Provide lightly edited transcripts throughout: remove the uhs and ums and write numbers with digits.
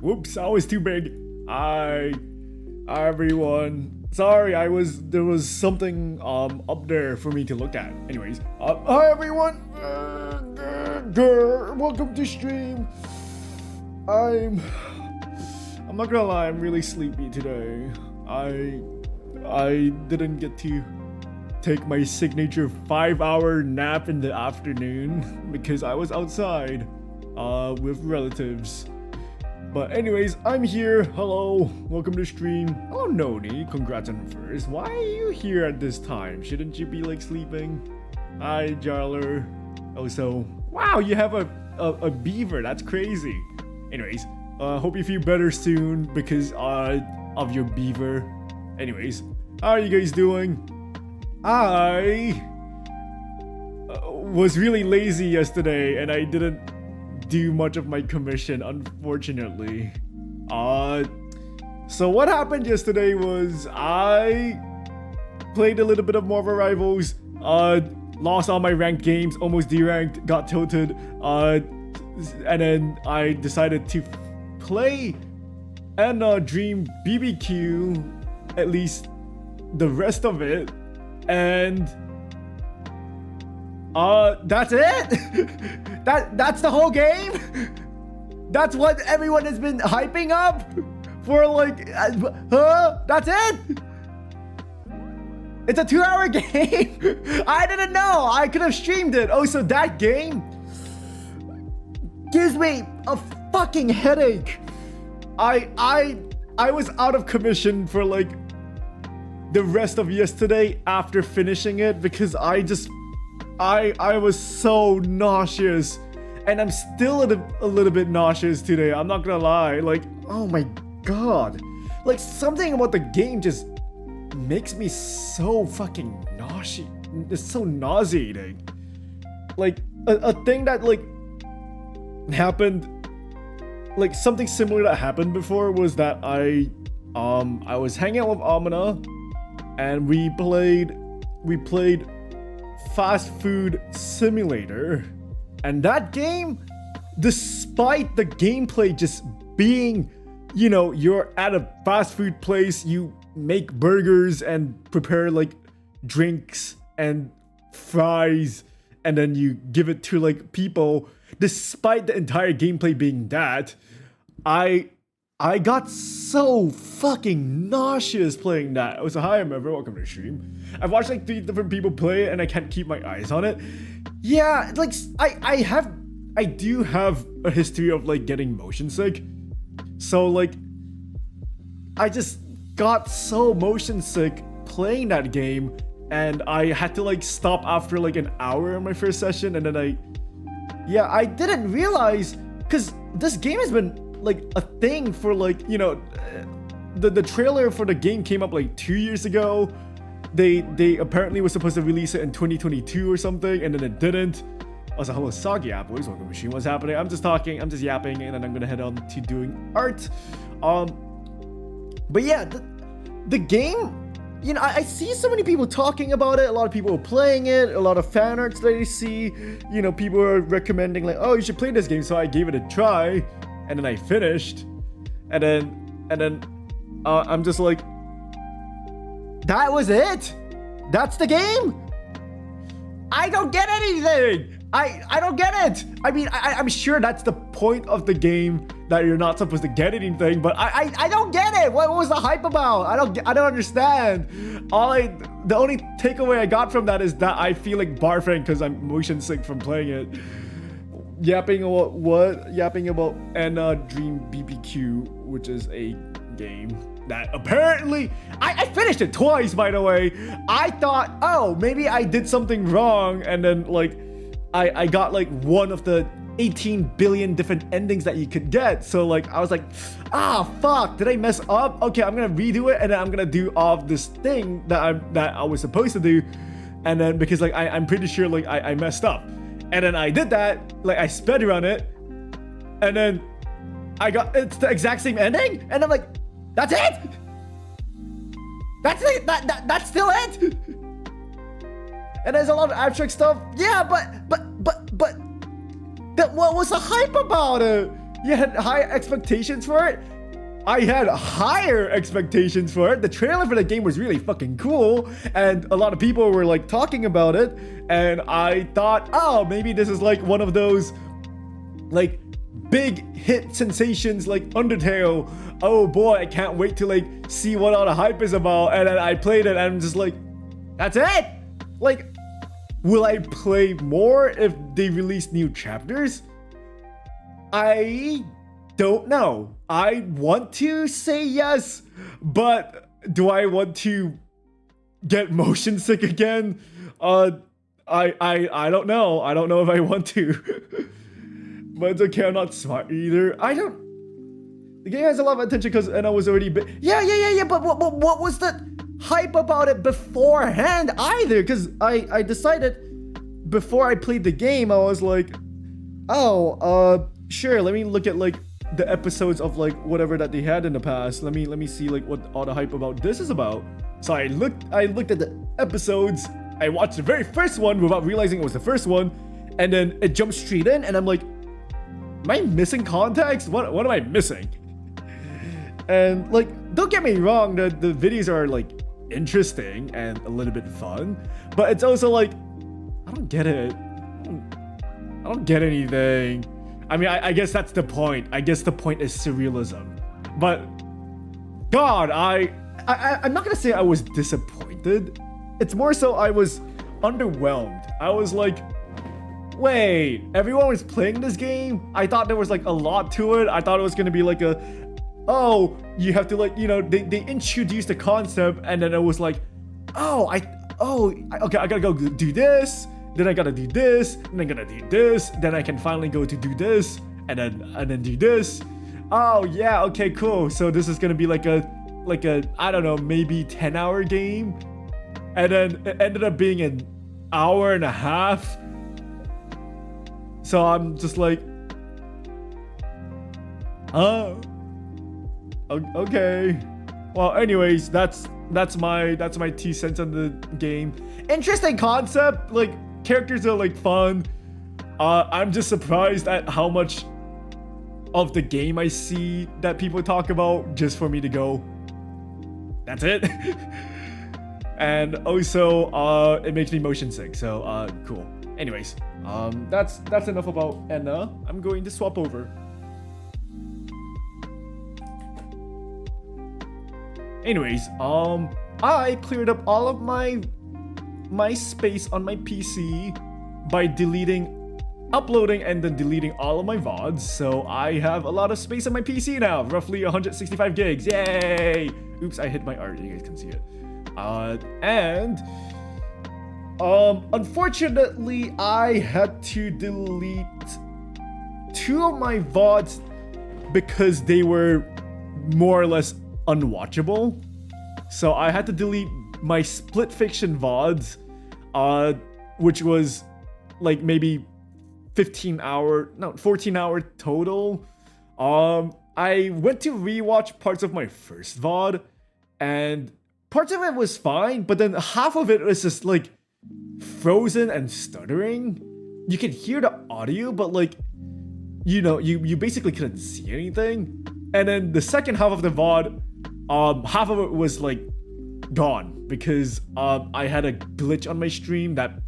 Whoops, I was too big. Hi everyone. Sorry, there was something up there for me to look at. Anyways, hi everyone. Welcome to stream. I'm not gonna lie, I'm really sleepy today. I didn't get to take my signature 5-hour nap in the afternoon because I was outside with relatives. But anyways, I'm here. Hello, welcome to stream. Hello Noni, congrats on first. Why are you here at this time? Shouldn't you be like sleeping? Hi Jarler. Also, wow, you have a beaver. That's crazy. Anyways, hope you feel better soon because of your beaver. Anyways, how are you guys doing? I was really lazy yesterday and I didn't do much of my commission, unfortunately. So what happened yesterday was I played a little bit of Marvel Rivals, lost all my ranked games, almost deranked, got tilted, and then I decided to play and Dream BBQ, at least the rest of it, and that's it. That's the whole game. That's what everyone has been hyping up for, like, that's it. It's a 2-hour game. I didn't know. I could have streamed it. Oh, so that game gives me a fucking headache. I was out of commission for like the rest of yesterday after finishing it because I was so nauseous, and I'm still a little bit nauseous today. I'm not gonna lie. Like, oh my god, like something about the game just makes me so fucking nauseous. It's so nauseating. Like a thing that like happened, like something similar that happened before was that I was hanging out with Amina and we played Fast Food Simulator, and that game, despite the gameplay just being, you know, you're at a fast food place, you make burgers and prepare like drinks and fries and then you give it to like people, despite the entire gameplay being that, I got so fucking nauseous playing that. I was hi, remember, welcome to the stream. I've watched like 3 different people play it and I can't keep my eyes on it. Yeah, like I do have a history of like getting motion sick. So like I just got so motion sick playing that game and I had to like stop after like an hour in my first session, and then I didn't realize, because this game has been like a thing for like, you know, the trailer for the game came up like 2 years ago. They apparently were supposed to release it in 2022 or something, and then it didn't. Also, hello Soggy Apples, welcome to Machine. What's happening? I'm just talking, I'm just yapping, and then I'm gonna head on to doing art. But yeah, the game, you know, I see so many people talking about it, a lot of people are playing it, a lot of fan arts that I see, you know, people are recommending like, oh, you should play this game, so I gave it a try. And then I finished, and then I'm just like, that was it? That's the game? I don't get anything. I don't get it. I mean, I'm sure that's the point of the game, that you're not supposed to get anything, but I don't get it. What was the hype about? I don't understand. The only takeaway I got from that is that I feel like barfing because I'm motion sick from playing it. Yapping about what? Yapping about Dream BBQ, which is a game that apparently I finished it twice, by the way. I thought, oh, maybe I did something wrong, and then like I got like one of the 18 billion different endings that you could get. So like I was like, fuck, did I mess up? Okay, I'm gonna redo it, and then I'm gonna do all of this thing that I was supposed to do, and then because like I'm pretty sure like I messed up. And then I did that, like I sped run it, and then it's the exact same ending, and I'm like, that's it? That's it? That's still it? And there's a lot of abstract stuff. Yeah, but what was the hype about it? You had high expectations for it? I had higher expectations for it. The trailer for the game was really fucking cool, and a lot of people were like talking about it, and I thought, oh, maybe this is like one of those like big hit sensations like Undertale. Oh boy, I can't wait to like see what all the hype is about. And then I played it and I'm just like, that's it? Like, will I play more if they release new chapters? I don't know. I want to say yes, but do I want to get motion sick again? I don't know. I don't know if I want to. But it's okay, I'm not smart either. The game has a lot of attention because I was already yeah, but what was the hype about it beforehand either? Because I decided before I played the game, I was like, oh, sure, let me look at like the episodes of like whatever that they had in the past. Let me see like what all the hype about this is about. So I looked at the episodes. I watched the very first one without realizing it was the first one, and then it jumped straight in, and I'm like, am I missing context? What am I missing? And like, don't get me wrong, the videos are like interesting and a little bit fun, but it's also like, I don't get it. I don't get anything. I mean, I guess that's the point. I guess the point is surrealism. But God, I'm not gonna say I was disappointed. It's more so I was underwhelmed. I was like, wait, everyone was playing this game? I thought there was like a lot to it. I thought it was gonna be like oh, you have to like, you know, they introduced the concept and then it was like, okay, I gotta go do this, then I gotta do this, and then I gotta do this, then I can finally go to do this, and then do this. Oh yeah, okay, cool. So this is gonna be like a I don't know, maybe 10-hour game, and then it ended up being an hour and a half. So I'm just like, okay. Well, anyways, that's my 2 cents on the game. Interesting concept. Like, characters are like fun. I'm just surprised at how much of the game I see that people talk about just for me to go, that's it. And also, it makes me motion sick. So, cool. Anyways, that's enough about Enna. I'm going to swap over. Anyways, I cleared up all of my space on my PC by uploading and then deleting all of my VODs. So I have a lot of space on my PC now, roughly 165 gigs. Yay! Oops, I hit my art. You guys can see it. Unfortunately, I had to delete 2 of my VODs because they were more or less unwatchable. So I had to delete my Split Fiction VODs, which was like maybe 14 hour total. I went to rewatch parts of my first VOD, and parts of it was fine, but then half of it was just like frozen and stuttering. You could hear the audio, but like, you know, you basically couldn't see anything. And then the second half of the VOD, half of it was like gone because I had a glitch on my stream that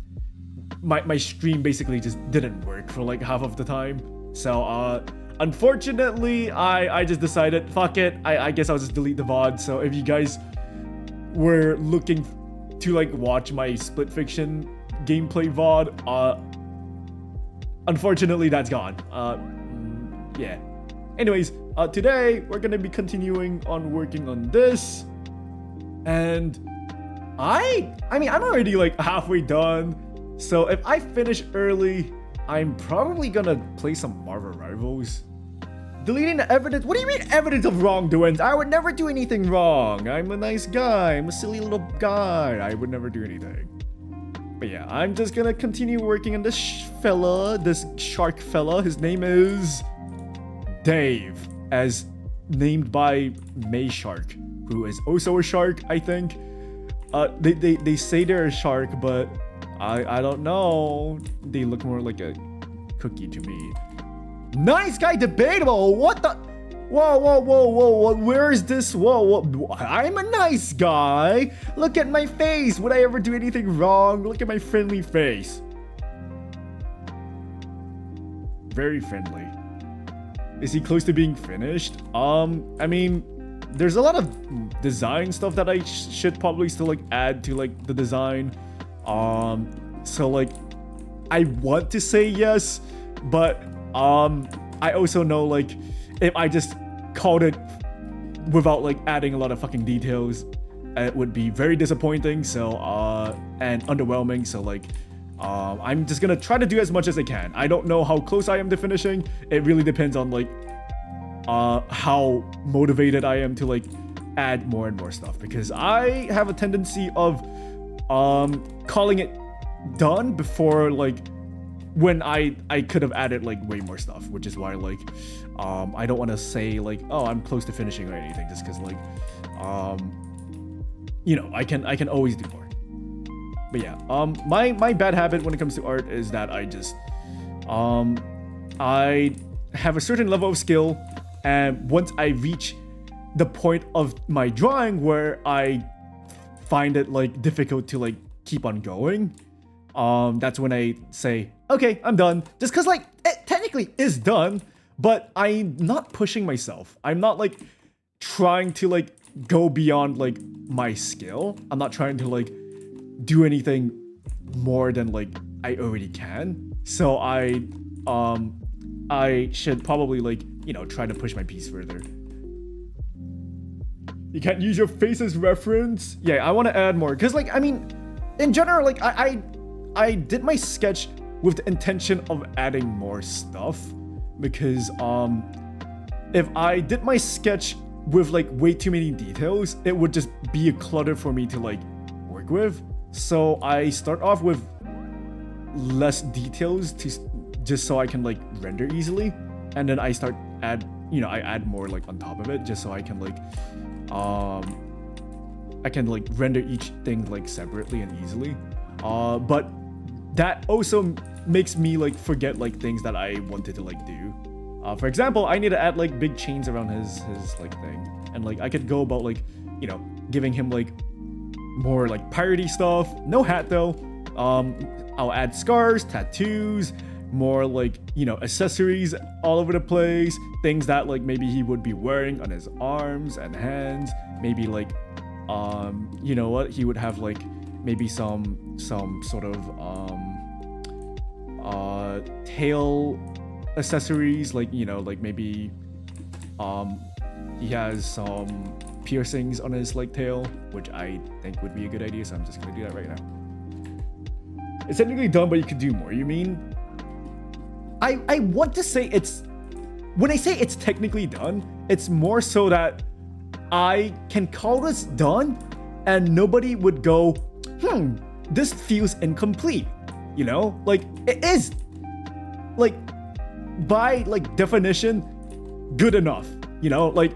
my stream basically just didn't work for like half of the time. So unfortunately, I just decided, fuck it, I guess I'll just delete the VOD. So if you guys were looking to like watch my Split Fiction gameplay VOD, unfortunately that's gone. Yeah. Anyways, today we're gonna be continuing on working on this, and I mean I'm already like halfway done. So if I finish early, I'm probably gonna play some Marvel Rivals. Deleting the evidence? What do you mean evidence of wrongdoings? I would never do anything wrong. I'm a nice guy. I'm a silly little guy. I would never do anything. But yeah, I'm just gonna continue working on this shark fella. His name is Dave, as named by May Shark, who is also a shark, I think. They say they're a shark, but I don't know. They look more like a cookie to me. Nice guy debatable. What the? Whoa. Where is this? Whoa. I'm a nice guy. Look at my face. Would I ever do anything wrong? Look at my friendly face. Very friendly. Is he close to being finished? I mean, there's a lot of design stuff that I should probably still like add to like the design. So like, I want to say yes, but I also know like if I just called it without like adding a lot of fucking details, it would be very disappointing. So and underwhelming. So like, I'm just gonna try to do as much as I can. I don't know how close I am to finishing. It really depends on like how motivated I am to like add more and more stuff, because I have a tendency of calling it done before like when I could have added like way more stuff, which is why like I don't want to say like, oh, I'm close to finishing or anything, just because like you know, I can always do more. But yeah, my bad habit when it comes to art is that I just I have a certain level of skill, and once I reach the point of my drawing where I find it like difficult to like keep on going, that's when I say, okay, I'm done. Just because like it technically is done, but I'm not pushing myself. I'm not like trying to like go beyond like my skill. I'm not trying to like do anything more than like I already can. So I should probably like, you know, try to push my piece further. You can't use your face as reference. Yeah, I want to add more because like, I mean, in general, like I did my sketch with the intention of adding more stuff, because if I did my sketch with like way too many details, it would just be a clutter for me to like work with. So I start off with less details to just so I can like render easily, and then I start I add more like on top of it, just so I can like I can like render each thing like separately and easily. But that also makes me like forget like things that I wanted to like do. For example, I need to add like big chains around his like thing, and like I could go about like, you know, giving him like more like piratey stuff. No hat though. I'll add scars, tattoos, more like, you know, accessories all over the place, things that like maybe he would be wearing on his arms and hands. Maybe like you know what, he would have like maybe some sort of tail accessories, like, you know, like maybe he has some piercings on his like tail, which I think would be a good idea, so I'm just gonna do that right now. It's technically done, but you could do more, you mean? I want to say it's, when I say it's technically done, it's more so that I can call this done and nobody would go, this feels incomplete, you know? Like, it is, like, by like definition, good enough, you know? Like,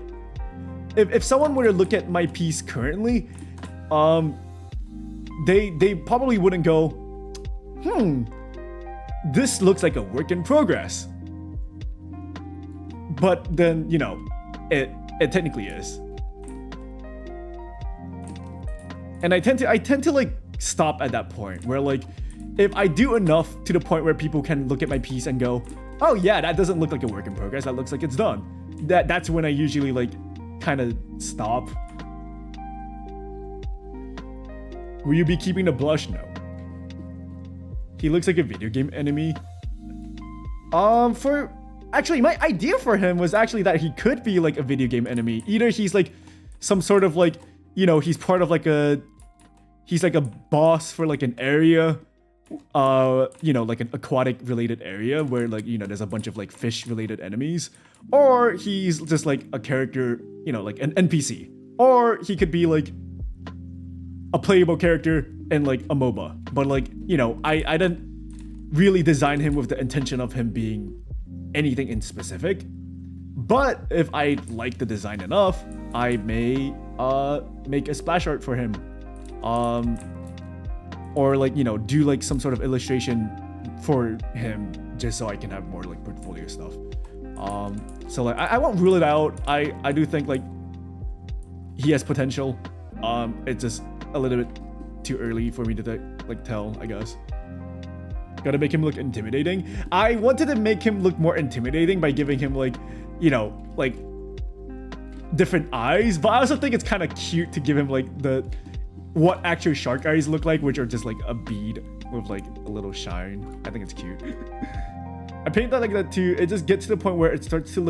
if someone were to look at my piece currently, they probably wouldn't go, this looks like a work in progress. But then, you know, it technically is. And I tend to like stop at that point where like, if I do enough to the point where people can look at my piece and go, oh yeah, that doesn't look like a work in progress, that looks like it's done. That's when I usually like kind of stop. Will you be keeping the blush? No. He looks like a video game enemy. Actually, my idea for him was actually that he could be like a video game enemy. Either he's like some sort of like, you know, he's part of like he's like a boss for like an area, you know, like an aquatic related area where like, you know, there's a bunch of like fish related enemies. Or he's just like a character, you know, like an NPC. Or he could be like a playable character in like a MOBA. But like, you know, I didn't really design him with the intention of him being anything in specific. But if I like the design enough, I may make a splash art for him. Or like, you know, do like some sort of illustration for him just so I can have more like portfolio stuff. So like I won't rule it out. I do think like he has potential. It's just a little bit too early for me to like tell, I guess. Gotta make him look intimidating. I wanted to make him look more intimidating by giving him like, you know, like different eyes, but I also think it's kind of cute to give him like what actual shark eyes look like, which are just like a bead with like a little shine. I think it's cute. I paint that like that too. It just gets to the point where it starts to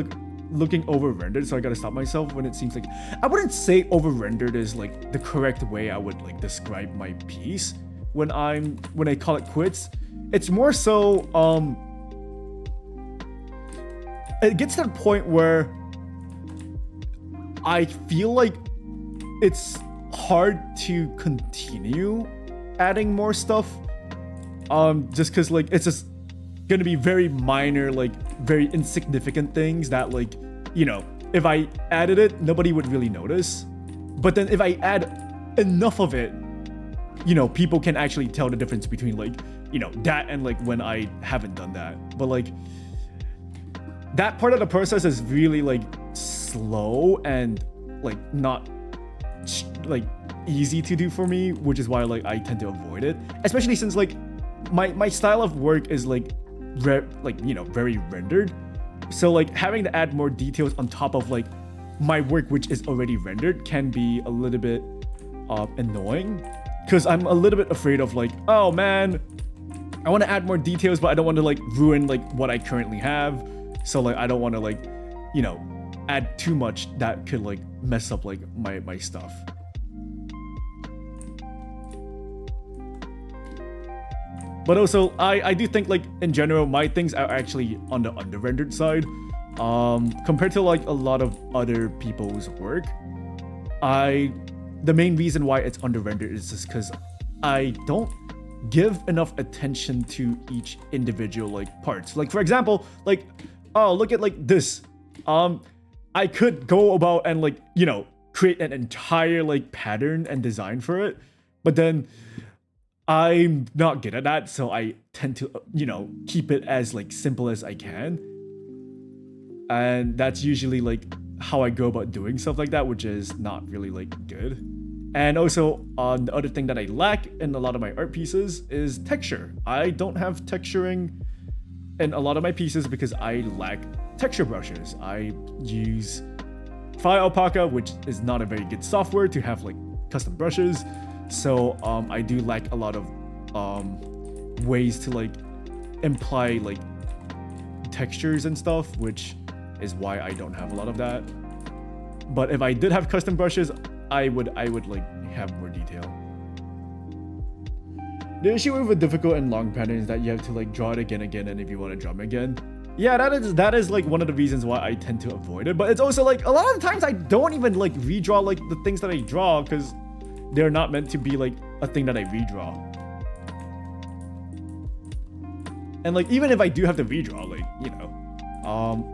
looking over rendered, so I gotta stop myself when it seems like I wouldn't say over rendered is like the correct way I would like describe my piece when I call it quits. It's more so it gets to the point where I feel like it's hard to continue adding more stuff, just because like it's just gonna be very minor, like very insignificant things that, like, you know, if I added it, nobody would really notice. But then if I add enough of it, you know, people can actually tell the difference between like, you know, that and like when I haven't done that. But like that part of the process is really like slow and like not like easy to do for me, which is why like I tend to avoid it, especially since like my style of work is like you know, very rendered. So like having to add more details on top of like my work which is already rendered can be a little bit annoying, because I'm a little bit afraid of like, oh man, I want to add more details but I don't want to like ruin like what I currently have. So like I don't want to like, you know, add too much that could like mess up like my stuff. But also I do think like in general my things are actually on the under-rendered side compared to like a lot of other people's work. The main reason why it's under-rendered is just because I don't give enough attention to each individual like parts. Like for example, like, oh, look at like this. I could go about and like, you know, create an entire like pattern and design for it, but then I'm not good at that, so I tend to, you know, keep it as like simple as I can. And that's usually like how I go about doing stuff like that, which is not really like good. And also, the other thing that I lack in a lot of my art pieces is texture. I don't have texturing in a lot of my pieces because I lack texture brushes. I use Fire Alpaca, which is not a very good software to have like custom brushes. So I do lack a lot of ways to like imply like textures and stuff, which is why I don't have a lot of that. But if I did have custom brushes, I would like have more detail. The issue with a difficult and long pattern is that you have to like draw it again, and if you want to draw them again. Yeah, that is like one of the reasons why I tend to avoid it. But it's also like a lot of the times I don't even like redraw like the things that I draw because they're not meant to be like a thing that I redraw. And like even if I do have to redraw, like, you know,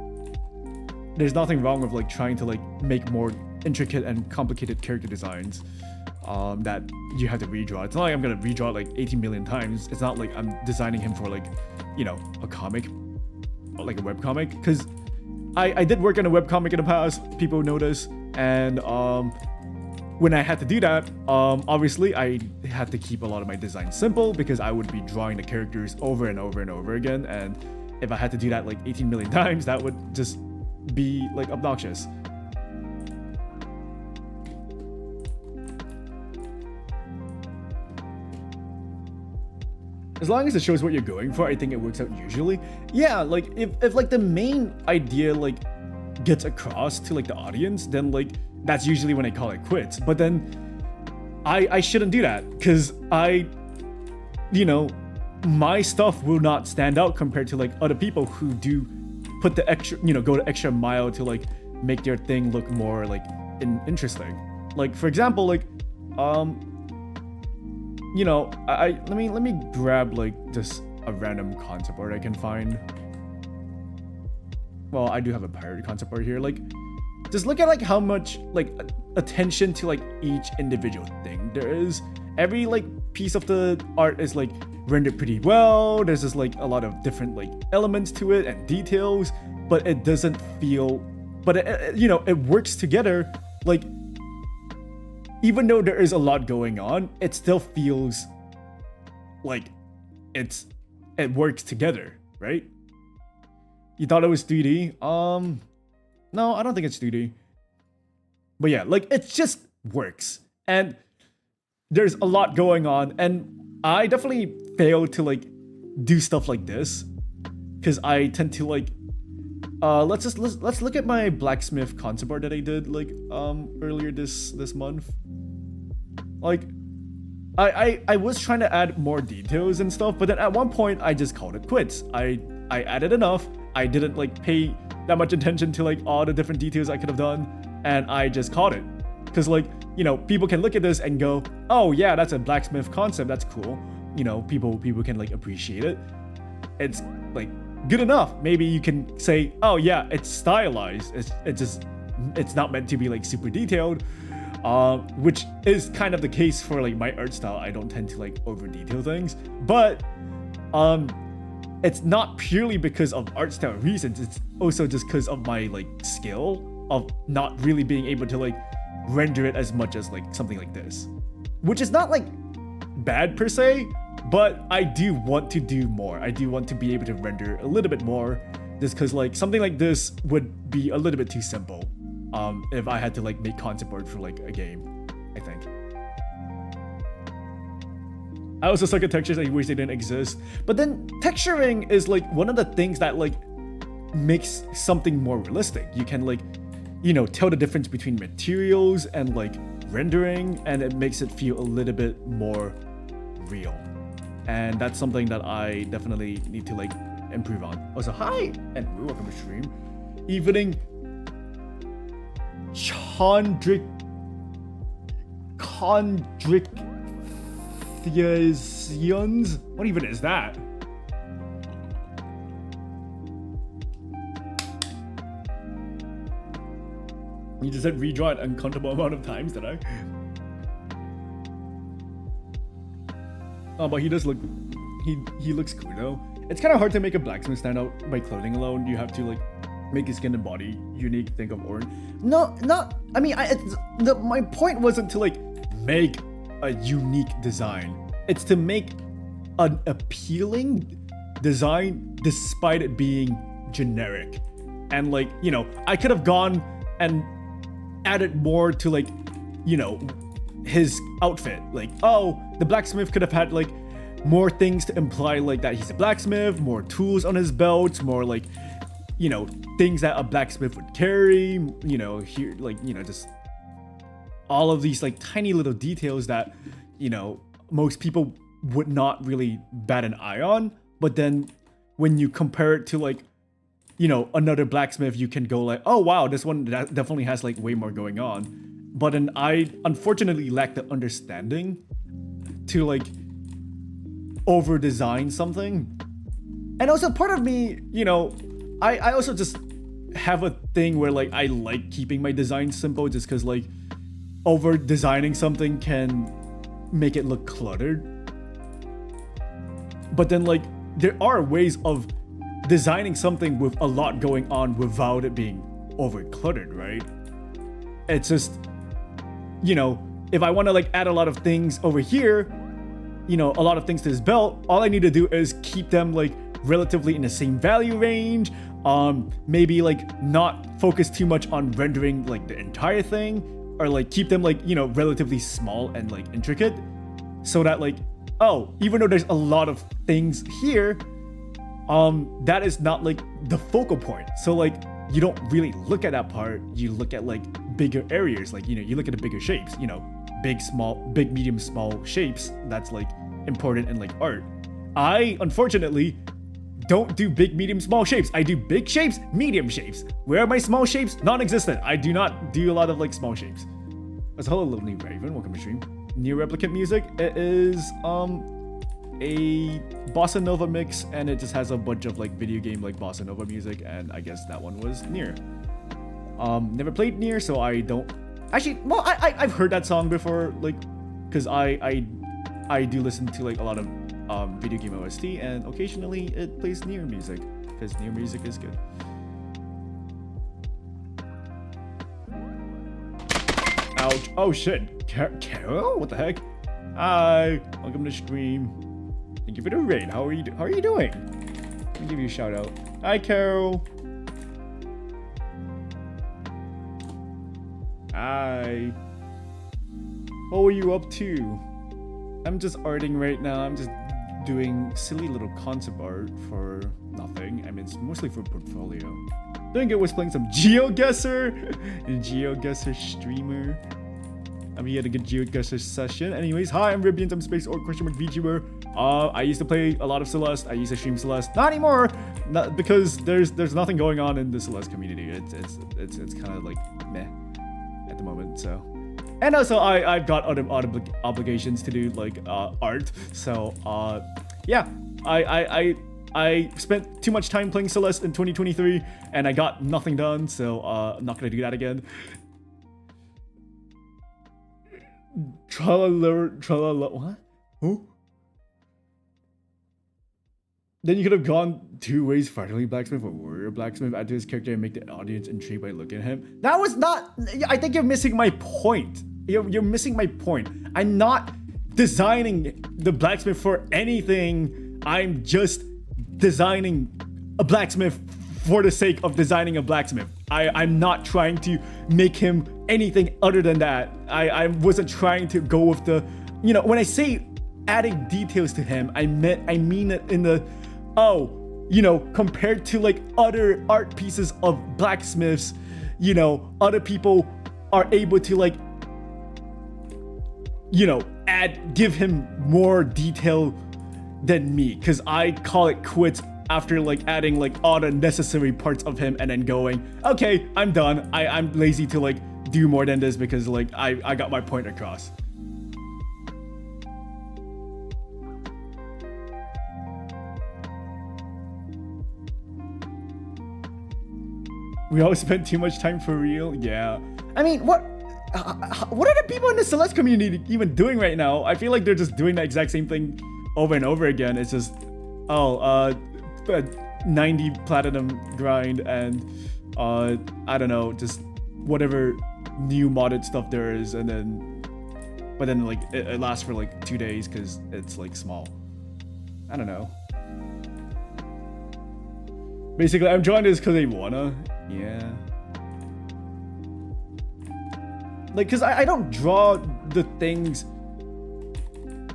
there's nothing wrong with like trying to like make more intricate and complicated character designs that you have to redraw. It's not like I'm gonna redraw it like 18 million times. It's not like I'm designing him for like, you know, a comic or like a webcomic, because I did work on a webcomic in the past, people notice, and when I had to do that, obviously I had to keep a lot of my designs simple because I would be drawing the characters over and over and over again, and if I had to do that like 18 million times, that would just be like obnoxious. As long as it shows what you're going for, I think it works out usually. Yeah, like if like the main idea like gets across to like the audience, then like that's usually when I call it quits. But then I shouldn't do that because you know, my stuff will not stand out compared to like other people who do put the extra, you know, go the extra mile to like make their thing look more like interesting. Like for example, like you know, let me grab like just a random concept art I can find. Well, I do have a pirate concept art here. Like, just look at like how much like attention to like each individual thing there is. Every like piece of the art is like rendered pretty well. There's just like a lot of different like elements to it and details. but it doesn't feel, but it works together. Like, even though there is a lot going on, it still feels like it works together, right? You thought it was 3D? No, I don't think it's 3D. But yeah, like, it just works. And there's a lot going on, and I definitely fail to like do stuff like this because I tend to like let's look at my blacksmith concept art that I did like earlier this month. Like, I was trying to add more details and stuff, but then at one point I just called it quits. I added enough. I didn't like pay that much attention to like all the different details I could have done, and I just called it. Because like, you know, people can look at this and go, oh yeah, that's a blacksmith concept, that's cool. You know, people can like appreciate it. It's like good enough. Maybe you can say, oh yeah, it's stylized. It's not meant to be like super detailed. Which is kind of the case for like my art style. I don't tend to like over detail things, but it's not purely because of art style reasons. It's also just because of my like skill of not really being able to like render it as much as like something like this, which is not like bad per se, but I do want to do more. I do want to be able to render a little bit more, just because like something like this would be a little bit too simple if I had to like make concept art for like a game, I think. I also suck at textures. I wish they didn't exist. But then texturing is like one of the things that like makes something more realistic. You can like, you know, tell the difference between materials and like rendering, and it makes it feel a little bit more real. And that's something that I definitely need to like improve on. Also, hi and welcome to stream. Evening Chondric Theasians? What even is that? You just said redraw an uncountable amount of times, did I? Oh, but he does look, he looks cool though. It's kind of hard to make a blacksmith stand out by clothing alone. You have to like make his skin and body unique. Think of orange. No, not. I mean, my point wasn't to like make a unique design. It's to make an appealing design despite it being generic. And like, you know, I could have gone and added more to like, you know, his outfit. Like, oh, the blacksmith could have had like more things to imply like that he's a blacksmith, more tools on his belt, more like, you know, things that a blacksmith would carry, you know, here, like, you know, just all of these like tiny little details that, you know, most people would not really bat an eye on. But then when you compare it to like, you know, another blacksmith, you can go like, oh wow, this one definitely has like way more going on. But then I unfortunately lack the understanding to like over design something. And also part of me, you know, I also just have a thing where like I like keeping my design simple, just because like over designing something can make it look cluttered. But then like there are ways of designing something with a lot going on without it being over cluttered, right? It's just, you know, if I want to like add a lot of things over here, you know, a lot of things to this belt, all I need to do is keep them like relatively in the same value range. Maybe like not focus too much on rendering like the entire thing, or like keep them like, you know, relatively small and like intricate, so that like, oh, even though there's a lot of things here, that is not like the focal point. So like you don't really look at that part, you look at like bigger areas, like, you know, you look at the bigger shapes, you know, big, small, big, medium, small shapes. That's like important in like art. I unfortunately don't do big, medium, small shapes. I do big shapes, medium shapes. Where are my small shapes? Non-existent. I do not do a lot of like small shapes. So hello, little new Raven, welcome to stream. New replicant music. It is a bossa nova mix, and it just has a bunch of like video game like bossa nova music, and I guess that one was Nier. Never played Nier, so I don't actually. Well, I've heard that song before, like, because I do listen to like a lot of video game OST, and occasionally it plays Nier music because Nier music is good. Ouch. Oh shit. Carol? What the heck? Hi. Welcome to stream. Thank you for the raid. How are you doing? Let me give you a shout out. Hi, Carol. Hi. What were you up to? I'm just arting right now. I'm just doing silly little concept art for nothing. I mean, it's mostly for portfolio. Doing it was playing some GeoGuessr. GeoGuessr streamer. I mean, he had a good GeoGuessr session. Anyways, hi, I'm Ribian, I'm Space or VTuber. I used to play a lot of Celeste. I used to stream Celeste. Not anymore, because there's nothing going on in the Celeste community. It's kind of like meh at the moment. So, and also I've got other obligations to do, like art. So yeah, I spent too much time playing Celeste in 2023 and I got nothing done, so I'm not gonna do that again. Tralala, what? Who? Then you could have gone two ways: finally blacksmith or warrior blacksmith. Add to his character and make the audience intrigued by looking at him. That was not. I think you're missing my point. You're missing my point. I'm not designing the blacksmith for anything. I'm just designing a blacksmith for the sake of designing a blacksmith. I'm not trying to make him anything other than that. I wasn't trying to go with the, you know, when I say adding details to him, I mean it in the, oh, you know, compared to like other art pieces of blacksmiths, you know, other people are able to like, you know, give him more detail than me, because I call it quits after like adding like all the necessary parts of him and then going, okay, I'm done. I'm lazy to like do more than this because like I got my point across. We all spend too much time for real. Yeah. I mean, what are the people in the Celeste community even doing right now? I feel like they're just doing the exact same thing over and over again. It's just, 90 platinum grind and I don't know, just whatever new modded stuff there is, and then but then like it lasts for like 2 days because it's like small. I don't know. Basically, I'm drawing this because I wanna. Yeah. Like, because I don't draw the things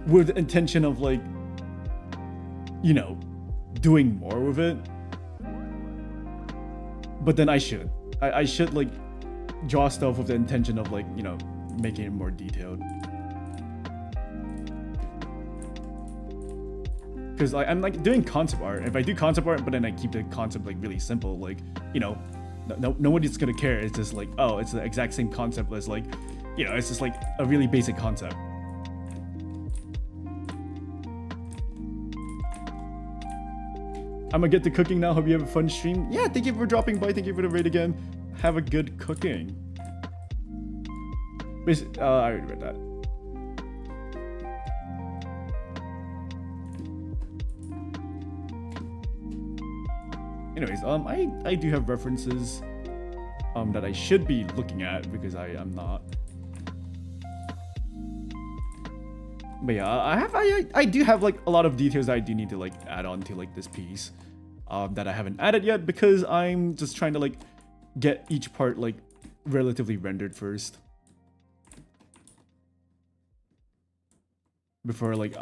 with the intention of like, you know, doing more with it. But then I should. I should like draw stuff with the intention of like, you know, making it more detailed. Because I'm like doing concept art. If I do concept art, but then I keep the concept like really simple, like, you know, nobody's gonna care. It's just like, oh, it's the exact same concept as like, you know, it's just like a really basic concept. I'm gonna get to cooking now. Hope you have a fun stream. Yeah, thank you for dropping by. Thank you for the raid again. Have a good cooking. I already read that. Anyways, I do have references that I should be looking at because I am not. But yeah, I do have like a lot of details that I do need to like add on to like this piece that I haven't added yet because I'm just trying to like get each part like relatively rendered first before like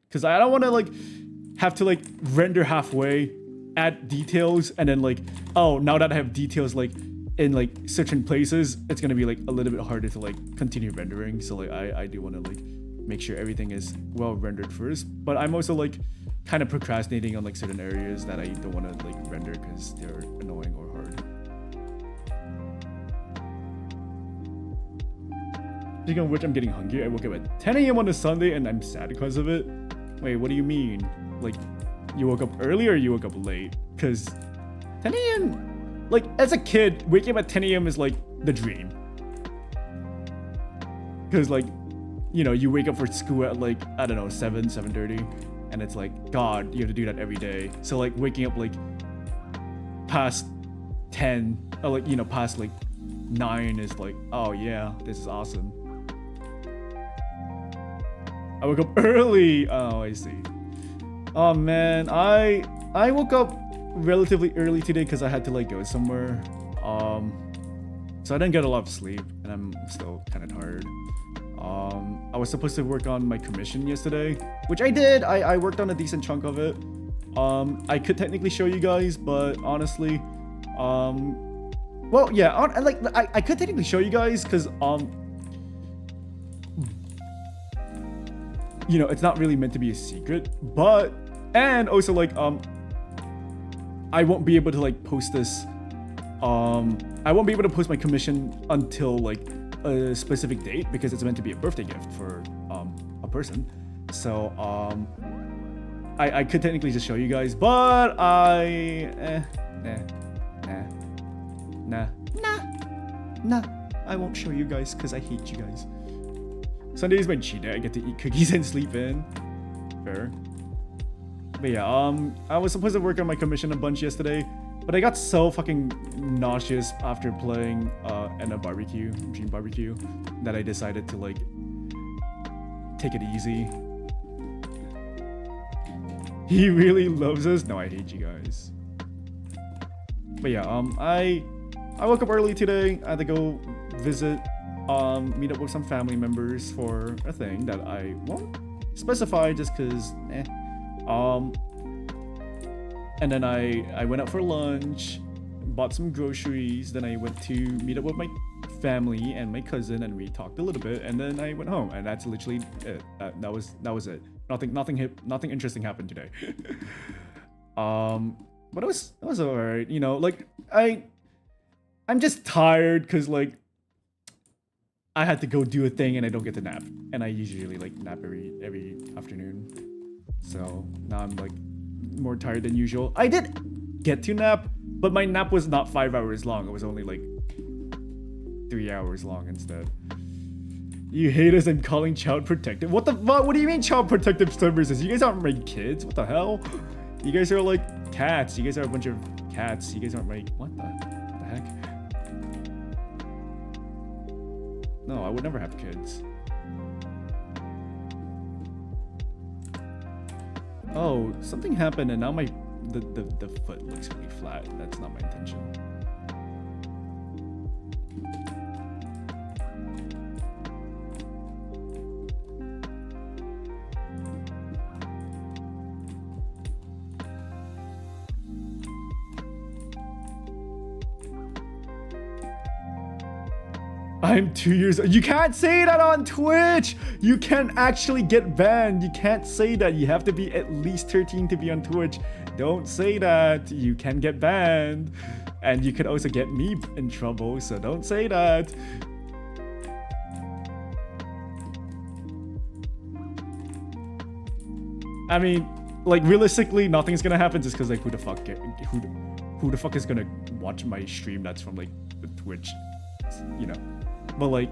because I don't want to like have to like render halfway, add details, and then like, oh, now that I have details like in like certain places, it's gonna be like a little bit harder to like continue rendering. So like I do want to like make sure everything is well rendered first, but I'm also like kind of procrastinating on like certain areas that I don't want to like render because they're annoying or hard. Speaking of which, I'm getting hungry. I woke up at 10 a.m. on a Sunday and I'm sad because of it. Wait, what do you mean? Like, you woke up early or you woke up late? Because 10 a.m. like as a kid, waking up at 10 a.m. is like the dream. Because like, you know, you wake up for school at like, I don't know, 7:30, and it's like, God, you have to do that every day. So like waking up like past 10, or like, you know, past like 9 is like, oh yeah, this is awesome. I woke up early. Oh, I see. Oh man, I woke up relatively early today because I had to like go somewhere. So I didn't get a lot of sleep, and I'm still kind of tired. I was supposed to work on my commission yesterday, which I did. I worked on a decent chunk of it. I could technically show you guys, but honestly, well, yeah, I could technically show you guys because you know, it's not really meant to be a secret, but and also like I won't be able to like post this. I won't be able to post my commission until like a specific date because it's meant to be a birthday gift for a person. So I could technically just show you guys, but nah, I won't show you guys because I hate you guys. Sunday is my cheat day. I get to eat cookies and sleep in. Fair. But yeah, I was supposed to work on my commission a bunch yesterday, but I got so fucking nauseous after playing in a barbecue, Dream Barbecue, that I decided to like take it easy. He really loves us. No, I hate you guys. But yeah, I woke up early today. I had to go visit, meet up with some family members for a thing that I won't specify just cause and then I went out for lunch, bought some groceries, then I went to meet up with my family and my cousin, and we talked a little bit, and then I went home, and that's literally it. That was it. Nothing interesting happened today. But it was alright, you know, like I'm just tired because like I had to go do a thing and I don't get to nap, and I usually like nap every afternoon, so now I'm like more tired than usual. I did get to nap, but my nap was not 5 hours long. It was only like 3 hours long instead. You hate us and calling child protective. What the fuck? What do you mean child protective services? You guys aren't my kids. What the hell? You guys are like cats. You guys are a bunch of cats. You guys aren't my... What the heck? No, I would never have kids. Oh, something happened and now the foot looks really flat. That's not my intention. I'm 2 years old. You can't say that on Twitch. You can actually get banned. You can't say that. You have to be at least 13 to be on Twitch. Don't say that. You can get banned. And you could also get me in trouble, so don't say that. I mean, like realistically, nothing's gonna happen just because like who the fuck is gonna watch my stream that's from like the Twitch, you know. But like,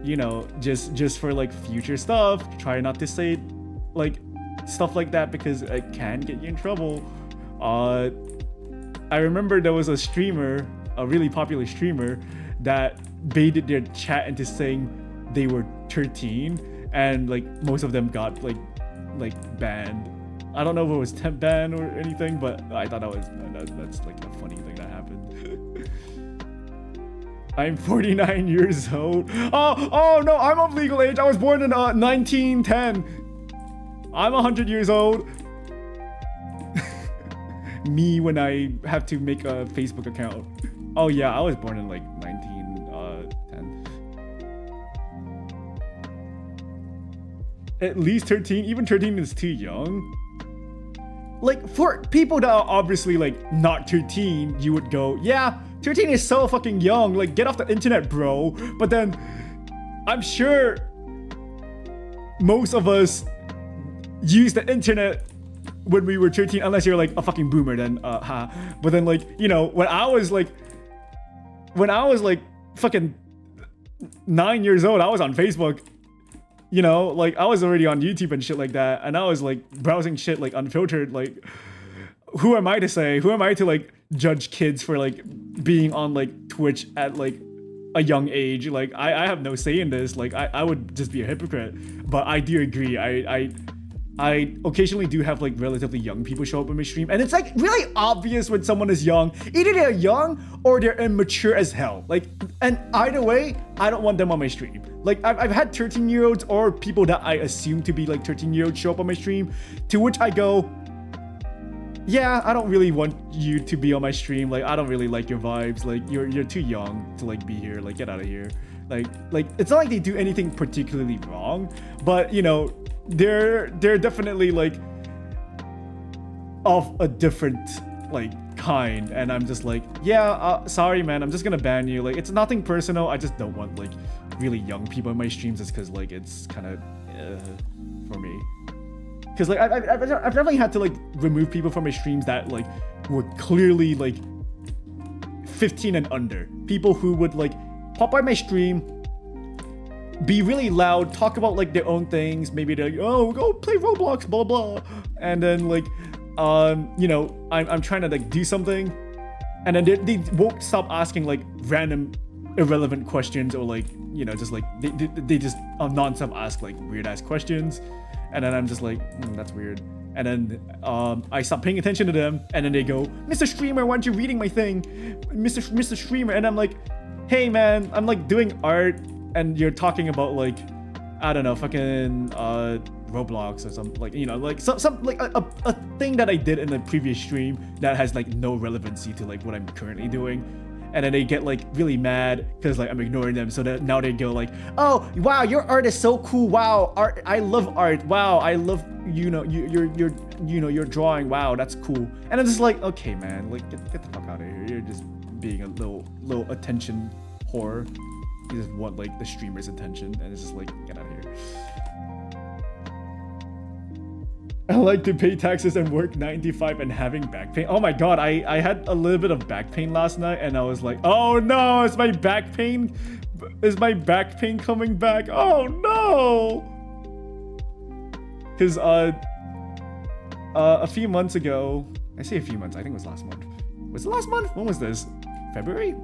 you know, just for like future stuff, try not to say like stuff like that because it can get you in trouble. I remember there was a streamer, a really popular streamer, that baited their chat into saying they were 13, and like most of them got like banned. I don't know if it was temp ban or anything, but I thought that's like a funny thing that happened. I'm 49 years old. Oh no, I'm of legal age. I was born in 1910. I'm 100 years old. Me when I have to make a Facebook account. Oh yeah, I was born in like 1910. At least 13. Even 13 is too young. Like for people that are obviously like not 13, you would go, yeah, 13 is so fucking young, like get off the internet, bro. But then I'm sure most of us use the internet when we were 13, unless you're like a fucking boomer, then but then like, you know, when I was like fucking 9 years old, I was on Facebook. You know, like I was already on YouTube and shit like that, and I was like browsing shit like unfiltered. Like, who am I to say? Who am I to like judge kids for like being on like Twitch at like a young age. Like I have no say in this. Like I would just be a hypocrite. But I do agree. I occasionally do have like relatively young people show up on my stream, and it's like really obvious when someone is young. Either they're young or they're immature as hell. Like, and either way, I don't want them on my stream. Like I've had 13-year-olds or people that I assume to be like 13-year-olds show up on my stream, to which I go, yeah, I don't really want you to be on my stream. Like, I don't really like your vibes. Like, you're too young to like be here. Like, get out of here. Like it's not like they do anything particularly wrong, but you know, they're definitely like of a different like kind, and I'm just like, yeah, sorry man, I'm just gonna ban you. Like, it's nothing personal. I just don't want like really young people in my streams, just because like it's kind of for me. Because like I've definitely had to like remove people from my streams that like were clearly like 15 and under. People who would like pop by my stream, be really loud, talk about like their own things. Maybe they're like, oh, go play Roblox, blah blah, and then like you know, I'm trying to like do something, and then they won't stop asking like random irrelevant questions, or like, you know, just like they just non-stop ask like weird ass questions, and then I'm just like, that's weird. And then I stop paying attention to them, and then they go, Mr. Streamer, why aren't you reading my thing, Mr. Streamer? And I'm like, hey man, I'm like doing art, and you're talking about like, I don't know, fucking Roblox or something, like, you know, like some like a thing that I did in the previous stream that has like no relevancy to like what I'm currently doing. And then they get like really mad because like I'm ignoring them, so that now they go like, oh wow, your art is so cool, wow, art, I love art, wow, I love, you know, your drawing, wow, that's cool. And I'm just like, okay man, like get the fuck out of here. You're just being a little attention whore. You just want like the streamer's attention, and it's just like, get out of here. I like to pay taxes and work 9 to 5 and having back pain. Oh my god, I had a little bit of back pain last night, and I was like, oh no, is my back pain coming back? Oh no! Because a few months ago, I say a few months, I think it was last month. Was it last month? When was this? February?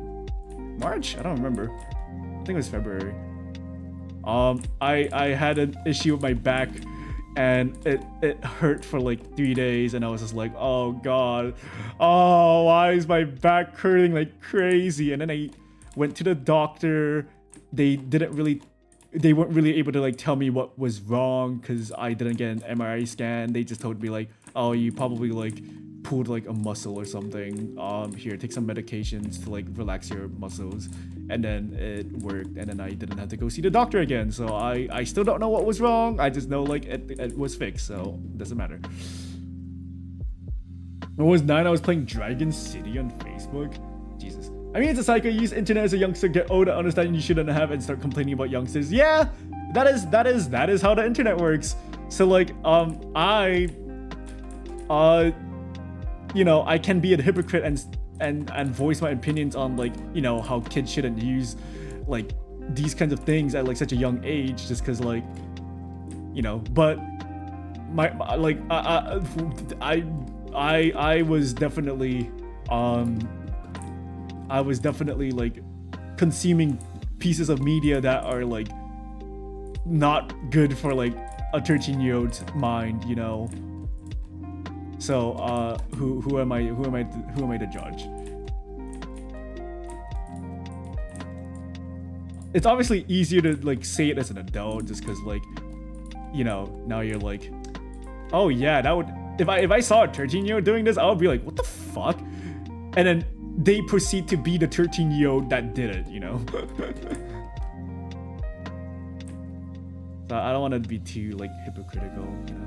March? I don't remember. I think it was February. I had an issue with my back, and it hurt for like 3 days, and I was just like, oh god, oh, why is my back hurting like crazy? And then I went to the doctor. They weren't really able to like tell me what was wrong because I didn't get an MRI scan. They just told me like, oh, you probably like pulled like a muscle or something. Here, take some medications to like relax your muscles. And then it worked, and then I didn't have to go see the doctor again. So I still don't know what was wrong. I just know like it was fixed, so it doesn't matter. When I was 9, I was playing Dragon City on Facebook. Jesus. I mean, it's a cycle. You use internet as a youngster, get older, understand you shouldn't have, and start complaining about youngsters. Yeah, that is how the internet works. So like you know, I can be a hypocrite and voice my opinions on like, you know, how kids shouldn't use like these kinds of things at like such a young age, just because like, you know, but my like I was definitely like consuming pieces of media that are like not good for like a 13-year-old's mind, you know. So who am I to judge? It's obviously easier to like say it as an adult, just because like, you know, now you're like, oh yeah, that would, if I saw a 13-year-old doing this, I would be like, what the fuck? And then they proceed to be the 13-year-old that did it, you know. So I don't want to be too like hypocritical, you know.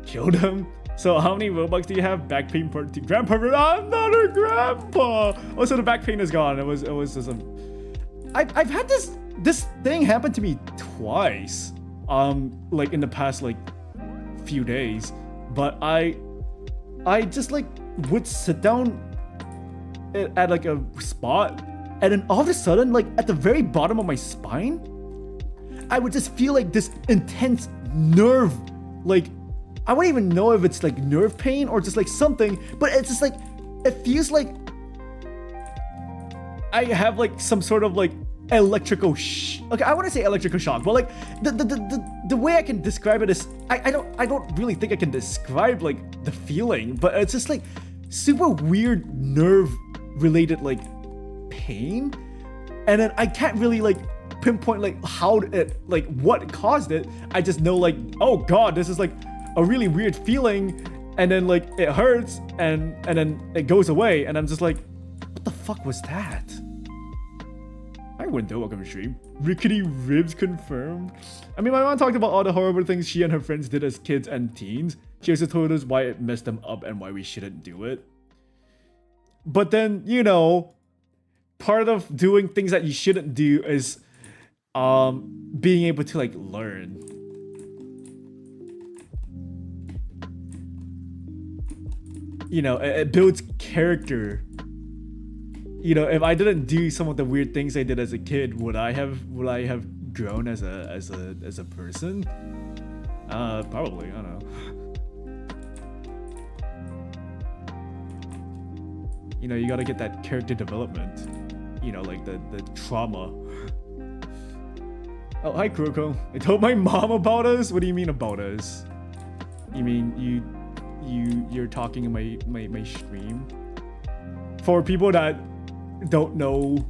Killed him. So how many Robux do you have? Back pain part 2. Grandpa, I'm not a grandpa. Oh, so the back pain is gone. It was just a. I've had this thing happen to me twice. Like in the past like few days, but I just like would sit down at like a spot, and then all of a sudden, like at the very bottom of my spine, I would just feel like this intense nerve, like. I wouldn't even know if it's like nerve pain or just like something, but it's just like, it feels like I have like some sort of like electrical okay, I want to say electrical shock, but like the way I can describe it is I don't really think I can describe like the feeling, but it's just like super weird nerve related like pain, and then I can't really like pinpoint like how it, like what caused it. I just know like, oh god, this is like a really weird feeling, and then like it hurts and then it goes away, and I'm just like, what the fuck was that? I wouldn't do, welcome to stream. Rickety ribs confirmed. I mean, my mom talked about all the horrible things she and her friends did as kids and teens. She also told us why it messed them up and why we shouldn't do it. But then, you know, part of doing things that you shouldn't do is being able to like learn. You know, it builds character. You know, if I didn't do some of the weird things I did as a kid, would I have grown as a person? Probably, I don't know. You know, you gotta get that character development. You know, like the trauma. Oh, hi Kuroko. I told my mom about us? What do you mean about us? You mean you're talking in my stream? For people that don't know,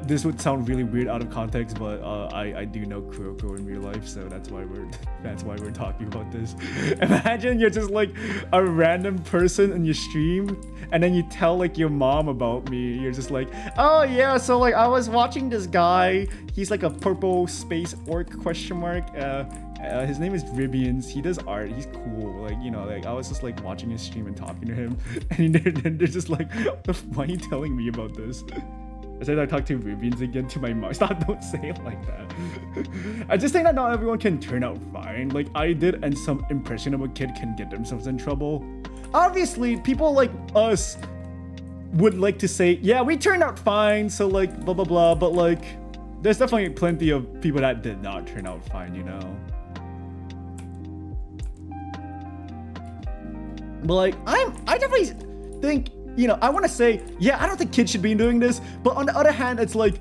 this would sound really weird out of context, but I do know Kuroko in real life, so that's why we're talking about this. Imagine you're just like a random person in your stream, and then you tell like your mom about me. You're just like, oh yeah, so like I was watching this guy. He's like a purple space orc question mark. His name is Ribians. He does art. He's cool. Like, you know, like I was just like watching his stream and talking to him, and they're just like, why are you telling me about this? I said I talked to Ribians again to my mom. Stop, don't say it like that. I just think that not everyone can turn out fine. Like I did, and some impressionable kid can get themselves in trouble. Obviously, people like us would like to say, yeah, we turned out fine, so like blah blah blah, but like there's definitely plenty of people that did not turn out fine, you know. But like I definitely think, you know, I want to say, yeah, I don't think kids should be doing this, but on the other hand, it's like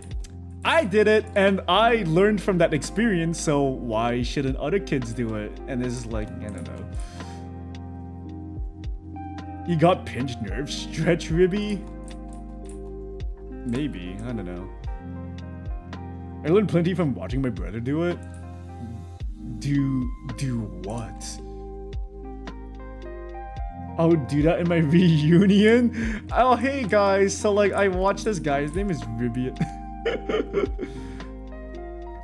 I did it and I learned from that experience, so why shouldn't other kids do it? And it's like, I don't know. You got pinched nerves, stretch ribby? Maybe, I don't know. I learned plenty from watching my brother do it. Do what? I'll do that in my reunion. Oh, hey guys. So like I watched this guy. His name is Ribian.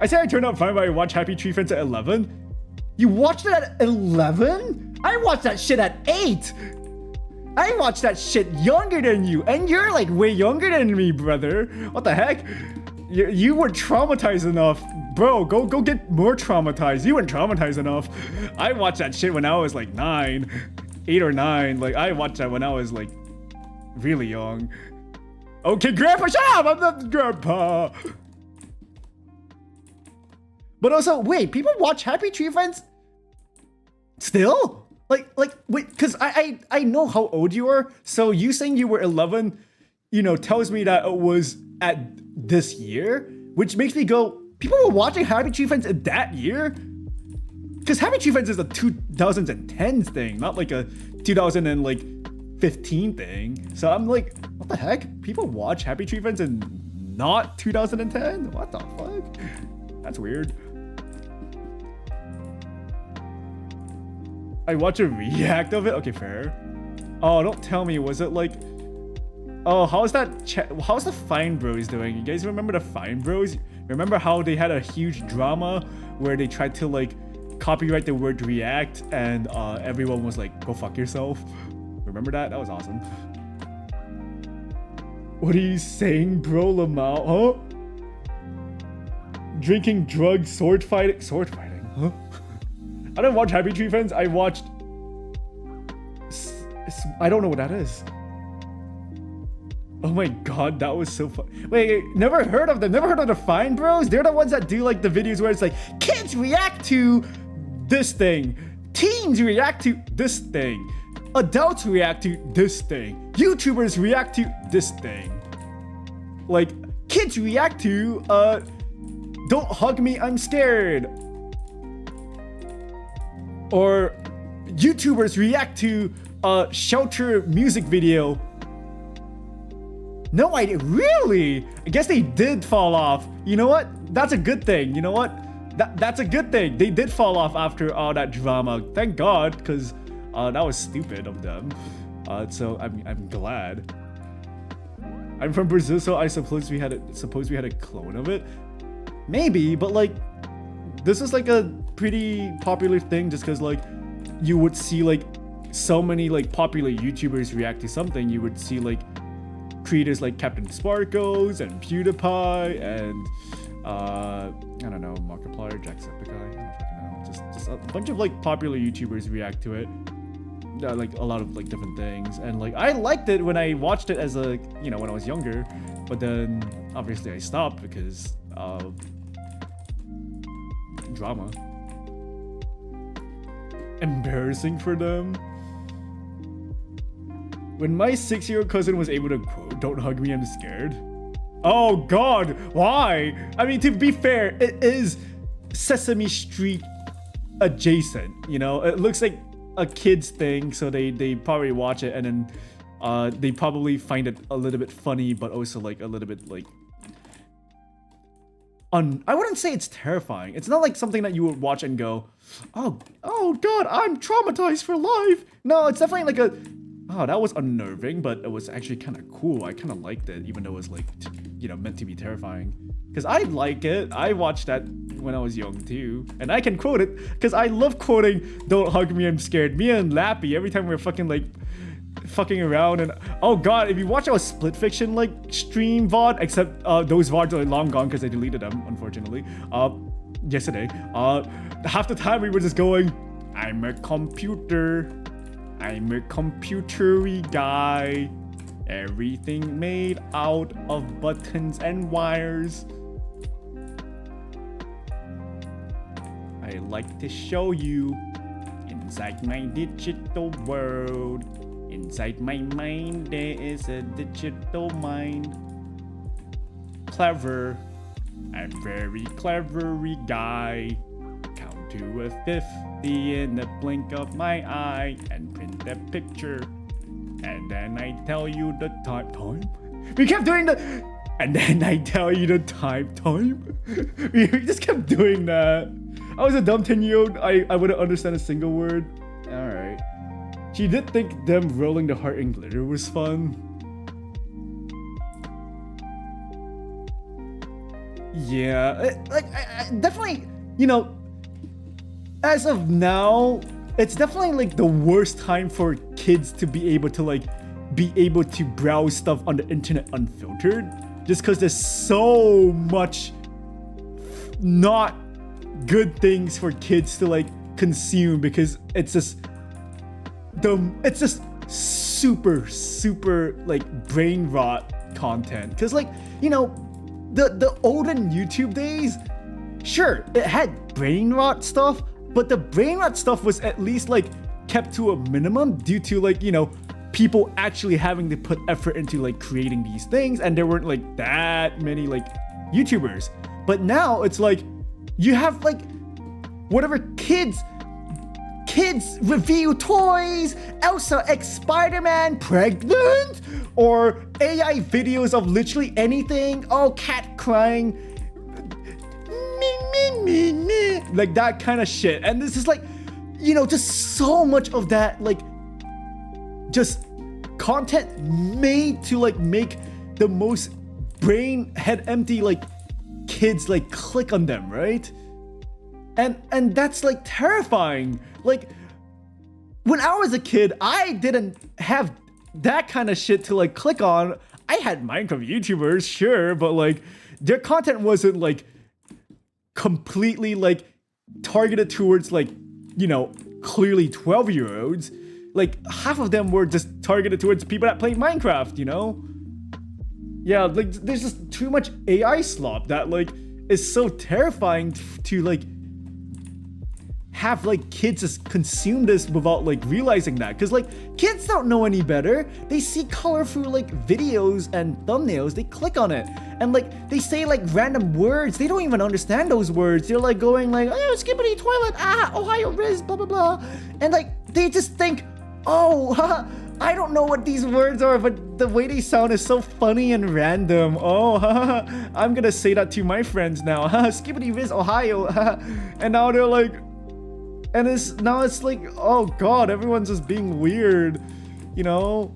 I say I turned out fine, but I watched Happy Tree Friends at 11. You watched it at 11? I watched that shit at 8. I watched that shit younger than you, and you're like way younger than me, brother. What the heck? You were traumatized enough. Bro, go get more traumatized. You weren't traumatized enough. I watched that shit when I was like 8 or 9. Like I watched that when I was like really young. Okay, grandpa, shut up! I'm not grandpa. But also, wait, people watch Happy Tree Friends still? Like wait, because I know how old you are, so you saying you were 11, you know, tells me that it was at this year, which makes me go, people were watching Happy Tree Friends in that year? Because Happy Tree Friends is a 2010s thing, not like a 2015 thing. So I'm like, what the heck? People watch Happy Tree Friends in not 2010? What the fuck? That's weird. I watch a react of it? Okay, fair. Oh, don't tell me, was it like... Oh, how's the Fine Bros doing? You guys remember the Fine Bros? Remember how they had a huge drama where they tried to like copyright the word react, and everyone was like, go fuck yourself? Remember that? That was awesome. What are you saying, bro, Lamau? Huh? Drinking, drugs, sword fighting? Sword fighting? Huh? I didn't watch Happy Tree Friends. I watched... I don't know what that is. Oh my god, that was so fun. Wait, never heard of them. Never heard of the Fine Bros? They're the ones that do like the videos where it's like, kids react to this thing. Teens react to this thing. Adults react to this thing. YouTubers react to this thing. like kids react to "Don't hug me, I'm scared," or YouTubers react to shelter music video. No idea. Really? I guess they did fall off. You know what? That's a good thing. You know what? That's a good thing. They did fall off after all that drama. Thank God, because that was stupid of them. So I'm glad. I'm from Brazil, so I suppose we had a clone of it. Maybe, but like this is like a pretty popular thing just because like you would see like so many like popular YouTubers react to something. You would see like creators like Captain Sparkles and PewDiePie and I don't know, Markiplier, Jacksepticeye, I don't fucking know. Just a bunch of like popular YouTubers react to it. Like a lot of like different things, and like I liked it when I watched it as a, you know, when I was younger, but then obviously I stopped because of drama. Embarrassing for them. When my 6-year-old cousin was able to quote "Don't hug me, I'm scared." Oh God, why? I mean, to be fair, it is Sesame Street adjacent, you know? It looks like a kid's thing, so they probably watch it and then they probably find it a little bit funny, but also like a little bit like I wouldn't say it's terrifying. It's not like something that you would watch and go, oh God, I'm traumatized for life. No, it's definitely like a, oh, that was unnerving, but it was actually kind of cool. I kind of liked it, even though it was like, you know, meant to be terrifying. Because I like it. I watched that when I was young too. And I can quote it because I love quoting "Don't hug me, I'm scared." Me and Lappy, every time we're fucking like fucking around, and oh God, if you watch our Split Fiction like stream VOD, except those VODs are long gone because I deleted them, unfortunately. Yesterday. Half the time we were just going, I'm a computer. I'm a computery guy. Everything made out of buttons and wires. I like to show you inside my digital world. Inside my mind there is a digital mind. Clever. I'm very clevery guy. Count to 50 in the blink of my eye and print a picture. And then I tell you the time? We kept doing the... And then I tell you the time? We just kept doing that. I was a dumb 10-year-old. I wouldn't understand a single word. Alright. She did think them rolling the heart in glitter was fun. Yeah, I definitely, you know, as of now, it's definitely like the worst time for kids to be able to browse stuff on the internet unfiltered, just because there's so much not good things for kids to like consume, because it's just super like brain rot content. Because like, you know, the olden YouTube days, sure, it had brain rot stuff, but the brain rot stuff was at least like kept to a minimum due to like, you know, people actually having to put effort into like creating these things, and there weren't like that many like YouTubers. But now it's like you have like whatever kids review toys, Elsa x Spider-Man pregnant, or AI videos of literally anything. Oh, cat crying, me, like that kind of shit. And this is like, you know, just so much of that, like just content made to like make the most brain head empty like kids like click on them, right? And that's like terrifying. Like when I was a kid, I didn't have that kind of shit to like click on. I had Minecraft YouTubers, sure, but like their content wasn't like completely like targeted towards like, you know, clearly 12-year-olds. Like half of them were just targeted towards people that play Minecraft, you know? Yeah, like there's just too much AI slop that like is so terrifying to like have like kids just consume this without like realizing that, because like kids don't know any better. They see colorful like videos and thumbnails, they click on it, and like they say like random words. They don't even understand those words. They're like going like, oh, skippity toilet, Ohio Riz, blah blah blah, and like they just think, oh, I don't know what these words are, but the way they sound is so funny and random. Oh, I'm gonna say that to my friends now. Skippity Riz, Ohio, and now they're like, and now it's like, oh god, everyone's just being weird, you know?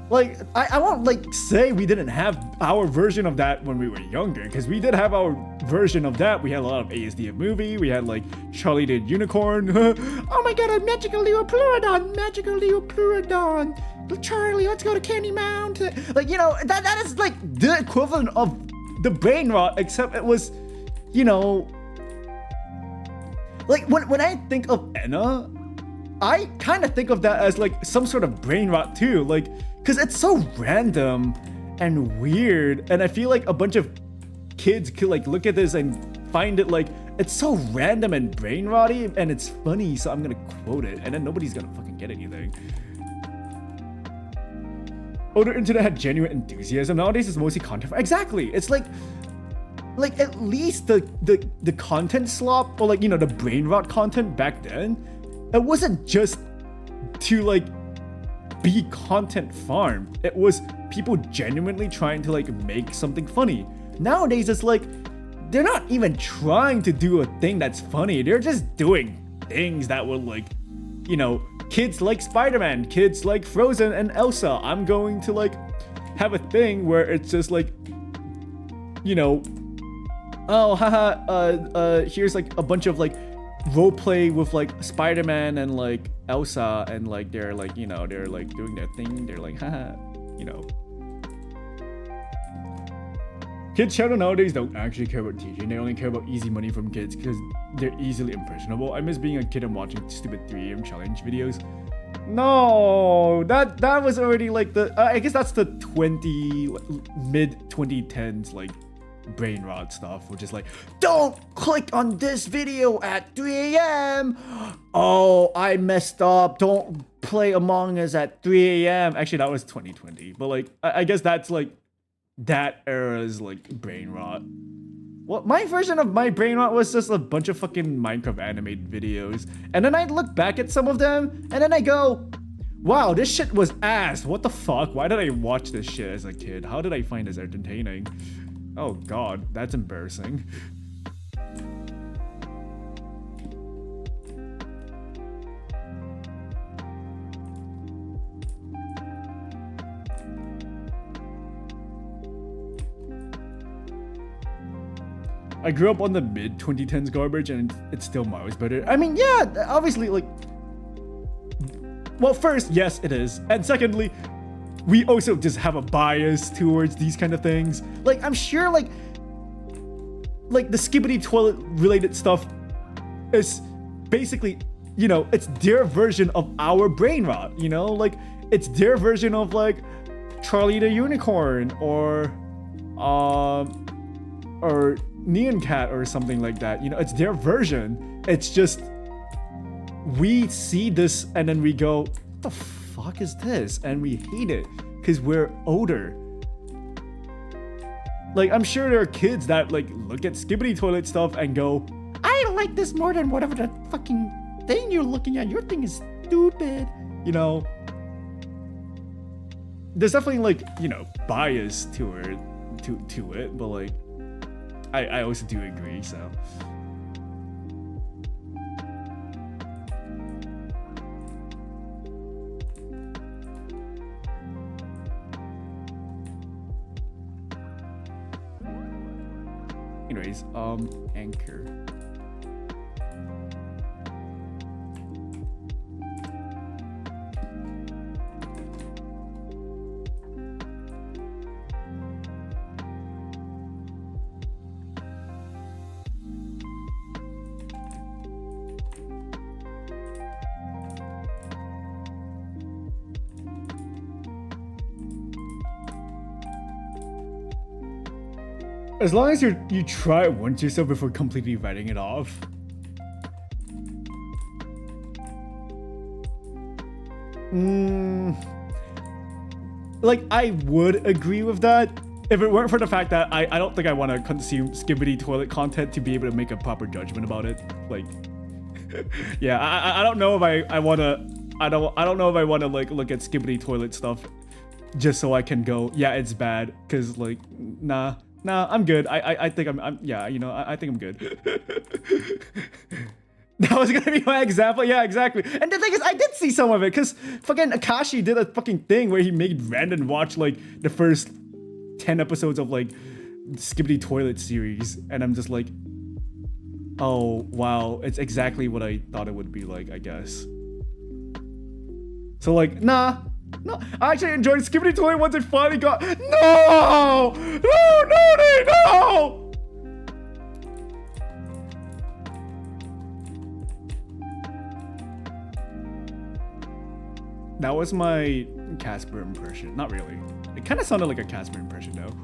Like, I won't like say we didn't have our version of that when we were younger, because we did have our version of that. We had a lot of ASDF movie, we had like Charlie the Unicorn. Oh my god, a magical little Pleurodon, magical little Pleurodon. Charlie, let's go to Candy Mountain. Like, you know, that is like the equivalent of the brain rot, except it was, you know, like when I think of Enna, I kind of think of that as like some sort of brain rot too, like, because it's so random and weird, and I feel like a bunch of kids could like look at this and find it like it's so random and brain rotty, and it's funny, so I'm gonna quote it, and then nobody's gonna fucking get anything. Older internet had genuine enthusiasm. Nowadays it's mostly content. Exactly. It's like at least the content slop, or like, you know, the brain rot content back then, it wasn't just to like be content farmed. It was people genuinely trying to like make something funny. Nowadays it's like they're not even trying to do a thing that's funny. They're just doing things that would like, you know, kids like Spider-Man, kids like Frozen and Elsa. I'm going to like have a thing where it's just like, you know, oh, haha, here's like a bunch of like role play with like Spider-Man and like Elsa, and like they're like, you know, they're like doing their thing, they're like, haha, you know. Kids channel nowadays don't actually care about teaching, they only care about easy money from kids because they're easily impressionable. I miss being a kid and watching stupid 3 AM challenge videos. No, that was already like the, I guess that's the mid 2010s like brain rot stuff, which is like, don't click on this video at 3 AM. Oh, I messed up, don't play Among Us at 3 AM. Actually, that was 2020, but like I guess that's like that era's like brain rot. Well, my version of my brain rot was just a bunch of fucking Minecraft animated videos, and then I'd look back at some of them and then I go, wow, this shit was ass. What the fuck? Why did I watch this shit as a kid? How did I find this entertaining? Oh god, that's embarrassing. I grew up on the mid 2010s garbage, and it's still miles better. I mean, yeah, obviously, like, well, first, yes, it is, and secondly, we also just have a bias towards these kind of things. Like, I'm sure, like the skibbity toilet related stuff is basically, you know, it's their version of our brain rot, you know? Like, it's their version of, like, Charlie the Unicorn, or Neon Cat, or something like that. You know, it's their version. It's just, we see this and then we go, what the fuck is this? And we hate it because we're older. Like, I'm sure there are kids that like look at skibbity toilet stuff and go, I like this more than whatever the fucking thing you're looking at. Your thing is stupid. You know, there's definitely like, you know, bias to it, but like, I also do agree, so. Anyways, Anchor. As long as you try it once yourself before completely writing it off. Like, I would agree with that if it weren't for the fact that I don't think I want to consume Skibidi Toilet content to be able to make a proper judgment about it. Like, yeah, I don't know if I want to. I don't know if I want to like look at Skibidi Toilet stuff just so I can go, yeah, it's bad. Cause like, nah, I'm good. I think I'm yeah, you know, I think I'm good. That was gonna be my example. Yeah, exactly. And the thing is, I did see some of it because fucking Akashi did a fucking thing where he made Brandon watch like the first 10 episodes of like Skibidi Toilet series, and I'm just like, oh wow, it's exactly what I thought it would be like, I guess. So like, no, I actually enjoyed Skibidi Toilet once it finally got. No! That was my Casper impression. Not really. It kind of sounded like a Casper impression though.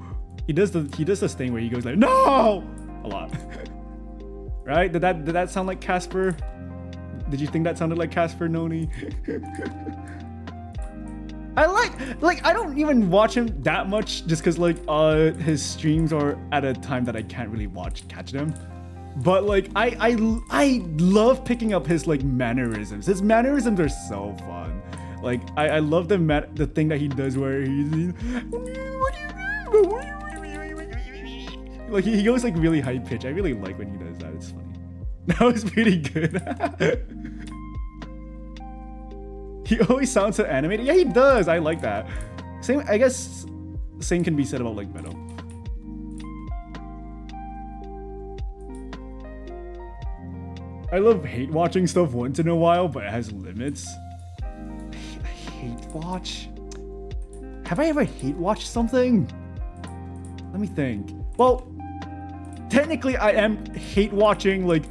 He does this thing where he goes like, no! A lot. Right? Did that sound like Casper? Did you think that sounded like Casper, Noni? I like I don't even watch him that much just because like his streams are at a time that I can't really catch them. But like I love picking up his like mannerisms. His mannerisms are so fun. Like I love the thing that he does where he's like he goes like really high pitch. I really like when he does that. It's funny. That was pretty good. He always sounds so animated. Yeah, he does. I like that. Same, I guess. Same can be said about like Metal. I love hate watching stuff once in a while, but it has limits. Hate watch? Have I ever hate watched something? Let me think. Well, technically I am hate watching like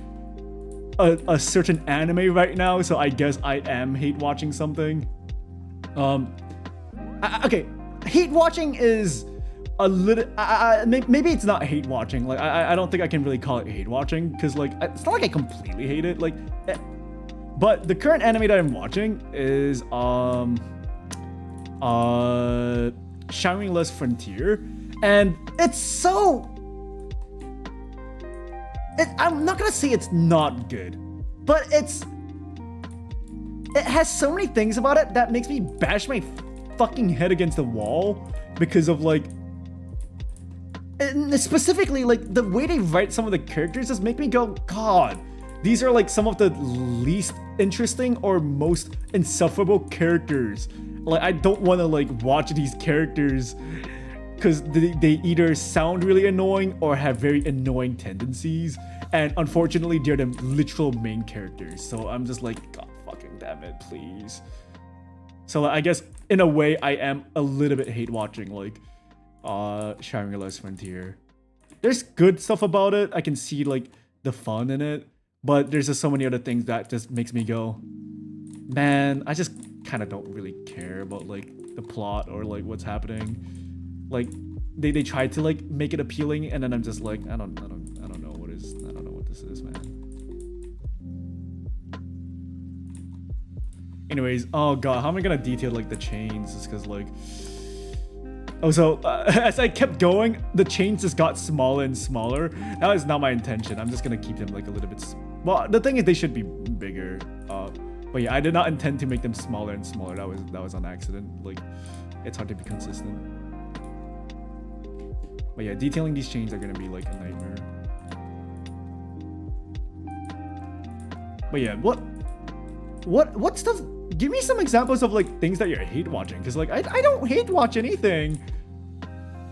a certain anime right now, so I guess I am hate watching something. Okay, hate watching is a little. Maybe it's not hate watching. Like I don't think I can really call it hate watching because like it's not like I completely hate it. Like, but the current anime that I'm watching is Shine Frontier, and it's so. I'm not gonna say it's not good, but it has so many things about it that makes me bash my fucking head against the wall because of like, and specifically like the way they write some of the characters just make me go, God, these are like some of the least interesting or most insufferable characters. Like I don't want to like watch these characters because they either sound really annoying or have very annoying tendencies, and unfortunately they're the literal main characters, so I'm just like, God fucking damn it, please. So I guess in a way I am a little bit hate watching like Shangri-La's Frontier. There's good stuff about it, I can see like the fun in it, but there's just so many other things that just makes me go, man, I just kind of don't really care about like the plot or like what's happening. Like they tried to like make it appealing, and then I'm just like, I don't know what this is, man. Anyways, oh god, how am I gonna detail like the chains? Just because like, oh, so as I kept going, the chains just got smaller and smaller. That is not my intention. I'm just gonna keep them like a little bit. Well, the thing is, they should be bigger. But yeah, I did not intend to make them smaller and smaller. That was on accident. Like, it's hard to be consistent. But yeah, detailing these chains are gonna be like a nightmare. But yeah, what stuff? Give me some examples of like things that you're hate watching, because like I don't hate watch anything.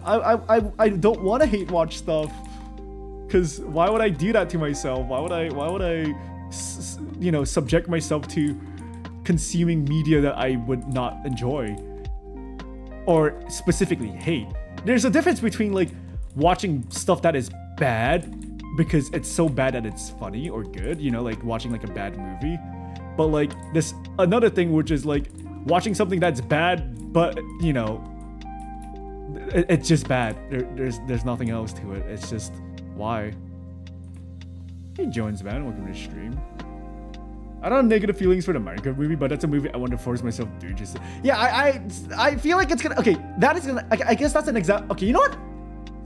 I don't want to hate watch stuff, because why would I do that to myself? Why would I you know, subject myself to consuming media that I would not enjoy or specifically hate? There's a difference between like watching stuff that is bad because it's so bad that it's funny or good, you know, like watching like a bad movie. But like this another thing, which is like watching something that's bad, but you know, it's just bad. There's nothing else to it. It's just, why? Hey Jones, man, welcome to the stream. I don't have negative feelings for the Minecraft movie, but that's a movie I want to force myself through. Just yeah, I feel like it's gonna. Okay, that is gonna. I guess that's an example. Okay, you know what?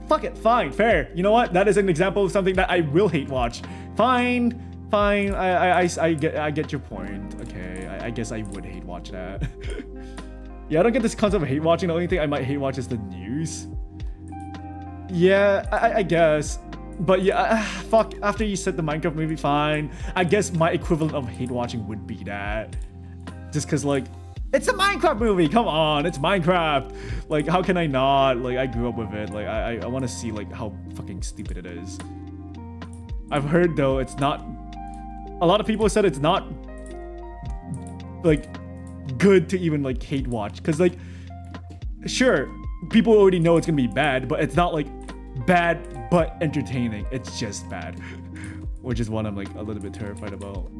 Fuck it, fine, fair. You know what? That is an example of something that I will hate watch. Fine. I get your point. Okay, I guess I would hate watch that. Yeah, I don't get this concept of hate watching. The only thing I might hate watch is the news. Yeah, I guess. But yeah, fuck, after you said the Minecraft movie, fine. I guess my equivalent of hate watching would be that. Just cause like, it's a Minecraft movie, come on, it's Minecraft. Like, how can I not? Like, I grew up with it. Like, I want to see like how fucking stupid it is. I've heard though, it's not, a lot of people said it's not like good to even like hate watch. Cause like, sure, people already know it's gonna be bad, but it's not like bad but entertaining. It's just bad, which is one I'm like a little bit terrified about.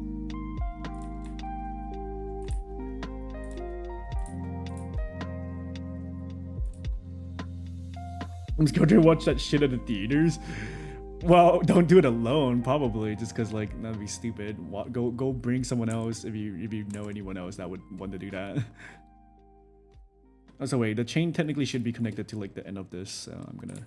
I'm just going to watch that shit at the theaters. Well, don't do it alone, probably, just because like that'd be stupid. Go bring someone else if you know anyone else that would want to do that. Also, wait, the chain technically should be connected to like the end of this, so I'm gonna.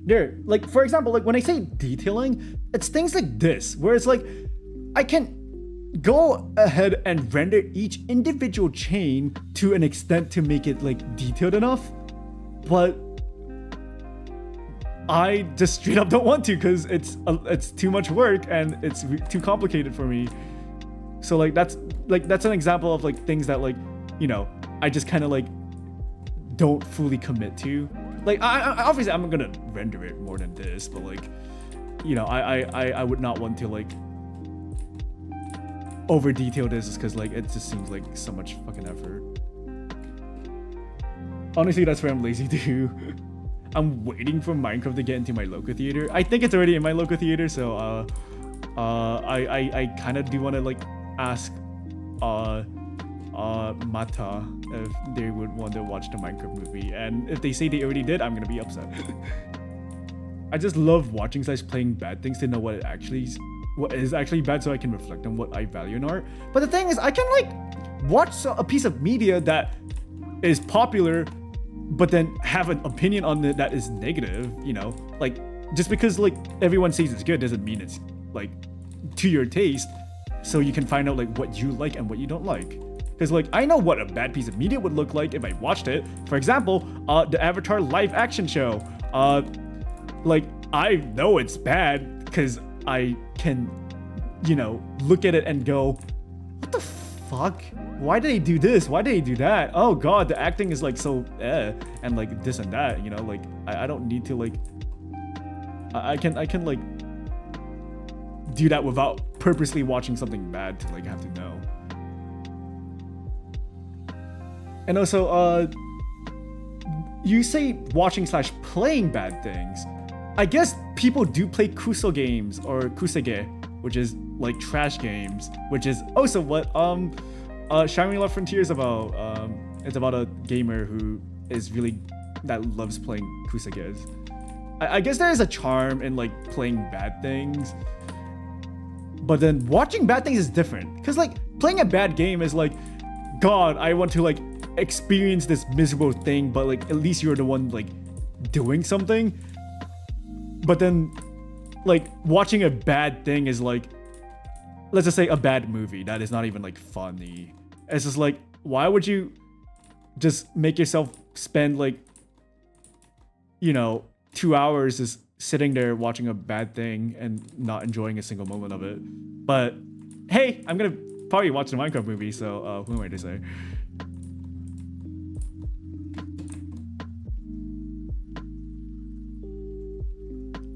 There, like for example, like when I say detailing, it's things like this, where it's like I can go ahead and render each individual chain to an extent to make it like detailed enough, but I just straight up don't want to because it's too much work and it's too complicated for me. So like that's an example of like things that like, you know, I just kind of like don't fully commit to. Like I obviously I'm gonna render it more than this, but like, you know, I would not want to like over detail this just because like it just seems like so much fucking effort. Honestly, that's where I'm lazy too. I'm waiting for Minecraft to get into my local theater. I think it's already in my local theater, so I kind of do want to like ask Mata if they would want to watch the Minecraft movie, and if they say they already did, I'm gonna be upset. I just love watching / playing bad things to know what is actually bad, so I can reflect on what I value in art. But the thing is, I can like watch a piece of media that is popular, but then have an opinion on it that is negative. You know, like just because like everyone says it's good doesn't mean it's like to your taste. So you can find out like what you like and what you don't like. Because like I know what a bad piece of media would look like if I watched it. For example, the Avatar live action show. Like I know it's bad because I can, you know, look at it and go, what the fuck? Why did they do this? Why did they do that? Oh god, the acting is like so and like this and that, you know, like I don't need to like I can like do that without purposely watching something bad to like have to know. And also you say watching / playing bad things. I guess people do play kuso games or kusege, which is like trash games, which is also what Shangri-La Frontier is about. It's about a gamer who is really that loves playing kusages. I guess there is a charm in like playing bad things, but then watching bad things is different. Because like playing a bad game is like, god, I want to like experience this miserable thing, but like at least you're the one like doing something. But then like watching a bad thing is like, let's just say a bad movie that is not even like funny. It's just like, why would you just make yourself spend like, you know, 2 hours just sitting there watching a bad thing and not enjoying a single moment of it? But hey, I'm gonna probably watch the Minecraft movie, so who am I to say?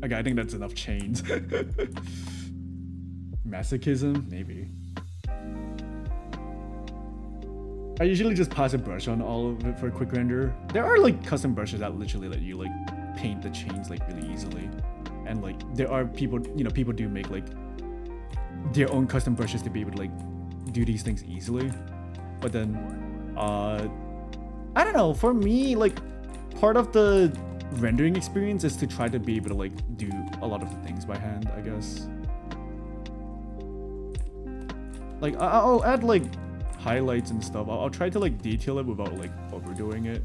Okay, I think that's enough chains. Masochism? Maybe. I usually just pass a brush on all of it for a quick render. There are like custom brushes that literally let you like paint the chains like really easily. And like there are people, you know, people do make like their own custom brushes to be able to like do these things easily. But then I don't know, for me, like, part of the rendering experience is to try to be able to like do a lot of the things by hand, I guess. Like I'll add like highlights and stuff. I'll try to like detail it without like overdoing it.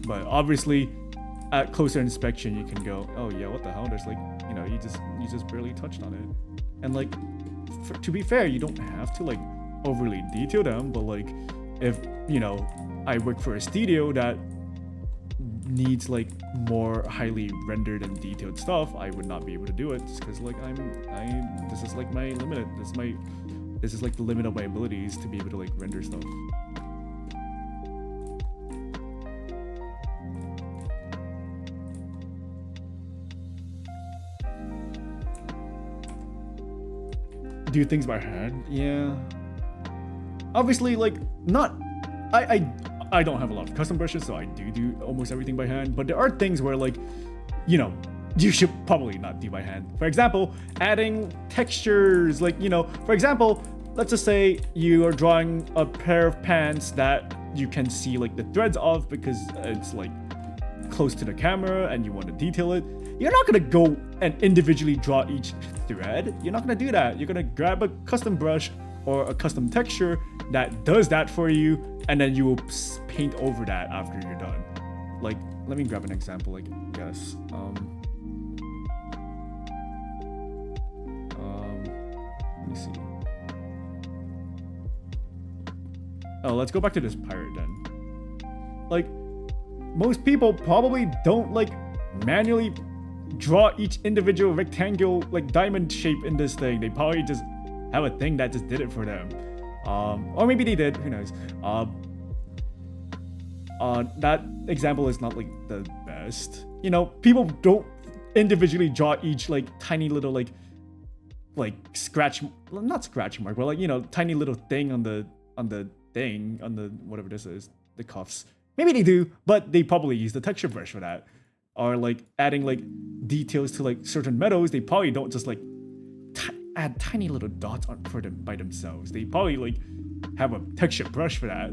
But obviously at closer inspection you can go, oh yeah, what the hell, there's like, you know, you just barely touched on it. And like to be fair, you don't have to like overly detail them, but like if, you know, I work for a studio that needs like more highly rendered and detailed stuff, I would not be able to do it just because like this is like my limit. This is like the limit of my abilities to be able to like render stuff. Do things by hand? Yeah. Obviously, like not. I don't have a lot of custom brushes, so I do almost everything by hand. But there are things where like, you know, you should probably not do by hand. For example, adding textures, like, you know, for example, let's just say you are drawing a pair of pants that you can see like the threads of because it's like close to the camera and you want to detail it. You're not gonna go and individually draw each thread. You're not gonna do that. You're gonna grab a custom brush or a custom texture that does that for you, and then you will paint over that after you're done. Like, let me grab an example, I guess. Let me see. Oh, let's go back to this pirate then. Like, most people probably don't like manually draw each individual rectangle, like diamond shape in this thing. They probably just have a thing that just did it for them. Or maybe they did, who knows. That example is not like the best. You know, people don't individually draw each like tiny little like scratch, not scratch mark, but like, you know, tiny little thing on the whatever this is, the cuffs. Maybe they do, but they probably use the texture brush for that. Or like adding like details to like certain metals, they probably don't just like add tiny little dots on for them by themselves. They probably like have a texture brush for that.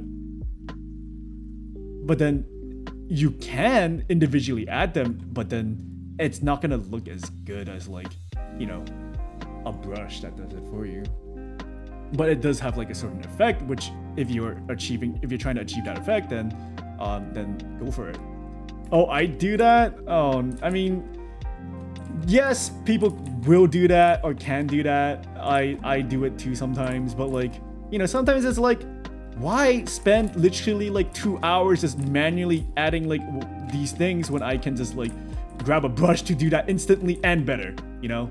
But then you can individually add them, but then it's not gonna look as good as like, you know, a brush that does it for you. But it does have like a certain effect, which if you're trying to achieve that effect, then go for it. Oh, I do that? Oh, I mean, yes, people will do that or can do that. I do it too sometimes, but like, you know, sometimes it's like, why spend literally like 2 hours just manually adding like these things when I can just like grab a brush to do that instantly and better, you know?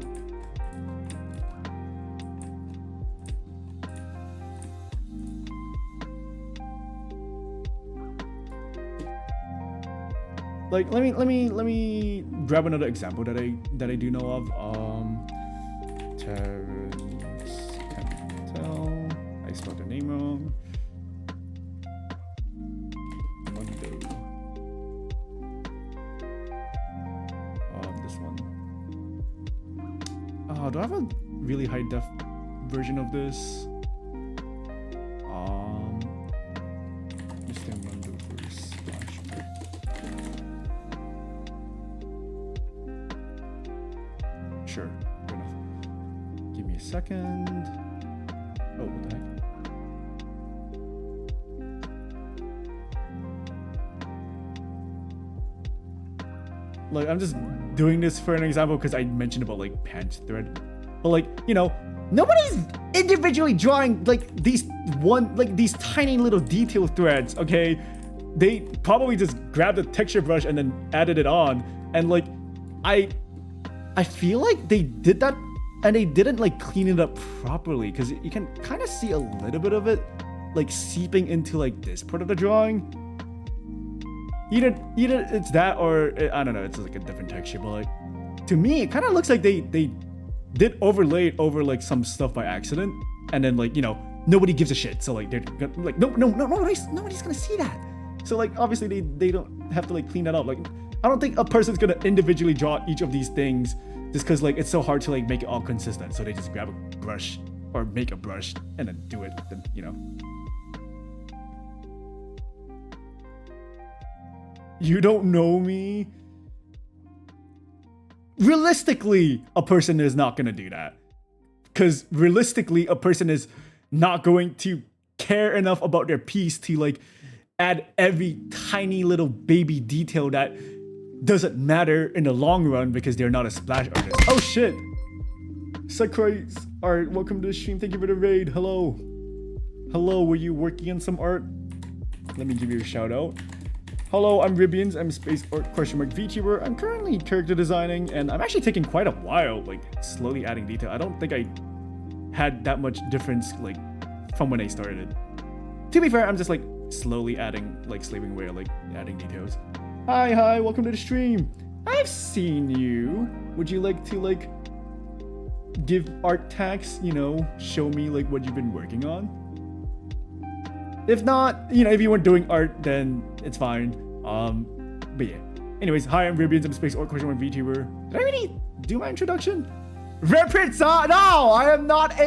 Like, let me grab another example that I do know of. Terrence, can't tell. I spelled the name wrong. Monday. This one. Do I have a really high def version of this? Sure, good enough. Give me a second. Oh, what the heck? Like, I'm just doing this for an example because I mentioned about like pant thread, but like, you know, nobody's individually drawing like these tiny little detail threads. Okay, they probably just grabbed a texture brush and then added it on, and like I feel like they did that and they didn't like clean it up properly, because you can kind of see a little bit of it like seeping into like this part of the drawing. Either it's that, or I don't know, it's like a different texture, but like to me it kind of looks like they did overlay it over like some stuff by accident, and then like, you know, nobody gives a shit, so like they're like nobody's gonna see that, so like obviously they don't have to like clean that up. Like, I don't think a person's gonna individually draw each of these things just because like it's so hard to like make it all consistent. So they just grab a brush or make a brush and then do it, then, you know. You don't know me? Realistically, a person is not gonna do that. Because realistically, a person is not going to care enough about their piece to like add every tiny little baby detail that doesn't matter in the long run because they're not a splash artist. Oh shit! Sakurai's art, welcome to the stream. Thank you for the raid. Hello. Hello, were you working on some art? Let me give you a shout out. Hello, I'm Ribians. I'm Space Art VTuber. I'm currently character designing, and I'm actually taking quite a while, like slowly adding detail. I don't think I had that much difference like from when I started. To be fair, I'm just like slowly adding, like slaving away, like adding details. Hi, welcome to the stream. I've seen you. Would you like to like give art tags, you know, show me like what you've been working on? If not, you know, if you weren't doing art, then it's fine. But yeah. Anyways, hi, I'm Ribians. I'm Space Art VTuber. Did I already do my introduction? Repritza! No, I'm not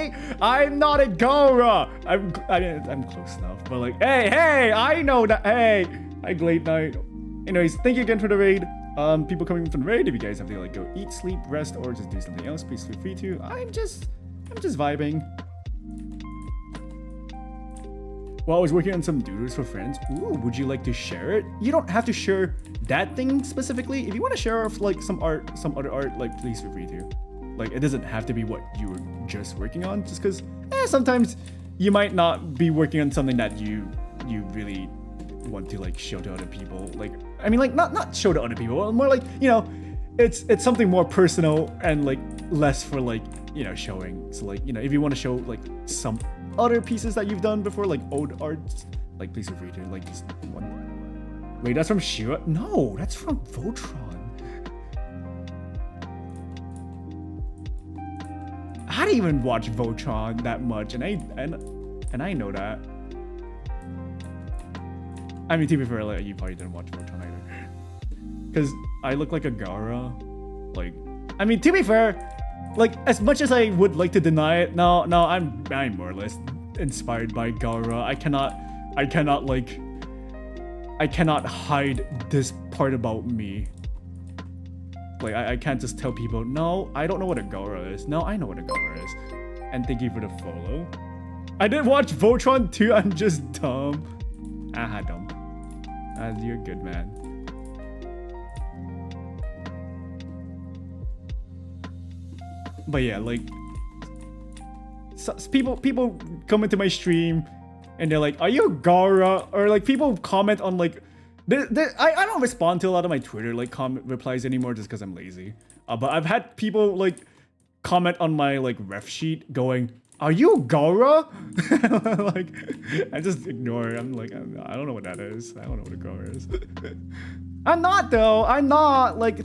a Gora. I'm close enough, but like, hey, I know that. Hey, late night. Anyways, thank you again for the raid. People coming from the raid. If you guys have to like go eat, sleep, rest, or just do something else, please feel free to. I'm just vibing. Well, I was working on some doodles for friends. Ooh, would you like to share it? You don't have to share that thing specifically. If you want to share like some other art, like please feel free to. Like it doesn't have to be what you were just working on, just because sometimes you might not be working on something that you really want to like show to other people. Like I mean, like not show to other people, more like, you know, it's something more personal and like less for like, you know, showing. So like, you know, if you want to show like some other pieces that you've done before, like old arts, like please feel free to, like just one. Wait, that's from Shira? No, that's from Voltron. I didn't even watch Voltron that much, and I know that. I mean, to be fair, like, you probably didn't watch Voltron either, because I look like a Gara. Like, I mean, to be fair, like as much as I would like to deny it, no, I'm more or less inspired by Gara. I cannot hide this part about me. Like I can't just tell people, no, I don't know what a Gara is. No, I know what a Gara is. And thank you for the follow. I did watch Voltron too. I'm just dumb. Dumb. You're good, man. But yeah, like so people come into my stream and they're like, are you a Gara? Or like people comment on like I don't respond to a lot of my Twitter like comment replies anymore just because I'm lazy. But I've had people like comment on my like ref sheet going, are you a Gara? Like I just ignore it. I'm like, I don't know what that is. I don't know what a Gara is. I'm not though. I'm not like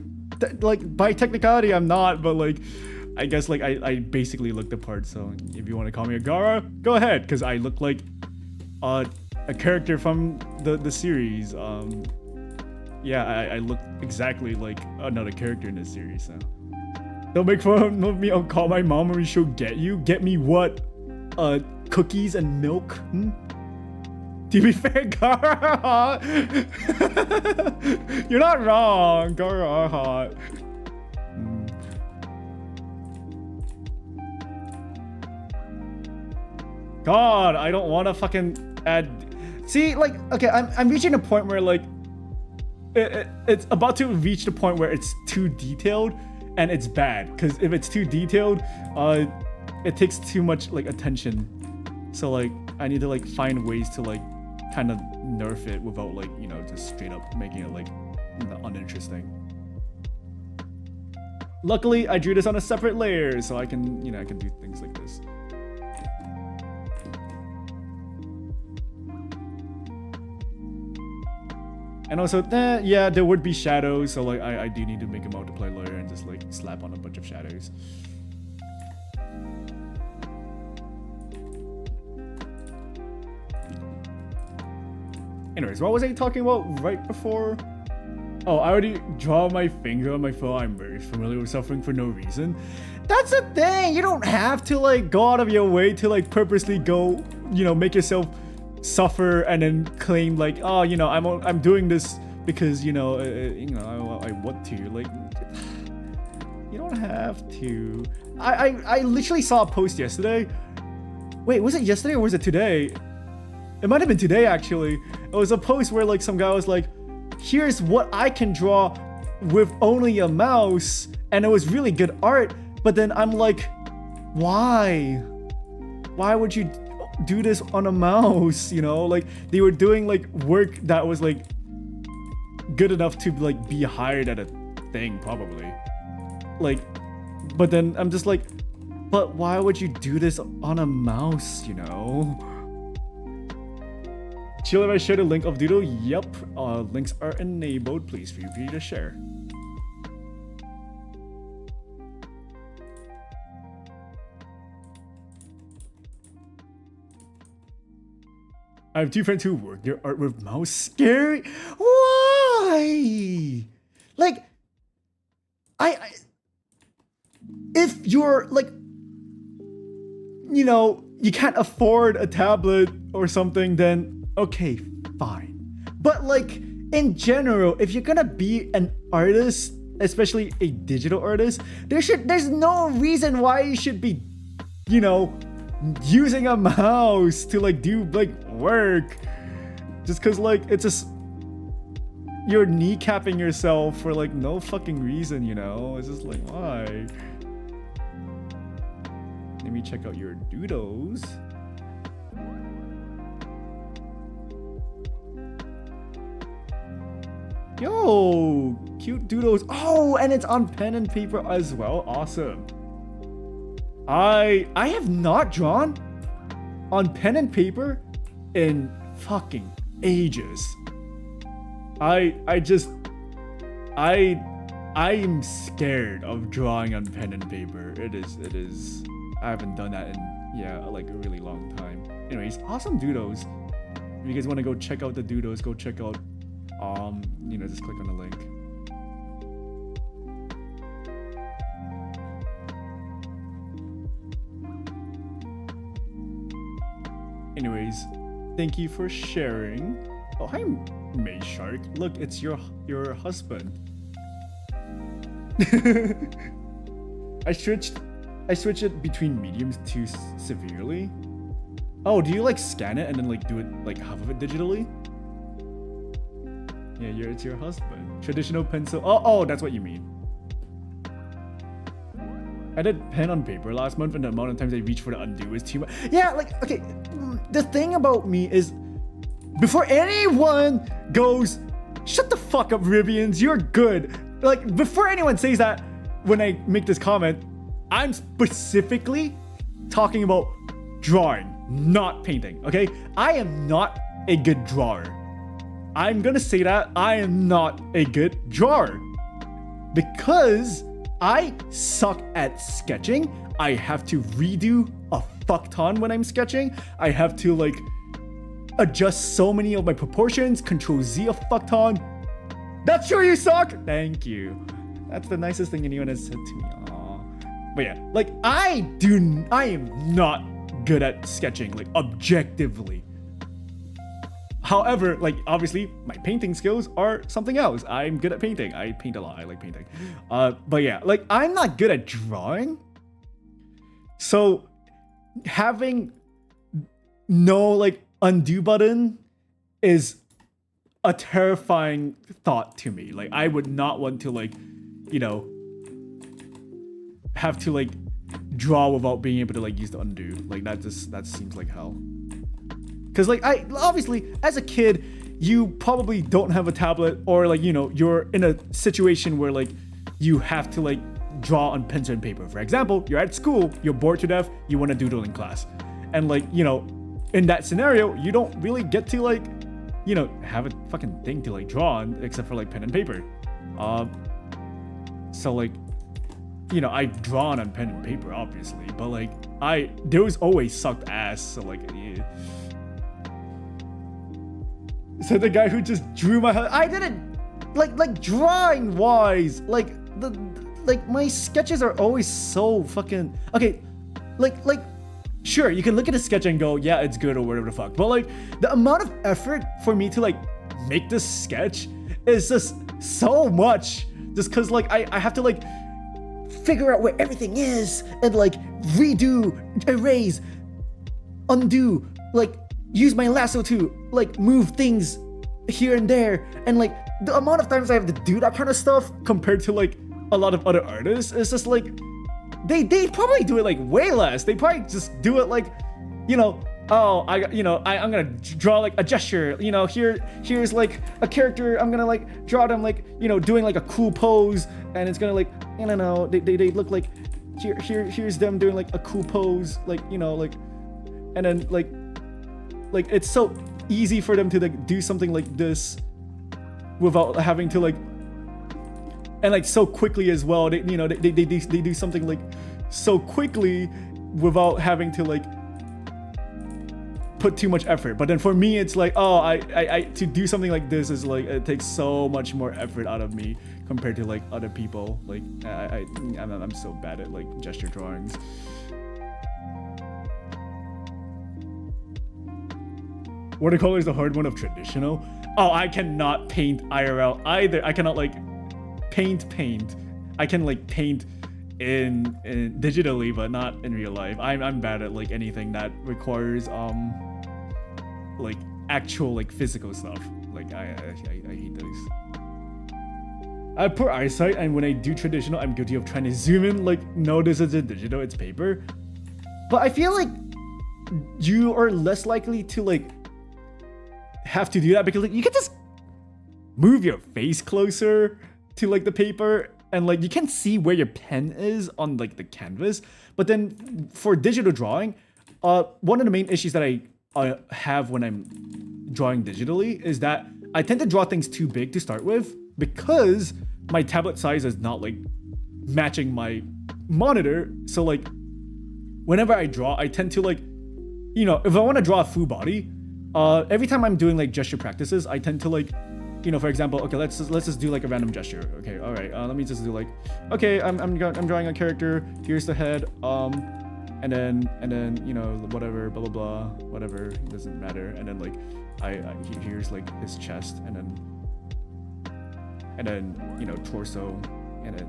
by technicality I'm not, but like I guess like I basically look the part. So if you want to call me a Gara, go ahead, because I look like a character from the series. Yeah, I look exactly like another character in this series. So don't make fun of me. I'll call my mom and she'll get you. Get me what? Cookies and milk? To be fair, Gara hot. You're not wrong. Gara are hot. God, I don't want to fucking add. See, like, okay, I'm reaching a point where like it's about to reach the point where it's too detailed, and it's bad. Because if it's too detailed, it takes too much like attention. So like, I need to like find ways to like kind of nerf it without like, you know, just straight up making it like uninteresting. Luckily, I drew this on a separate layer, so I can, you know, I can do things like this. And also, yeah, there would be shadows, so like I do need to make a multiply layer and just like slap on a bunch of shadows. Anyways, what was I talking about right before? Oh, I already draw my finger on my phone. I'm very familiar with suffering for no reason. That's the thing. You don't have to like go out of your way to like purposely go, you know, make yourself suffer and then claim like, oh, you know, I'm doing this because I want to. Like, you don't have to. I literally saw a post yesterday. Wait, was it yesterday or was it today? It might have been today actually. It was a post where like some guy was like, here's what I can draw with only a mouse, and it was really good art. But then I'm like, why would you do this on a mouse? Like they were doing like work that was like good enough to like be hired at a thing probably. Like, but then I'm just like, but why would you do this on a mouse? Chill if I share the link of Doodle? Yep. Links are enabled. Please feel free to share. I have two friends who work their art with mouse. Scary. Why? Like, if you're like, you can't afford a tablet or something, then okay, fine. But like in general, if you're gonna be an artist, especially a digital artist, there's no reason why you should be, using a mouse to like do like work. Just cause like it's just you're kneecapping yourself for like no fucking reason, It's just like, why? Let me check out your doodles. Yo, cute doodles. Oh, and it's on pen and paper as well. Awesome. I have not drawn on pen and paper in fucking ages. I'm scared of drawing on pen and paper. It is. I haven't done that in like a really long time. Anyways, awesome doodles. If you guys want to go check out the doodles, go check out just click on the link. Anyways, thank you for sharing. Oh, hi, May Shark. Look, it's your husband. I switched it between mediums to severely. Oh, do you like scan it and then like do it like half of it digitally? Yeah, it's your husband. Traditional pencil. Oh, that's what you mean. I did pen on paper last month, and the amount of times I reach for the undo is too much. Yeah, like, okay, the thing about me is, before anyone goes, shut the fuck up, Rivians, you're good. Like, before anyone says that, when I make this comment, I'm specifically talking about drawing, not painting, okay? I am not a good drawer. I'm gonna say that I am not a good drawer because I suck at sketching. I have to redo a fuck ton when I'm sketching. I have to like adjust so many of my proportions, Control Z a fuck ton. That's true, you suck. Thank you. That's the nicest thing anyone has said to me. Aww. But yeah, like I am not good at sketching, like objectively. However, like obviously my painting skills are something else. I'm good at painting. I paint a lot. I like painting. But yeah, like I'm not good at drawing. So having no like undo button is a terrifying thought to me. Like I would not want to like, have to like draw without being able to like use the undo. Like that seems like hell. Cause like I obviously as a kid, you probably don't have a tablet or like, you're in a situation where like you have to like draw on pencil and paper. For example, you're at school, you're bored to death, you want to doodle in class. And like, in that scenario, you don't really get to like, have a fucking thing to like draw on except for like pen and paper. So like, I've drawn on pen and paper obviously, but like those always sucked ass. So like, yeah. So the guy who just drew my head, I didn't like drawing wise, like my sketches are always so fucking okay. Like sure, you can look at a sketch and go, yeah, it's good or whatever the fuck. But like the amount of effort for me to like make this sketch is just so much. Just cause like I have to like figure out where everything is and like redo, erase, undo, like use my lasso to like move things here and there, and like the amount of times I have to do that kind of stuff compared to like a lot of other artists is just like they probably do it like way less. They probably just do it like, you know, oh, I'm gonna draw like a gesture, you know, here's like a character, I'm gonna like draw them like, you know, doing like a cool pose, and it's gonna like, I don't know, they look like here's them doing like a cool pose, like, you know, like, and then like it's so easy for them to like do something like this without having to like, and like so quickly as well. They, you know, they do something like so quickly without having to like put too much effort. But then for me, it's like, oh, I to do something like this is like, it takes so much more effort out of me compared to like other people. Like I'm so bad at like gesture drawings. Watercolor is the hard one of traditional. Oh, I cannot paint IRL either. I cannot like paint. I can like paint in digitally, but not in real life. I'm bad at like anything that requires like actual like physical stuff. Like I hate those. I have poor eyesight, and when I do traditional, I'm guilty of trying to zoom in. Like, no, this isn't digital, it's paper. But I feel like you are less likely to like have to do that because like you can just move your face closer to like the paper, and like you can see where your pen is on like the canvas. But then for digital drawing, one of the main issues that I have when I'm drawing digitally is that I tend to draw things too big to start with because my tablet size is not like matching my monitor. So like whenever I draw, I tend to like, you know, if I want to draw a full body, every time I'm doing like gesture practices, I tend to like, you know, for example, okay, let's just do like a random gesture. Okay, all right, let me just do like, okay, I'm drawing a character. Here's the head, and then you know, whatever, blah blah blah, whatever, it doesn't matter. And then like, here's like his chest, and then you know, torso, and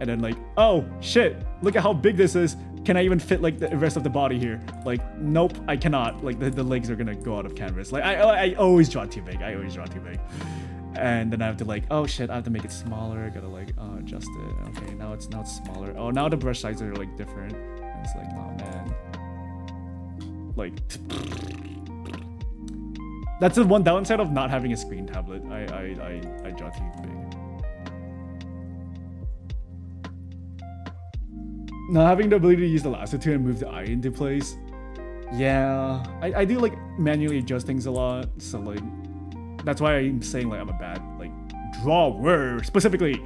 then like, oh shit, look at how big this is. Can I even fit like the rest of the body here? Like, nope, I cannot. Like the legs are gonna go out of canvas. Like I always draw too big. And then I have to like, oh shit, I have to make it smaller. I gotta like adjust it. Okay, now it's smaller. Oh, now the brush sizes are like different. And it's like, oh man. Like, that's the one downside of not having a screen tablet. I draw too big. Not having the ability to use the lasso tool and move the eye into place. Yeah, I do like manually adjust things a lot. So like, that's why I'm saying like I'm a bad like drawer. Specifically,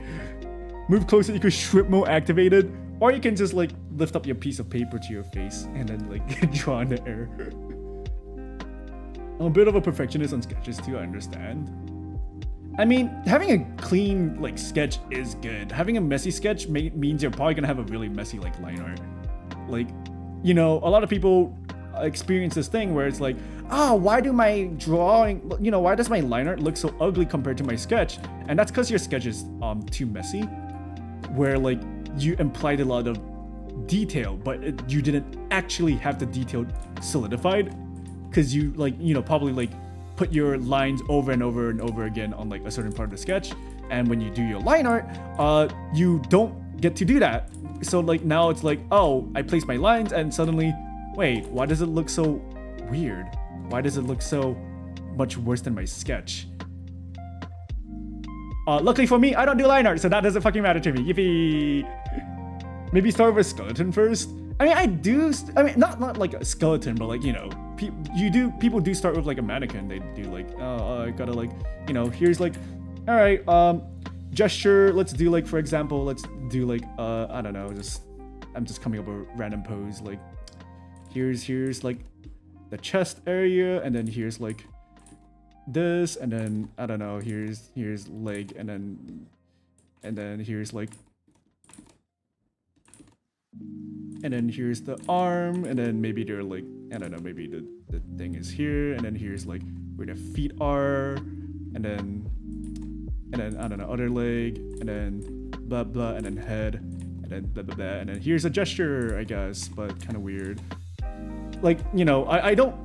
move closer equals shrimp mode activated, or you can just like lift up your piece of paper to your face and then like draw in the air. I'm a bit of a perfectionist on sketches too, I understand. I mean, having a clean like sketch is good. Having a messy sketch means you're probably gonna have a really messy like line art. Like, you know, a lot of people experience this thing where it's like, oh, why does my line art look so ugly compared to my sketch? And that's because your sketch is too messy, where like you implied a lot of detail, but you didn't actually have the detail solidified, because you like, you know, probably like put your lines over and over and over again on like a certain part of the sketch, and when you do your line art, you don't get to do that. So like now it's like, oh, I place my lines and suddenly, wait, why does it look so weird? Why does it look so much worse than my sketch? Luckily for me, I don't do line art, so that doesn't fucking matter to me. Yippee! Maybe start with a skeleton first. I mean, not like a skeleton, but like, you know, people do start with like a mannequin. They do like, oh, I gotta like, you know, here's like, all right, gesture. Let's do like, for example, let's do like, I don't know, I'm just coming up with a random pose. Like, here's like the chest area, and then here's like this, and then I don't know, here's leg, and then here's like. And then here's the arm, and then maybe they're like, I don't know, maybe the thing is here, and then here's like where the feet are, then I don't know, other leg, and then blah blah, and then head, and then blah blah blah, and then here's a gesture, I guess, but kind of weird. Like, you know, I don't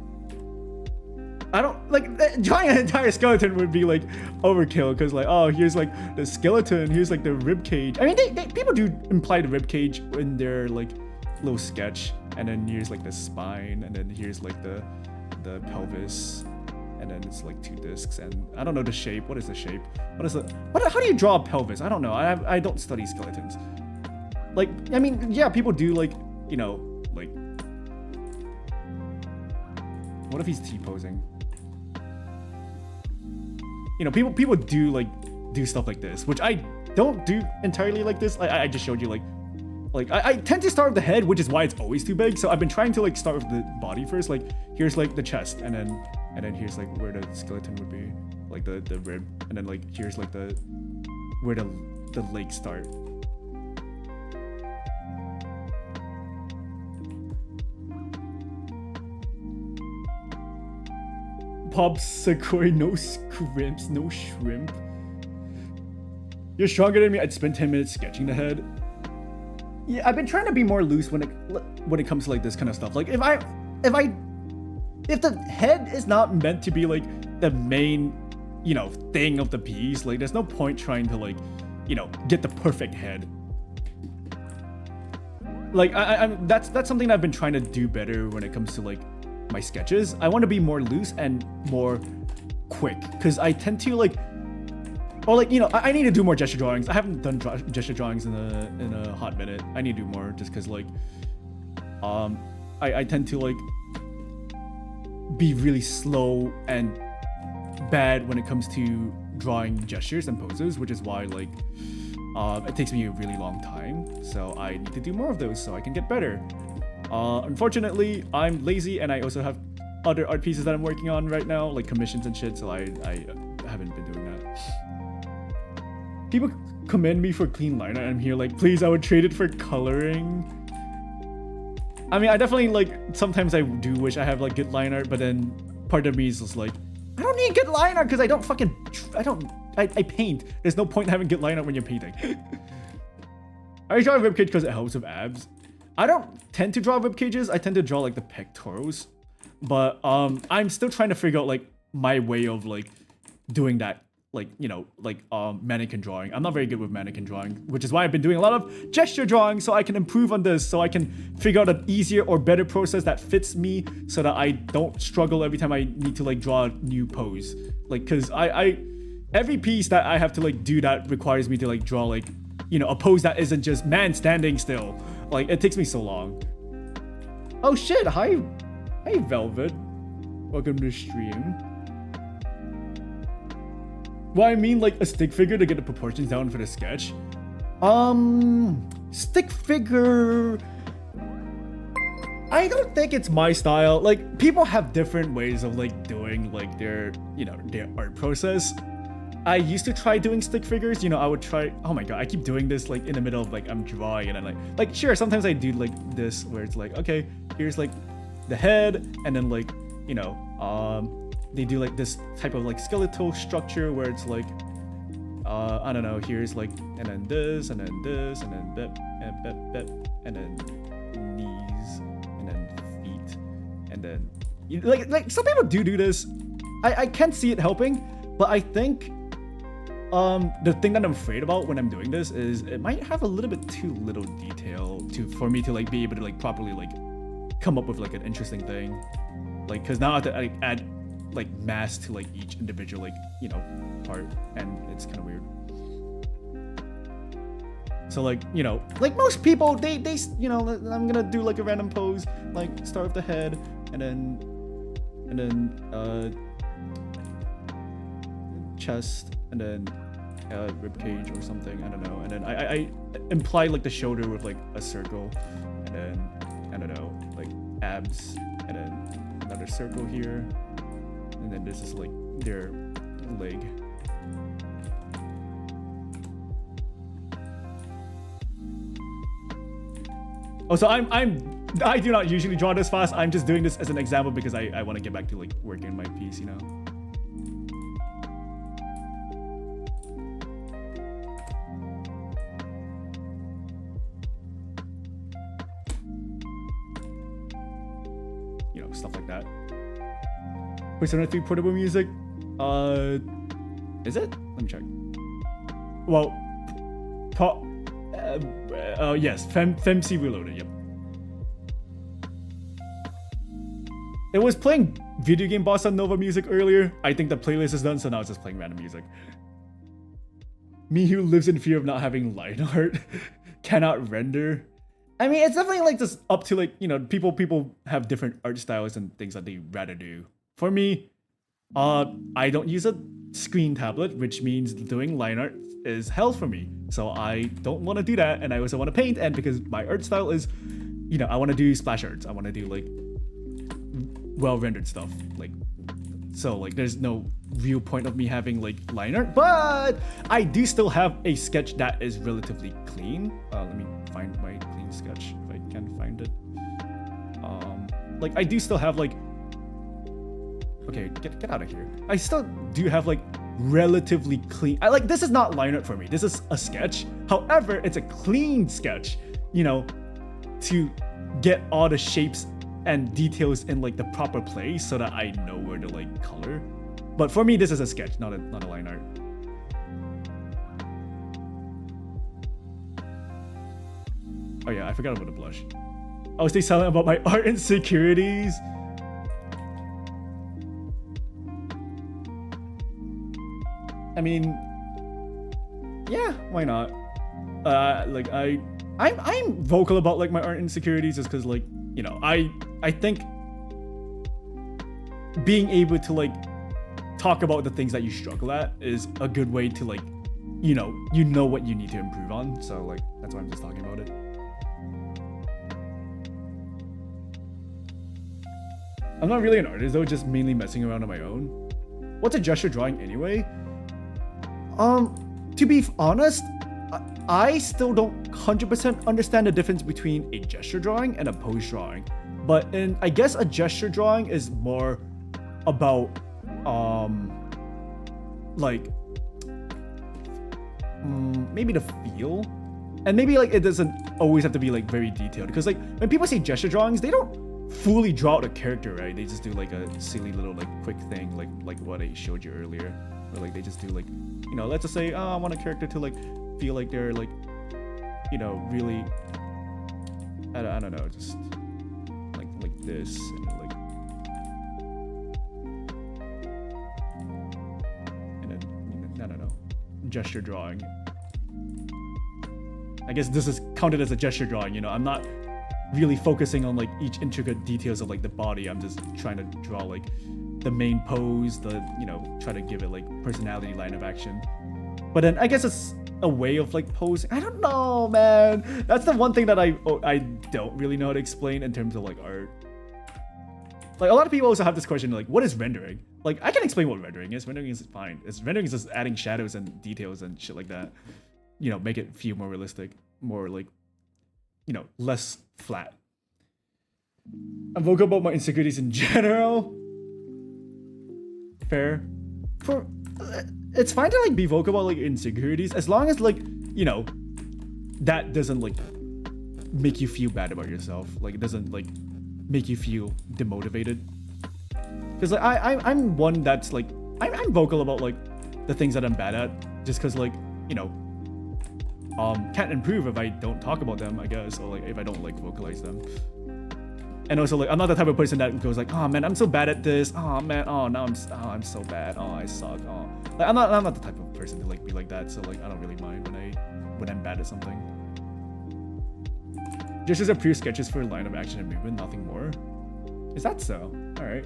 like drawing an entire skeleton would be like overkill, because like, oh, here's like the skeleton, here's like the rib cage. I mean, people do imply the rib cage in their like little sketch, and then here's like the spine, and then here's like the pelvis, and then it's like 2 discs, and I don't know the shape. What is the shape? How do you draw a pelvis? I don't know. I don't study skeletons. Like, I mean, yeah, people do, like, you know, like, what if he's T-posing? You know, people do like do stuff like this, which I don't do entirely like this. I just showed you like I tend to start with the head, which is why it's always too big. So I've been trying to like start with the body first. Like, here's like the chest, and then here's like where the skeleton would be, like the rib, and then like here's like where the legs start. Popsicle, no scrimps, no shrimp. You're stronger than me. I'd spend 10 minutes sketching the head. Yeah, I've been trying to be more loose when it comes to like this kind of stuff. Like, if the head is not meant to be like the main, you know, thing of the piece, like there's no point trying to like, you know, get the perfect head. Like, that's something I've been trying to do better when it comes to like my sketches. I want to be more loose and more quick, because I tend to like, or like, you know, I need to do more gesture drawings. I haven't done gesture drawings in a hot minute. I need to do more, just because like I tend to like be really slow and bad when it comes to drawing gestures and poses, which is why like it takes me a really long time. So I need to do more of those so I can get better. Unfortunately, I'm lazy, and I also have other art pieces that I'm working on right now, like commissions and shit, so I haven't been doing that. People commend me for clean line art, and I'm here like, please, I would trade it for coloring. I mean, I definitely like, sometimes I do wish I have like good line art, but then part of me is just like, I don't need good line art because I paint. There's no point in having good line art when you're painting. I draw a ribcage because it helps with abs. I don't tend to draw rib cages. I tend to draw like the pectorals, but I'm still trying to figure out like my way of like doing that, like, you know, like mannequin drawing. I'm not very good with mannequin drawing, which is why I've been doing a lot of gesture drawing, so I can improve on this, so I can figure out an easier or better process that fits me, so that I don't struggle every time I need to like draw a new pose. Like, because every piece that I have to like do that requires me to like draw like, you know, a pose that isn't just man standing still. Like, it takes me so long. Oh shit, hi Velvet. Welcome to the stream. Well, I mean like a stick figure to get the proportions down for the sketch. Stick figure, I don't think it's my style. Like, people have different ways of like doing like their, you know, their art process. I used to try doing stick figures, you know, I would try, oh my god, I keep doing this like in the middle of like I'm drawing, and I'm like sure, sometimes I do like this where it's like, okay, here's like the head, and then like, you know, they do like this type of like skeletal structure where it's like, I don't know, here's like, and then this, and then this, and then bip, and bip, bip, and then knees, and then feet, and then, you know, like some people do this. I can't see it helping, but I think the thing that I'm afraid about when I'm doing this is it might have a little bit too little detail for me to like be able to like properly like come up with like an interesting thing. Like, because now I have to like add like mass to like each individual like, you know, part, and it's kind of weird. So like, you know, like most people, they you know, I'm gonna do like a random pose, like start with the head, and then chest, and then rib cage or something, I don't know, and then I imply like the shoulder with like a circle, and then I don't know, like abs, and then another circle here, and then this is like their leg. Oh, so I do not usually draw this fast. I'm just doing this as an example because I want to get back to like working on my piece, you know. stuff like that. Persona 3 portable music, is it? Let me check. Well, yes, FemC Reloaded, yep. It was playing video game bossa nova music earlier. I think the playlist is done, so now it's just playing random music. Me who lives in fear of not having line art cannot render. I mean, it's definitely like just up to like, you know, people have different art styles and things that they rather do. For me, I don't use a screen tablet, which means doing line art is hell for me. So I don't want to do that, and I also want to paint, and because my art style is, you know, I want to do splash arts. I want to do like well-rendered stuff, like, so like there's no real point of me having like line art, but I do still have a sketch that is relatively clean. Let me find my clean sketch if I can find it. Like I do still have like, okay, get out of here. I still do have like relatively clean, I like, this is not line art for me, this is a sketch. However, it's a clean sketch, you know, to get all the shapes and details in like the proper place so that I know where to like color. But for me, this is a sketch, not a line art. Oh yeah, I forgot about the blush. I was stay silent about my art insecurities. I mean, yeah, why not? Like I'm vocal about like my art insecurities just because, like, you know, I think being able to like talk about the things that you struggle at is a good way to like, you know what you need to improve on. So like that's why I'm just talking about it. I'm not really an artist though, just mainly messing around on my own. What's a gesture drawing anyway? To be honest, I still don't 100% understand the difference between a gesture drawing and a pose drawing. But I guess a gesture drawing is more about like maybe the feel, and maybe like it doesn't always have to be like very detailed, because like when people say gesture drawings, they don't fully draw out a character, right? They just do like a silly little like quick thing, like what I showed you earlier, or like they just do like, you know, let's just say, oh, I want a character to like feel like they're like, you know, really, I don't know, just like this, and then like, and then, I don't know, gesture drawing. I guess this is counted as a gesture drawing, you know. I'm not really focusing on like each intricate details of like the body. I'm just trying to draw like the main pose, the, you know, try to give it like personality, line of action. But then I guess it's a way of like posing. I don't know, man. That's the one thing that I don't really know how to explain in terms of like art. Like a lot of people also have this question like, what is rendering? Like I can explain what rendering is. Rendering is fine. Rendering is just adding shadows and details and shit like that. You know, make it feel more realistic, more like, you know, less flat. I'm vocal about my insecurities in general. Fair. It's fine to like be vocal about like insecurities as long as like, you know, that doesn't like make you feel bad about yourself. Like it doesn't like make you feel demotivated. Because like I'm one that's like I'm vocal about like the things that I'm bad at, just because like, you know, can't improve if I don't talk about them, I guess, or like if I don't like vocalize them. And also like I'm not the type of person that goes like, oh man, I'm so bad at this, oh man, oh now I'm so bad, oh I suck, oh like I'm not the type of person to like be like that. So like I don't really mind when I'm bad at something. Just as a pure sketches for line of action and movement, nothing more. Is that so? All right.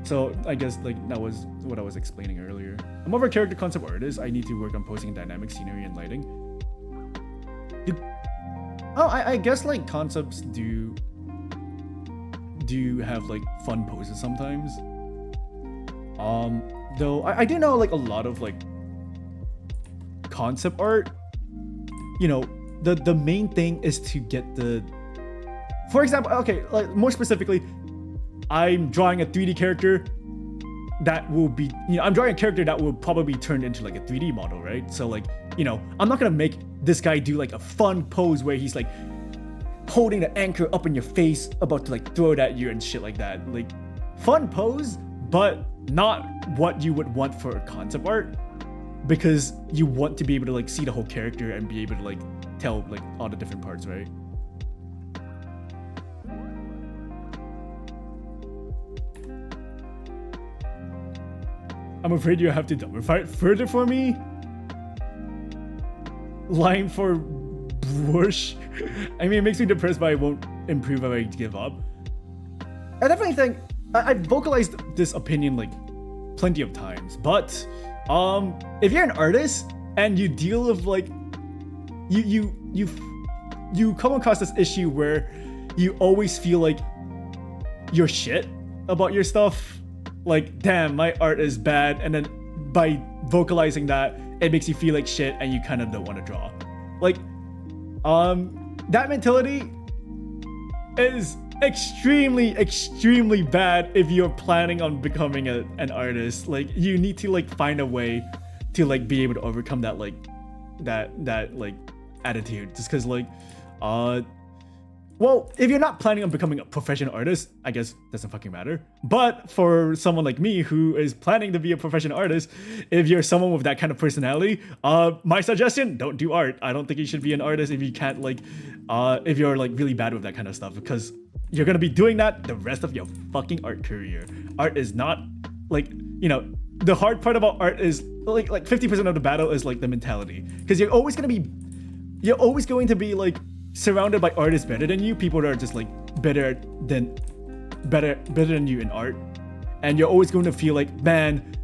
So I guess like that was what I was explaining earlier. I'm more of a character concept artist. I need to work on posing dynamic scenery and lighting. I guess like concepts do have like fun poses sometimes. Though I do know like a lot of like concept art, you know, the main thing is to get the, for example, okay, like more specifically, I'm drawing a 3D character that will be, you know, I'm drawing a character that will probably turn into like a 3D model, right? So like, you know, I'm not gonna make this guy do like a fun pose where he's like holding the anchor up in your face, about to like throw it at you and shit like that. Like, fun pose, but not what you would want for a concept art, because you want to be able to like see the whole character and be able to like tell like all the different parts, right? I'm afraid you have to dumify it further for me. Line for Bush. I mean, it makes me depressed, but I won't improve if I give up. I definitely think I've vocalized this opinion like plenty of times, but if you're an artist and you deal with like you come across this issue where you always feel like you're shit about your stuff, like damn, my art is bad, and then by vocalizing that, it makes you feel like shit and you kind of don't want to draw. Like that mentality is extremely bad if you're planning on becoming an artist. Like, you need to like find a way to like be able to overcome that like that like attitude, just because like well, if you're not planning on becoming a professional artist, I guess doesn't fucking matter. But for someone like me who is planning to be a professional artist, if you're someone with that kind of personality, my suggestion, don't do art. I don't think you should be an artist if you can't like if you're like really bad with that kind of stuff, because you're gonna be doing that the rest of your fucking art career. Art is not like, you know, the hard part about art is like 50% of the battle is like the mentality, because you're always going to be like surrounded by artists better than you, people that are just like better than you in art, and you're always going to feel like, man,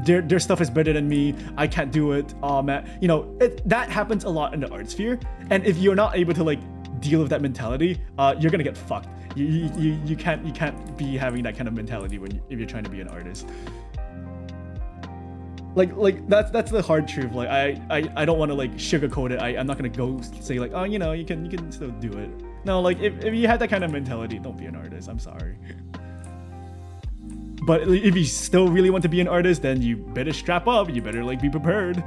their stuff is better than me, I can't do it. Oh man, you know, that happens a lot in the art sphere, and if you're not able to like deal with that mentality, you're gonna get fucked. You can't be having that kind of mentality if you're trying to be an artist. Like that's the hard truth. Like I don't want to like sugarcoat it. I'm not gonna go say like, oh, you know, you can still do it. No, like if you have that kind of mentality, don't be an artist. I'm sorry. But if you still really want to be an artist, then you better strap up. You better like be prepared.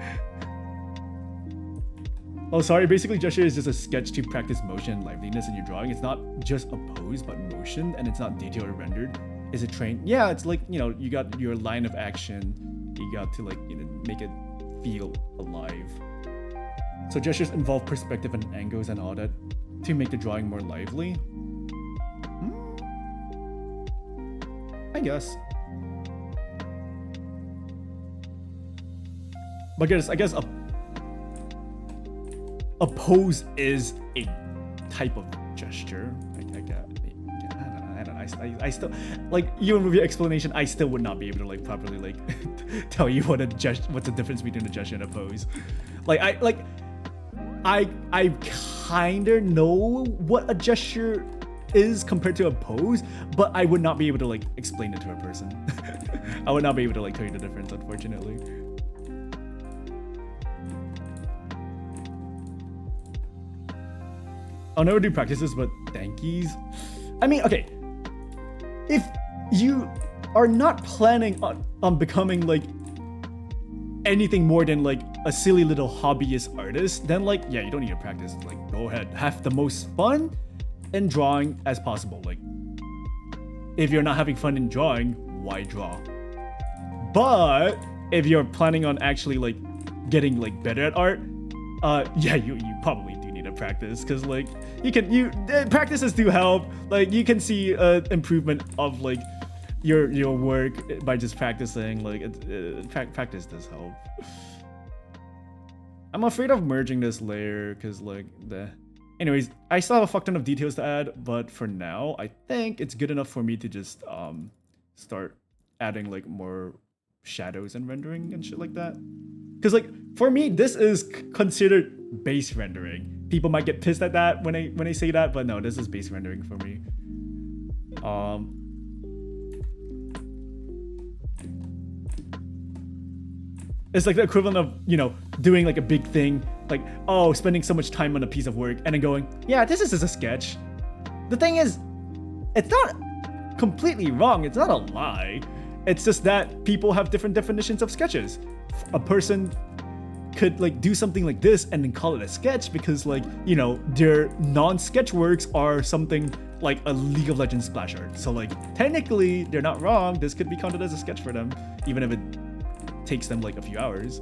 Oh, sorry. Basically, gesture is just a sketch to practice motion and liveliness in your drawing. It's not just a pose, but motion, and it's not detailed or rendered. Is it trained? Yeah, it's like, you know, you got your line of action. You got to like, you know, make it feel alive. So gestures involve perspective and angles and all that to make the drawing more lively. I guess. But I guess a pose is a type of gesture. I still, like, even with your explanation, I still would not be able to like properly like tell you what's the difference between a gesture and a pose. I kinda know what a gesture is compared to a pose, but I would not be able to like explain it to a person. I would not be able to like tell you the difference, unfortunately. I'll never do practices, but thankies. I mean, okay. If you are not planning on becoming like anything more than like a silly little hobbyist artist, then like, yeah, you don't need to practice. Like, go ahead, have the most fun in drawing as possible. Like, if you're not having fun in drawing, why draw? But if you're planning on actually like getting like better at art, yeah, you probably do need to practice, because like practices do help. Like, you can see improvement of like your work by just practicing. Like, practice does help. I'm afraid of merging this layer because like anyways, I still have a fuck ton of details to add, but for now I think it's good enough for me to just start adding like more shadows and rendering and shit like that. Because like, for me, this is considered base rendering. People might get pissed at that when I say that, but no, this is base rendering for me. It's like the equivalent of, you know, doing like a big thing, like, oh, spending so much time on a piece of work and then going, yeah, this is just a sketch. The thing is, it's not completely wrong. It's not a lie. It's just that people have different definitions of sketches. A person could like do something like this and then call it a sketch because like, you know, their non-sketch works are something like a League of Legends splash art. So like technically they're not wrong. This could be counted as a sketch for them, even if it takes them like a few hours.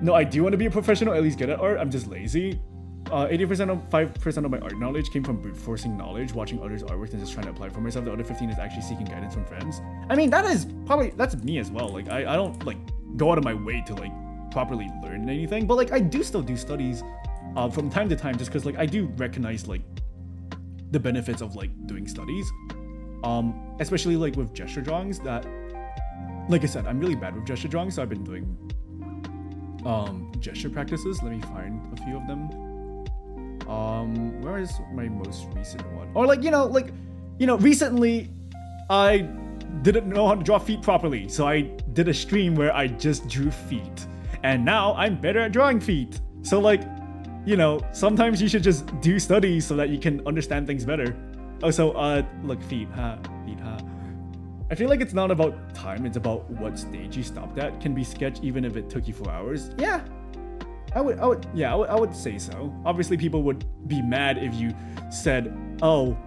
No, I do want to be a professional, at least good at art. I'm just lazy. 85% of my art knowledge came from brute forcing knowledge, watching others' artwork and just trying to apply for myself. The other 15 is actually seeking guidance from friends. I mean, that's me as well. Like I don't like go out of my way to like properly learn anything, but like I do still do studies from time to time, just because like I do recognize like the benefits of like doing studies, especially like with gesture drawings. That, like I said, I'm really bad with gesture drawings, so I've been doing gesture practices. Let me find a few of them. Where is my most recent one? Or like, recently I didn't know how to draw feet properly, so I did a stream where I just drew feet, and now I'm better at drawing feet. So like, you know, sometimes you should just do studies so that you can understand things better. Also, look, feet, feet, I feel like it's not about time, it's about what stage you stopped at. Can be sketch even if it took you 4 hours. Yeah, I would say so. Obviously, people would be mad if you said, "Oh,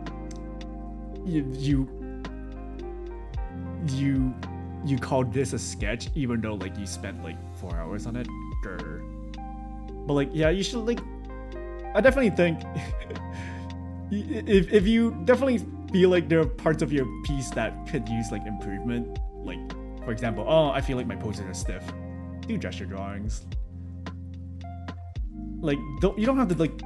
you called this a sketch," even though like you spent like 4 hours on it. Grr. But like, yeah, you should like. I definitely think if you definitely feel like there are parts of your piece that could use like improvement, like for example, oh, I feel like my poses are stiff. Do gesture drawings. Like, you don't have to like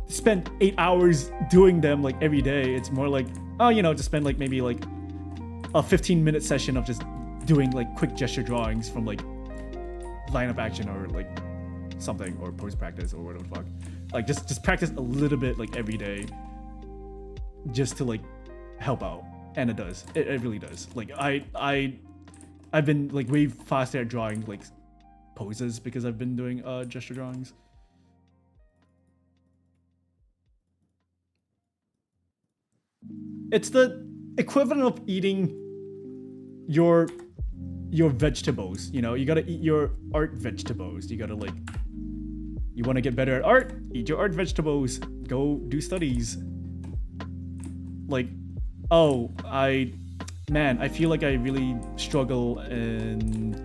spend 8 hours doing them like every day. It's more like, oh, you know, just spend like maybe like a 15-minute session of just doing like quick gesture drawings from like line of action or like something, or pose practice or whatever the fuck. Like just practice a little bit like every day, just to like help out. And it does. It really does. Like I've been like way faster at drawing like poses because I've been doing gesture drawings. It's the equivalent of eating your vegetables, you know. You gotta eat your art vegetables. You gotta like, you want to get better at art, eat your art vegetables, go do studies. Like, oh, I feel like I really struggle in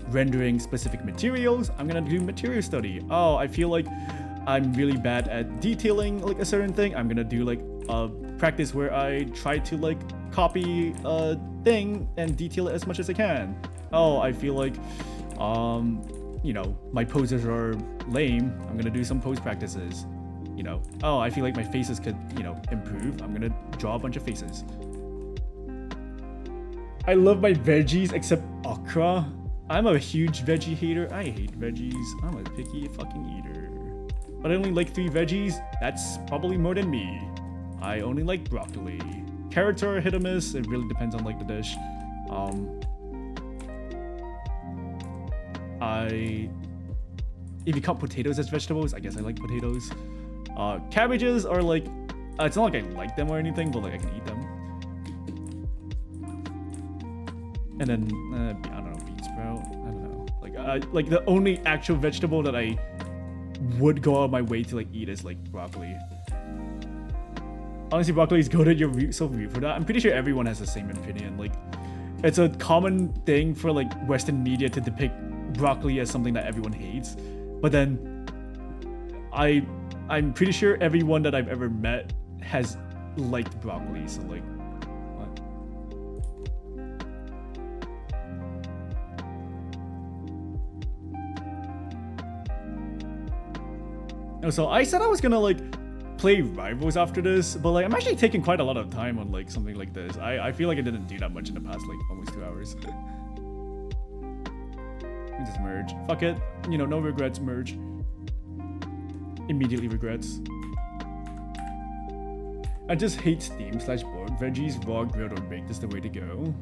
rendering specific materials. I'm gonna do material study. Oh, I feel like I'm really bad at detailing like a certain thing. I'm gonna do like a practice where I try to like copy a thing and detail it as much as I can. Oh, I feel like you know, my poses are lame. I'm gonna do some pose practices. You know, oh, I feel like my faces could, you know, improve. I'm gonna draw a bunch of faces. I love my veggies except okra. I'm a huge veggie hater. I hate veggies. I'm a picky fucking eater. But I only like 3 veggies. That's probably more than me. I only like broccoli. Carrots are hit or miss. It really depends on like the dish. If you count potatoes as vegetables, I guess I like potatoes. Cabbages are like, it's not like I like them or anything, but like I can eat them. And then I don't know, bean sprout. I don't know. Like the only actual vegetable that I would go out of my way to like eat is like broccoli. Honestly, broccoli is good. You're so weird for that. I'm pretty sure everyone has the same opinion. Like, it's a common thing for like Western media to depict broccoli as something that everyone hates. But then I'm pretty sure everyone that I've ever met has liked broccoli. So like, what? Oh, so I said I was gonna like play Rivals after this, but like I'm actually taking quite a lot of time on like something like this. I feel like I didn't do that much in the past like almost 2 hours. Let me just merge. Fuck it. You know, no regrets, merge. Immediately regrets. I just hate steam/boiled veggies. Raw, grilled, or baked is the way to go.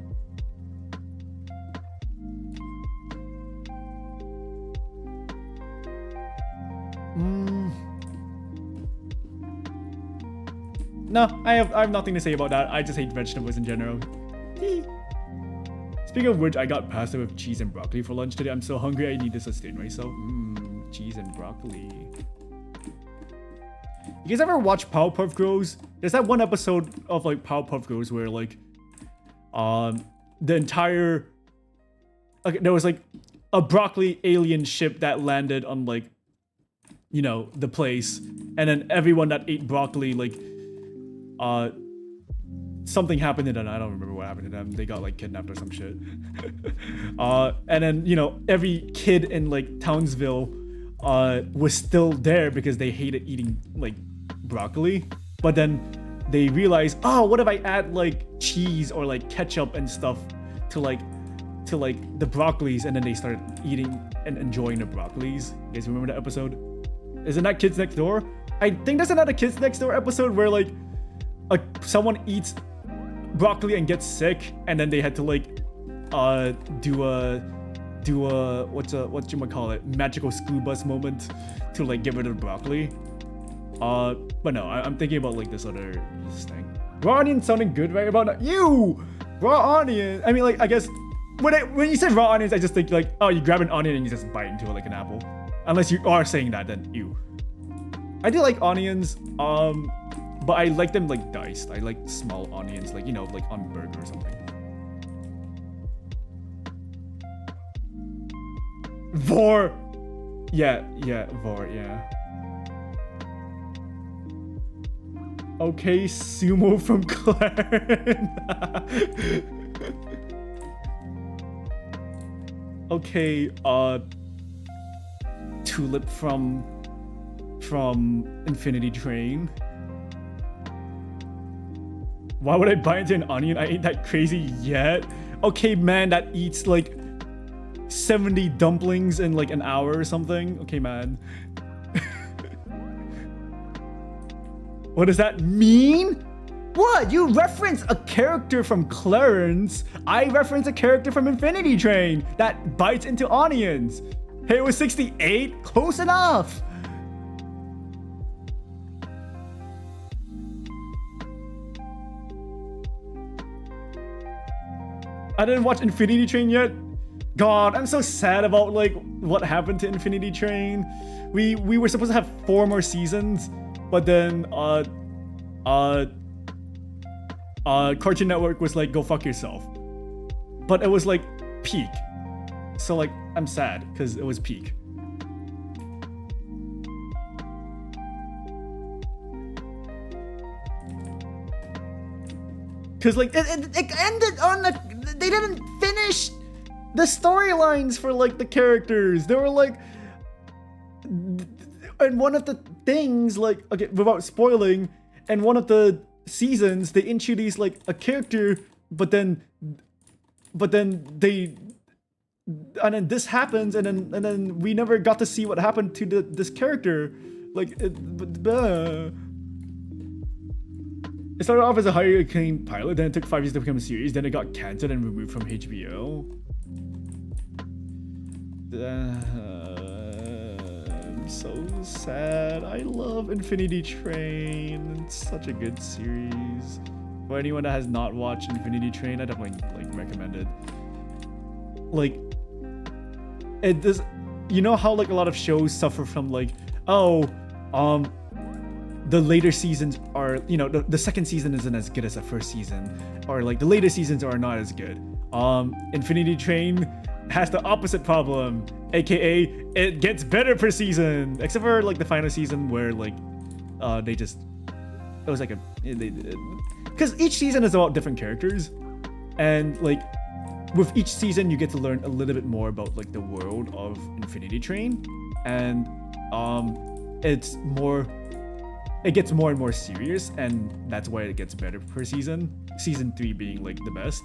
No, I have nothing to say about that. I just hate vegetables in general. Speaking of which, I got pasta with cheese and broccoli for lunch today. I'm so hungry, I need to sustain myself. Cheese and broccoli. You guys ever watch Powerpuff Girls? There's that one episode of like Powerpuff Girls where like, the entire, okay, there was like a broccoli alien ship that landed on like, you know, the place, and then everyone that ate broccoli, like, something happened to them. I don't remember what happened to them. They got like kidnapped or some shit. And then, you know, every kid in like Townsville was still there because they hated eating like broccoli. But then they realized, oh, what if I add like cheese or like ketchup and stuff to like the broccolis, and then they started eating and enjoying the broccolis. You guys remember that episode? Isn't that Kids Next Door? I think that's another Kids Next Door episode where like someone eats broccoli and gets sick, and then they had to like do a magical school bus moment to like get rid of the broccoli. But no, I'm thinking about like this thing. Raw onion sounding good right about now. You raw onion. I mean, like, I guess when you said raw onions, I just think like, oh, you grab an onion and you just bite into it like an apple. Unless you are saying that, then ew. I do like onions, but I like them like diced. I like small onions, like, you know, like on burger or something. Vor. Yeah, Vor, yeah. Okay, Sumo from Claren. Okay, Tulip from Infinity Train. Why would I bite into an onion? I ain't that crazy yet. Okay, man that eats like 70 dumplings in like an hour or something. Okay, man. What does that mean? What? You reference a character from Clarence. I reference a character from Infinity Train that bites into onions. Hey, it was 68? Close enough. I didn't watch Infinity Train yet. God, I'm so sad about like what happened to Infinity Train. We were supposed to have 4 more seasons, but then Cartoon Network was like, go fuck yourself. But it was like peak. So like, I'm sad because it was peak. Cause like it ended on they didn't finish the storylines for like the characters. They were like, and one of the things, like, okay, without spoiling, and one of the seasons they introduced like a character, but then this happens, and then we never got to see what happened to this character. Like it started off as a highly acclaimed pilot, then it took 5 years to become a series, then it got cancelled and removed from HBO. I'm so sad. I love Infinity Train. It's such a good series. For anyone that has not watched Infinity Train, I definitely like recommend it. Like, it does. You know how like a lot of shows suffer from like, oh, the later seasons are, you know, the second season isn't as good as the first season, or like the later seasons are not as good. Infinity Train has the opposite problem, aka it gets better per season, except for like the final season where like it was like because each season is about different characters, and like with each season you get to learn a little bit more about like the world of Infinity Train, and it gets more and more serious, and that's why it gets better per season. Season 3 being like the best.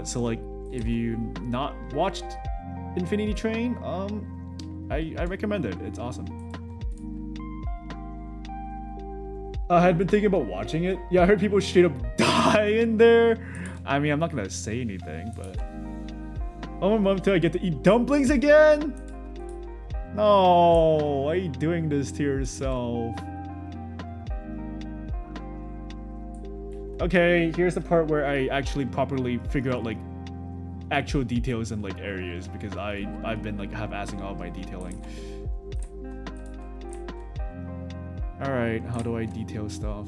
So like if you not watched Infinity Train, I recommend it. It's awesome. I had been thinking about watching it. Yeah, I heard people straight up die in there. I mean, I'm not gonna say anything, but oh, my mom till I get to eat dumplings again. No, why are you doing this to yourself? Okay, here's the part where I actually properly figure out like actual details in like areas because I've been like half-assing all of my detailing. All right, how do I detail stuff?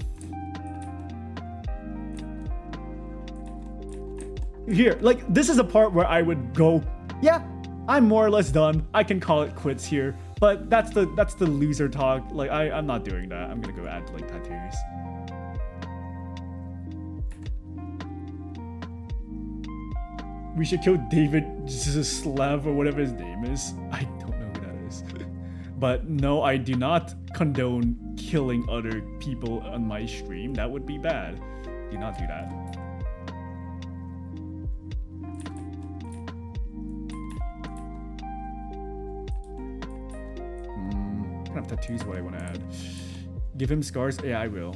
Here, like this is a part where I would go, yeah, I'm more or less done. I can call it quits here. But that's the loser talk. Like I'm not doing that. I'm gonna go add like tattoos. We should kill David Slav or whatever his name is. I don't know who that is. But no, I do not condone killing other people on my stream. That would be bad. Do not do that. What kind of tattoos would I want to add? Give him scars? Yeah, I will.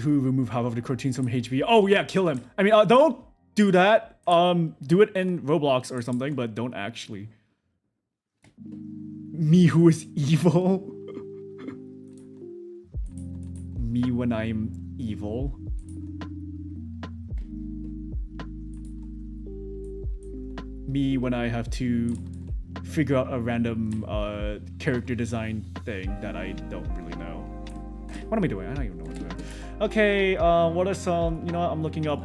Who remove half of the cartoons from HB? Oh yeah, kill him. I mean, don't do that. Do it in Roblox or something, but don't actually. Me who is evil. Me when I'm evil. Me when I have to figure out a random character design thing that I don't really know. What am I doing? I don't even know what I'm doing. Okay, what are some, you know what, I'm looking up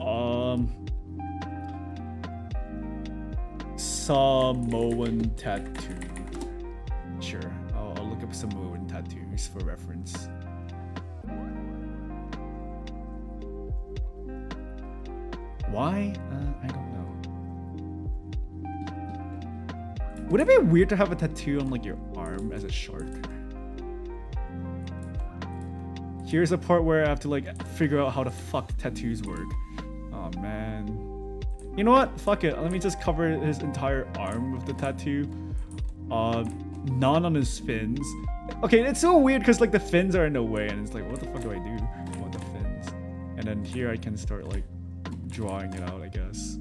Samoan tattoo. Sure, I'll look up Samoan tattoos for reference. Why? I don't know. Would it be weird to have a tattoo on like your arm as a shark? Here's a part where I have to like figure out how the fuck tattoos work. Oh man. You know what? Fuck it. Let me just cover his entire arm with the tattoo. None on his fins. Okay, it's so weird because like the fins are in the way and it's like, what the fuck do I do? I want the fins. And then here I can start like drawing it out, I guess.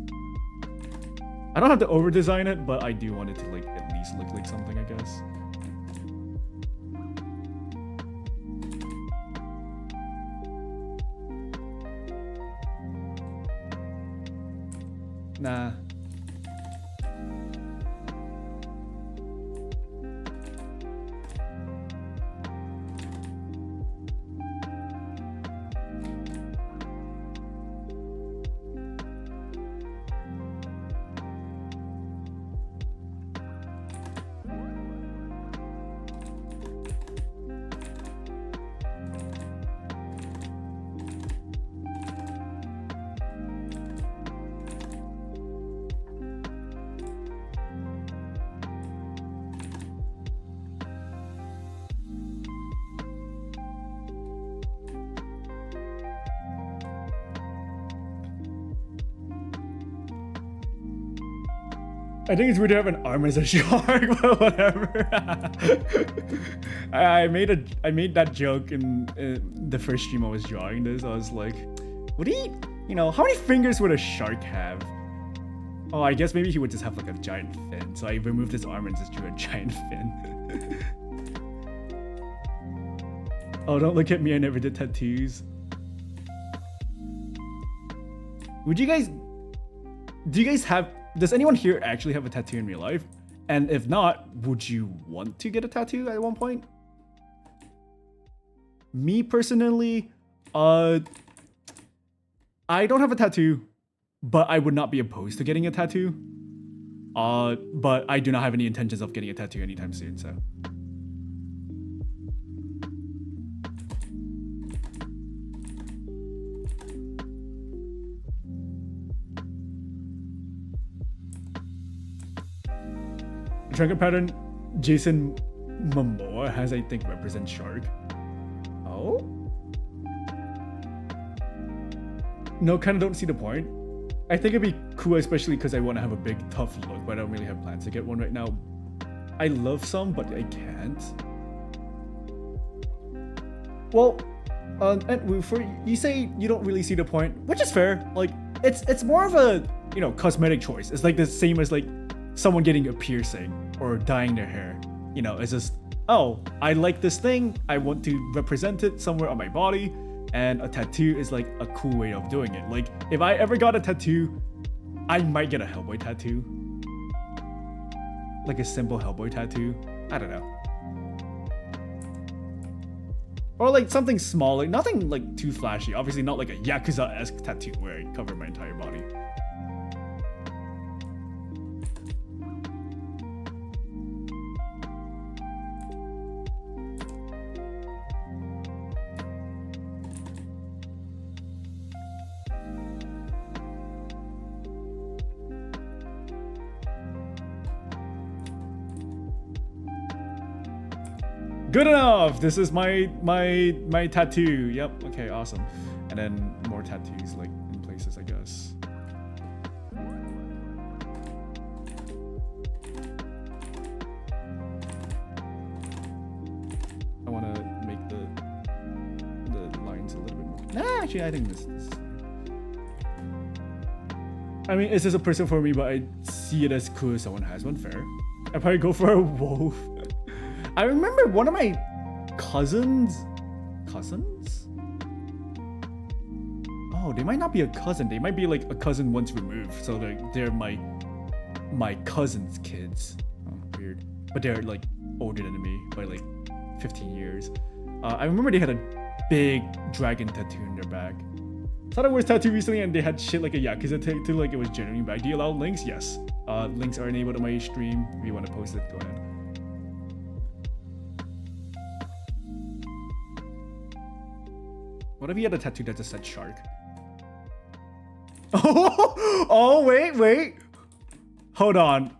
I don't have to over design it, but I do want it to like at least look like something, I guess. Nah. I think it's weird to have an arm as a shark, but whatever. I made that joke in the first stream I was drawing this. I was like, would he, you know, how many fingers would a shark have? Oh, I guess maybe he would just have like a giant fin. So I removed his arm and just drew a giant fin. Oh, don't look at me, I never did tattoos. Do you guys have, does anyone here actually have a tattoo in real life? And if not, would you want to get a tattoo at one point? Me personally, I don't have a tattoo, but I would not be opposed to getting a tattoo. But I do not have any intentions of getting a tattoo anytime soon, so. Dragon pattern Jason Momoa has, I think, represents shark. Oh? No, kind of don't see the point. I think it'd be cool, especially because I want to have a big, tough look, but I don't really have plans to get one right now. I love some, but I can't. Well, and for you say you don't really see the point, which is fair. Like, it's more of a, you know, cosmetic choice. It's like the same as like someone getting a piercing or dyeing their hair. You know, it's just oh, I like this thing, I want to represent it somewhere on my body, and a tattoo is like a cool way of doing it. Like, if I ever got a tattoo, I might get a Hellboy tattoo. Like a simple Hellboy tattoo. I don't know. Or like something small, like nothing like too flashy. Obviously not like a Yakuza-esque tattoo where I cover my entire body. Good enough. This is my tattoo. Yep. Okay. Awesome. And then more tattoos like in places, I guess. I want to make the lines a little bit more. Nah, actually, I think this is fine. I mean, this is a person for me, but I see it as cool if someone has one. Fair. I'd probably go for a wolf. I remember one of my cousins? Oh, they might not be a cousin. They might be like a cousin once removed. So they're my cousin's kids. Oh, weird. But they're like older than me by like 15 years. I remember they had a big dragon tattoo in their back. Saw the worst tattoo recently and they had shit like a Yakuza tattoo, like it was genuinely bad. Do you allow links? Yes. Links are enabled on my stream. If you want to post it, go ahead. What if he had a tattoo that just said shark? Oh, wait. Hold on.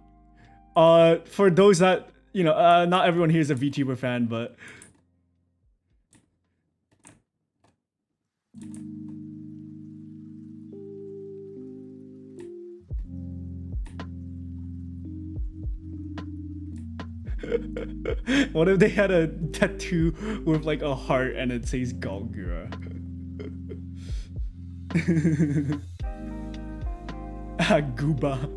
For those that, you know, not everyone here is a VTuber fan, but... What if they had a tattoo with like a heart and it says Galgura? Gooba.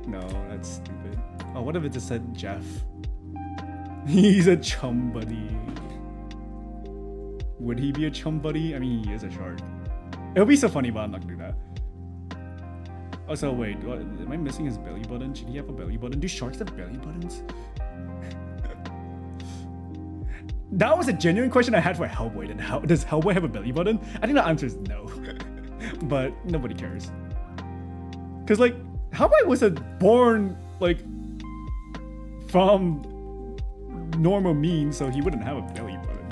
No, that's stupid. Oh, what if it just said Jeff? He's a chum buddy. Would he be a chum buddy? I mean, he is a shark. It would be so funny, but I'm not gonna do that. Also, wait, what, am I missing his belly button? Should he have a belly button? Do sharks have belly buttons? That was a genuine question I had for Hellboy. Then does Hellboy have a belly button? I think the answer is no. But nobody cares. Because, like, Hellboy was born, like, from normal means, so he wouldn't have a belly button.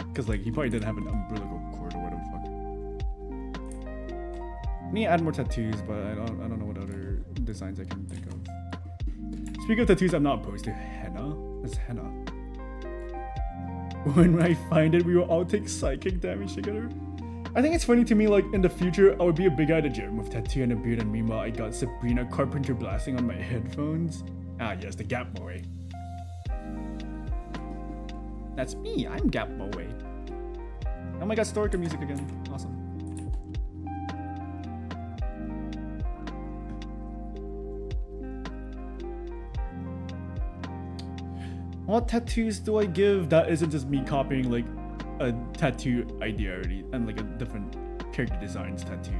Because, like, he probably didn't have an umbilical cord or whatever the fuck. I need to add more tattoos, but I don't know what other designs I can think of. Speaking of tattoos, I'm not opposed to henna. What's henna? When I find it, we will all take psychic damage together. I think it's funny to me, like, in the future, I would be a big guy at the gym with tattoo and a beard, and meanwhile, I got Sabrina Carpenter blasting on my headphones. Ah, yes, the Gap Boy. That's me, I'm Gap Boy. Oh my god, Storica music again. Awesome. What tattoos do I give that isn't just me copying like a tattoo idea already and like a different character designs tattoo?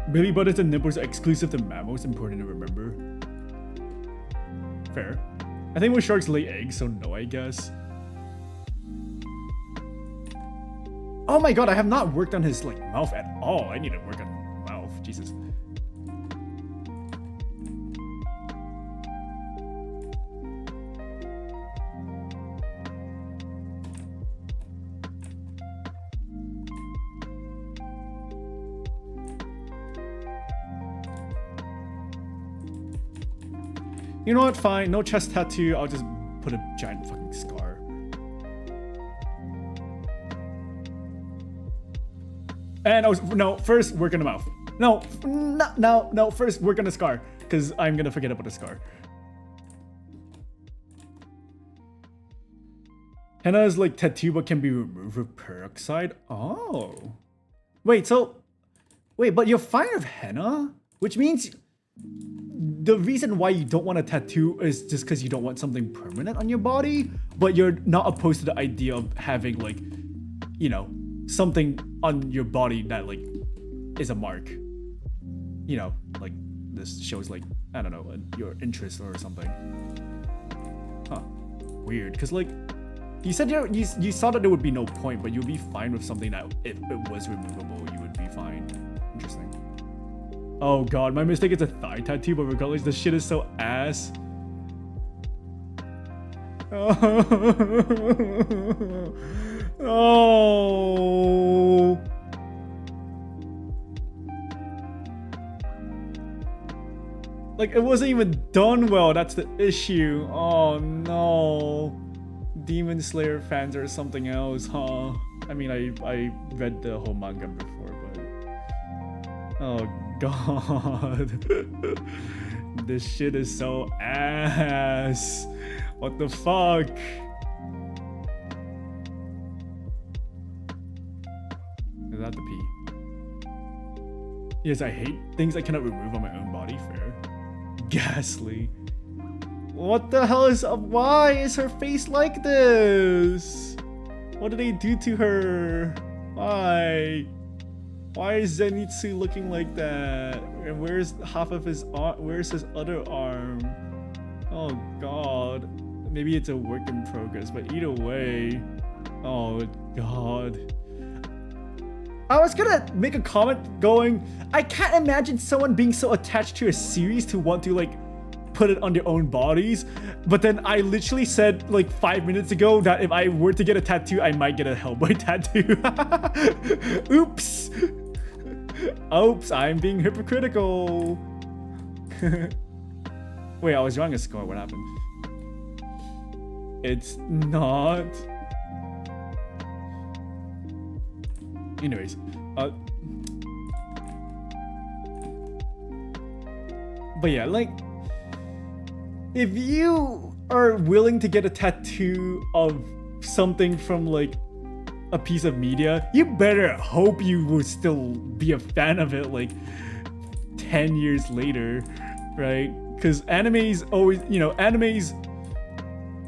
Belly buttons and nipples are exclusive to mammals, important to remember. Fair. I think most sharks lay eggs, so no, I guess. Oh my god, I have not worked on his like mouth at all. I need to work on mouth. Jesus. You know what? Fine. No chest tattoo. I'll just put a giant fucking scar. And no, first work on the mouth. No, first work on the scar. Because I'm going to forget about the scar. Henna is like tattoo but can be removed with peroxide. Oh. Wait, but you're fine with henna? Which means the reason why you don't want a tattoo is just because you don't want something permanent on your body, but you're not opposed to the idea of having like, you know, something on your body that like is a mark. You know, like this shows like, I don't know, your interest or something. Huh. Weird, because like, you said you saw that there would be no point, but you'd be fine with something that if it was removable, you would be fine. Interesting. Oh god, my mistake is a thigh tattoo, but regardless, this shit is so ass. Oh. Like, it wasn't even done well, that's the issue. Oh no. Demon Slayer fans are something else, huh? I mean, I read the whole manga before, but... Oh god. This shit is so ass. What the fuck? Is that the P? Yes, I hate things I cannot remove on my own body. Fair. Ghastly. What the hell is up? Why is her face like this? What did they do to her? Why? Why is Zenitsu looking like that? And where's half of his arm? Where's his other arm? Oh god. Maybe it's a work in progress, but either way. Oh god. I was gonna make a comment going, I can't imagine someone being so attached to a series to want to like put it on their own bodies, but then I literally said like 5 minutes ago that if I were to get a tattoo, I might get a Hellboy tattoo. Oops. Oops, I'm being hypocritical. Wait, I was drawing a score. What happened? It's not. Anyways, but yeah, like, if you are willing to get a tattoo of something from like a piece of media, you better hope you will still be a fan of it like 10 years later, right? Because animes always, you know, animes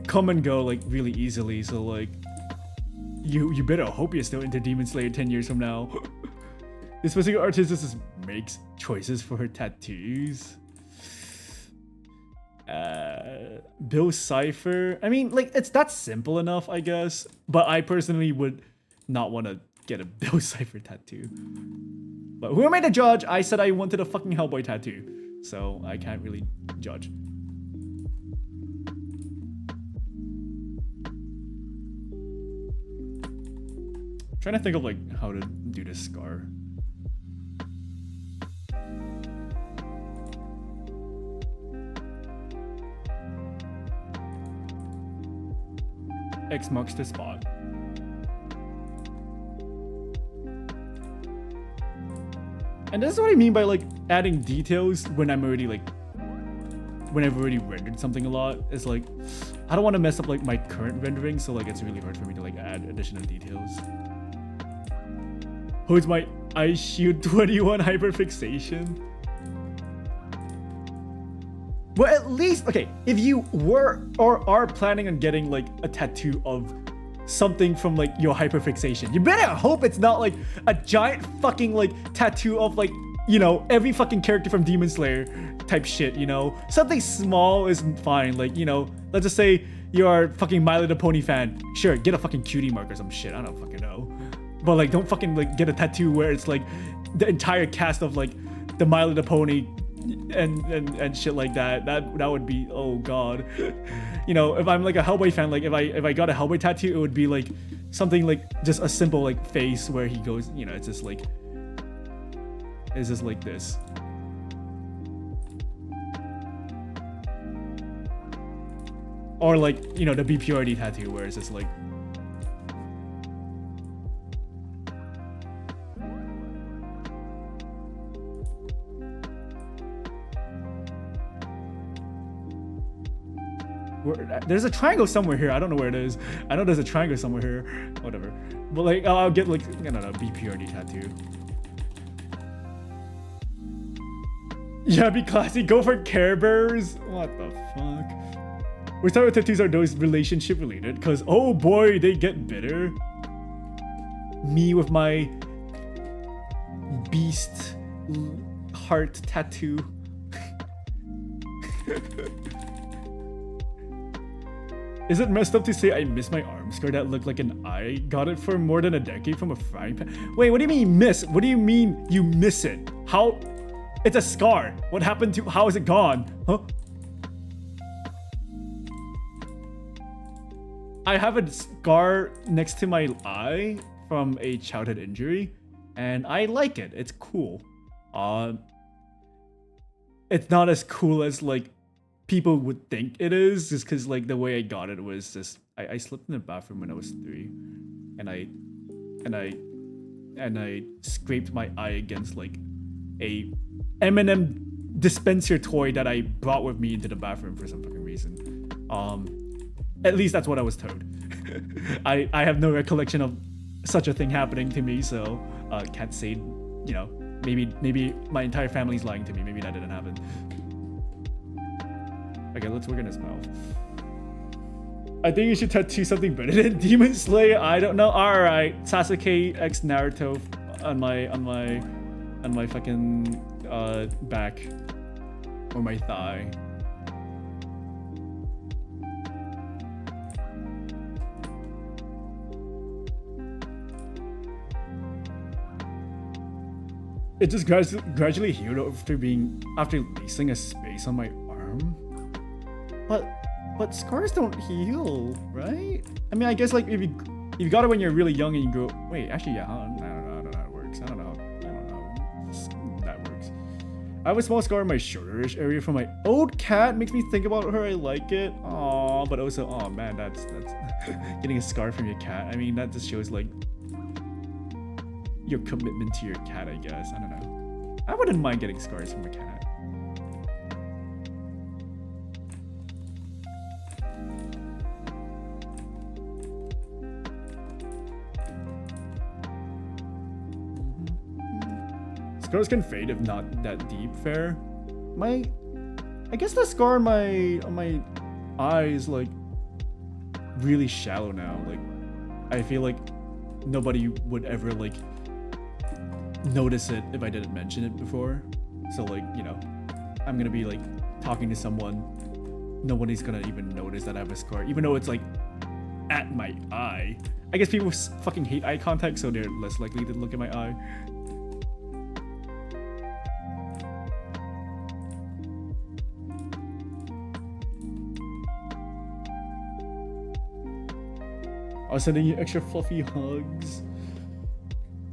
come and go like really easily, so like you better hope you're still into Demon Slayer 10 years from now. This specific artist just makes choices for her tattoos. Bill Cipher. I mean, like, it's that simple enough, I guess. But I personally would not want to get a Bill Cipher tattoo. But who am I to judge? I said I wanted a fucking Hellboy tattoo, so I can't really judge. Trying to think of like how to do this scar. X marks the spot. And this is what I mean by like adding details when I'm already like, when I've already rendered something a lot. It's like, I don't want to mess up like my current rendering, so like it's really hard for me to like add additional details. Who's my Ice Shield 21 hyperfixation? Well, at least, okay, if you were or are planning on getting like a tattoo of something from like your hyperfixation, you better hope it's not like a giant fucking like tattoo of like, you know, every fucking character from Demon Slayer type shit, you know? Something small is fine, like, you know, let's just say you're a fucking My Little Pony fan. Sure, get a fucking cutie mark or some shit, I don't fucking know. But like, don't fucking like get a tattoo where it's like the entire cast of like the My Little Pony and shit like that. That would be, oh god. You know, if I'm like a Hellboy fan, like if I got a Hellboy tattoo, it would be like something like just a simple like face where he goes, you know, it's just like this. Or like, you know, the BPRD tattoo where it's just like, there's a triangle somewhere here. I don't know where it is. I know there's a triangle somewhere here. Whatever. But like, I'll get like, I don't know, BPRD tattoo. Yeah, be classy. Go for Care Bears. What the fuck? Which type of tattoos are those relationship related? Because, oh boy, they get bitter. Me with my beast heart tattoo. Is it messed up to say I miss my arm scar that looked like an eye? Got it for more than a decade from a frying pan. Wait, what do you mean miss? What do you mean you miss it? How? It's a scar. What happened to? How is it gone? Huh? I have a scar next to my eye from a childhood injury, and I like it. It's cool. It's not as cool as like people would think it is, just because like the way I got it was just I slept in the bathroom when I was 3, and I scraped my eye against like a M&M dispenser toy that I brought with me into the bathroom for some fucking reason. At least that's what I was told. I have no recollection of such a thing happening to me, so can't say, you know, maybe my entire family's lying to me. Maybe that didn't happen. Okay, let's work on his mouth. I think you should tattoo something better than Demon Slayer. I don't know. All right, Sasuke X Naruto on my fucking back or my thigh. It just gradually healed after leasing a space on my arm. But scars don't heal, right? I mean, I guess like if you got it when you're really young and you grow. Wait, actually, yeah. I don't know how it works. I don't know that works. I have a small scar in my shoulder-ish area from my old cat. Makes me think about her. I like it. Aww, but also, oh man, that's getting a scar from your cat. I mean, that just shows like your commitment to your cat, I guess. I don't know. I wouldn't mind getting scars from a cat. Scars can fade if not that deep. Fair. I guess the scar on my eye is like really shallow now. Like I feel like nobody would ever like notice it if I didn't mention it before. So like, you know, I'm gonna be like talking to someone, nobody's gonna even notice that I have a scar, even though it's like at my eye. I guess people fucking hate eye contact, so they're less likely to look at my eye. I was sending you extra fluffy hugs.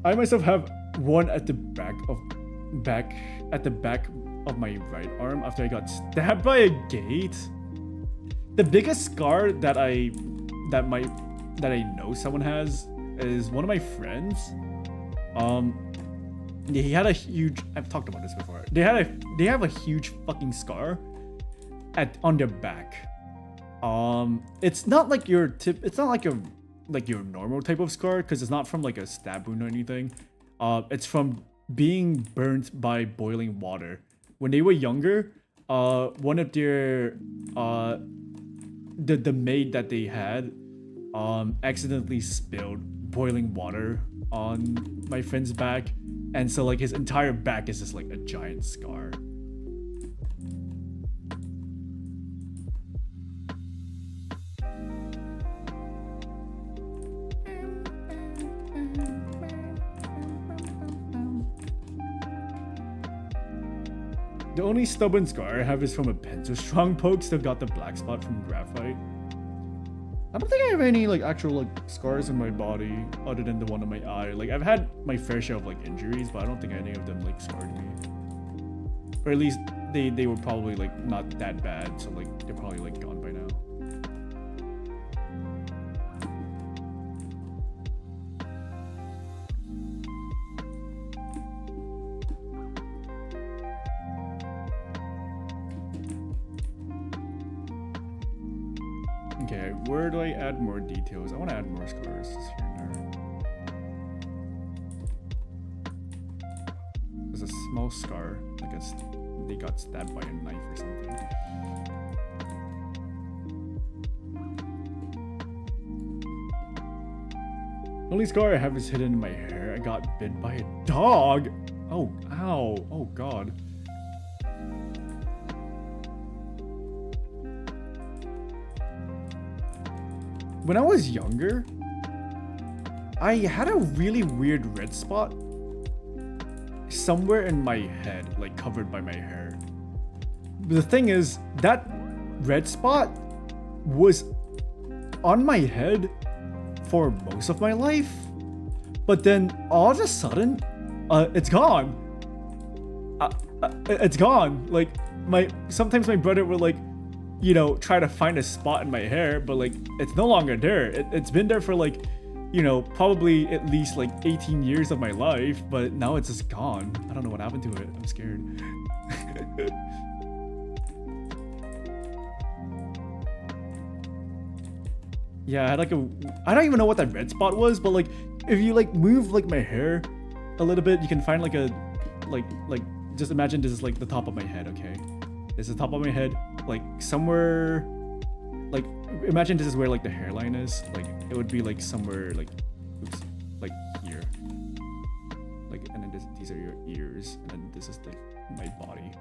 I myself have one at the back of my right arm after I got stabbed by a gate. The biggest scar that I know someone has is one of my friends. He had a huge. I've talked about this before. They have a huge fucking scar on their back. It's not like it's not like your normal type of scar, because it's not from like a stab wound or anything. It's from being burnt by boiling water. When they were younger, one of their the maid that they had accidentally spilled boiling water on my friend's back, and so like his entire back is just like a giant scar. The only stubborn scar I have is from a pencil strong poke. Still got the black spot from graphite. I don't think I have any like actual like scars in my body other than the one on my eye. Like I've had my fair share of like injuries, but I don't think any of them like scarred me. Or at least they were probably like not that bad, so like they're probably like gone by now. Okay, where do I add more details? I want to add more scars here and there. There's a small scar, like a they got stabbed by a knife or something. The only scar I have is hidden in my hair. I got bit by a dog. Oh, ow. Oh, God. When I was younger, I had a really weird red spot somewhere in my head, like covered by my hair. But the thing is, that red spot was on my head for most of my life, but then all of a sudden, it's gone. It's gone. Like sometimes my brother would like, you know, try to find a spot in my hair, but like it's no longer there. It's been there for like, you know, probably at least like 18 years of my life, but now it's just gone. I don't know what happened to it. I'm scared. Yeah, I had like I don't even know what that red spot was, but like if you like move like my hair a little bit, you can find like a like just imagine this is like the top of my head, okay? This is the top of my head, like somewhere, like imagine this is where like the hairline is, like it would be like somewhere like, oops, like here, like, and then these are your ears, and then this is like my body.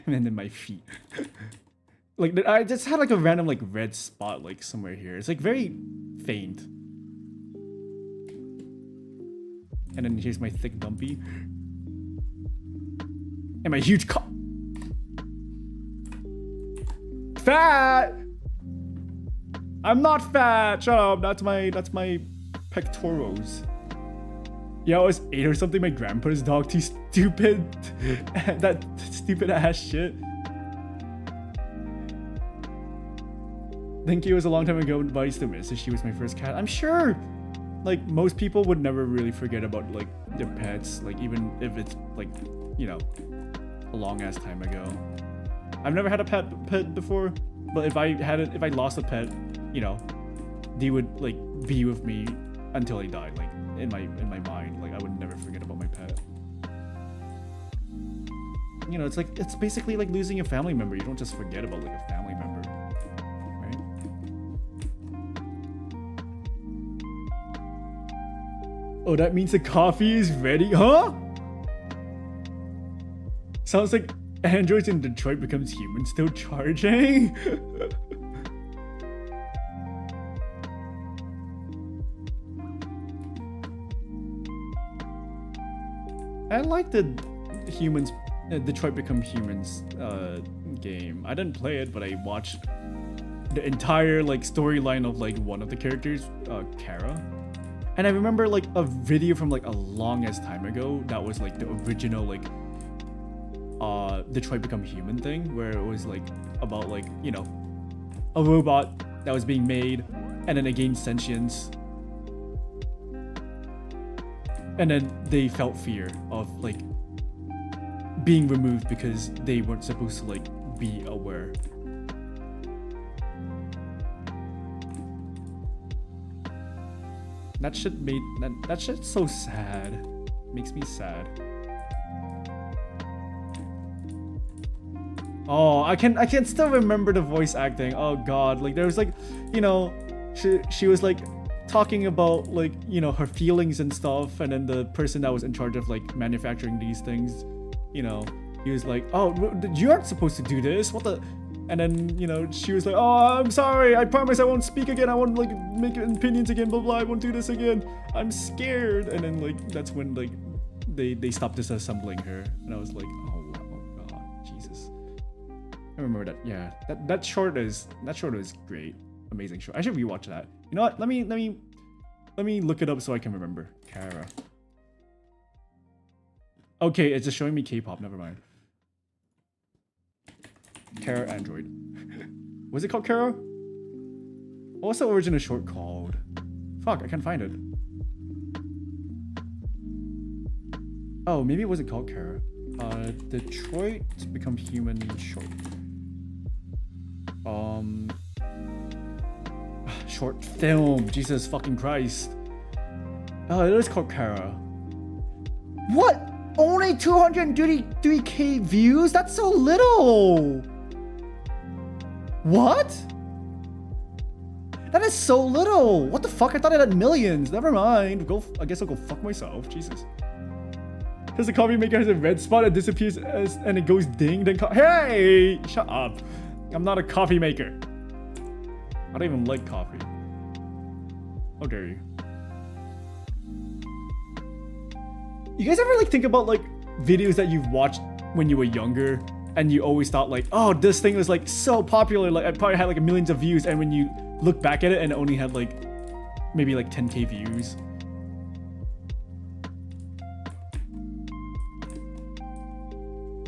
And then my feet. Like I just had like a random like red spot like somewhere here. It's like very faint. And then here's my thick dumpy. And my huge cock. Fat! I'm not fat! Shut up, that's my pectorals. Yeah, I was 8 or something, my grandpa's dog, too stupid. That stupid ass shit. Thank you, it was a long time ago, but I used to miss her. She was my first cat. I'm sure, like, most people would never really forget about, like, their pets, like, even if it's, like, you know, a long ass time ago. I've never had a pet before, but if I lost a pet, you know, they would, like, be with me until I died, like, in my mind. Like, I would never forget about my pet. You know, it's basically like losing a family member. You don't just forget about like a family member, right? Oh, that means the coffee is ready, huh? Sounds like androids in Detroit becomes humans still charging. I like the humans, Detroit Become Humans game. I didn't play it, but I watched the entire like storyline of like one of the characters, Kara. And I remember like a video from like a long ass time ago that was like the original like Detroit Become Human thing, where it was like about like, you know, a robot that was being made and then it gained sentience. And then they felt fear of like being removed because they weren't supposed to like be aware. That shit made that shit's so sad. Makes me sad. Oh, I can still remember the voice acting. Oh god, like there was like, you know, she was like talking about like, you know, her feelings and stuff, and then the person that was in charge of like manufacturing these things, you know, he was like, oh, you aren't supposed to do this, what the. And then, you know, she was like, oh, I'm sorry, I promise I won't speak again, I won't like make opinions again, blah blah, I won't do this again, I'm scared. And then like that's when like they stopped disassembling her, and I was like, oh god, Jesus. I remember that. Yeah, that short is great. Amazing short. I should rewatch that. You know what? Let me look it up so I can remember. Kara. Okay, it's just showing me K-pop. Never mind. Kara Android. Was it called Kara? What was the original short called? Fuck, I can't find it. Oh, maybe it wasn't called Kara. Detroit Become Human short. short film. Jesus fucking Christ. Oh, it is called Kara. What? Only 233k views? That's so little. What? That is so little. What the fuck? I thought it had millions. Never mind. I guess I'll go fuck myself. Jesus. Because the coffee maker has a red spot, it disappears and it goes ding, then hey! Shut up. I'm not a coffee maker. I don't even like coffee. How dare you? You guys ever like think about like videos that you've watched when you were younger and you always thought like, oh, this thing was like so popular, like it probably had like millions of views, and when you look back at it and it only had like maybe like 10k views?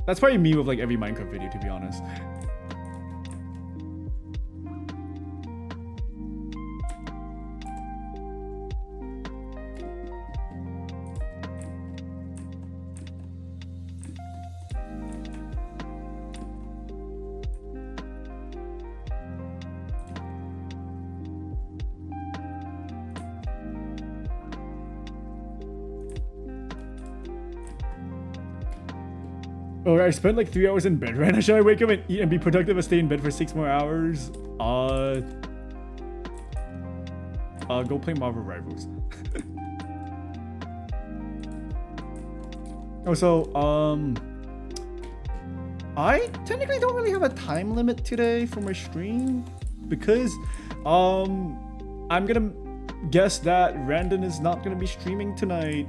That's probably me with like every Minecraft video, to be honest. Or I spent like 3 hours in bed right now. Should I wake up and eat and be productive and stay in bed for 6 more hours? Go play Marvel Rivals. I technically don't really have a time limit today for my stream because I'm gonna guess that Randon is not gonna be streaming tonight.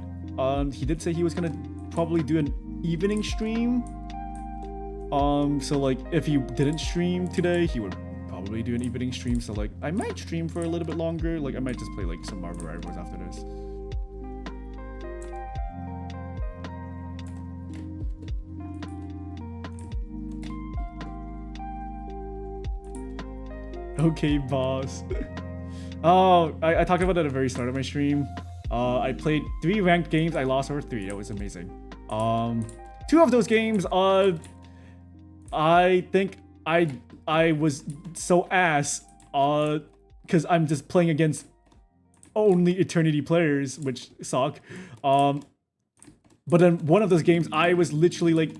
He did say he was gonna probably do an evening stream. So like if he didn't stream today, he would probably do an evening stream. So like I might stream for a little bit longer. Like I might just play like some Marvel Rivals after this. Okay, boss. Oh, I talked about that at the very start of my stream. I played 3 ranked games. I lost over 3. That was amazing. 2 of those games, I think I was so ass, because I'm just playing against only Eternity players, which suck. But then one of those games, I was literally like,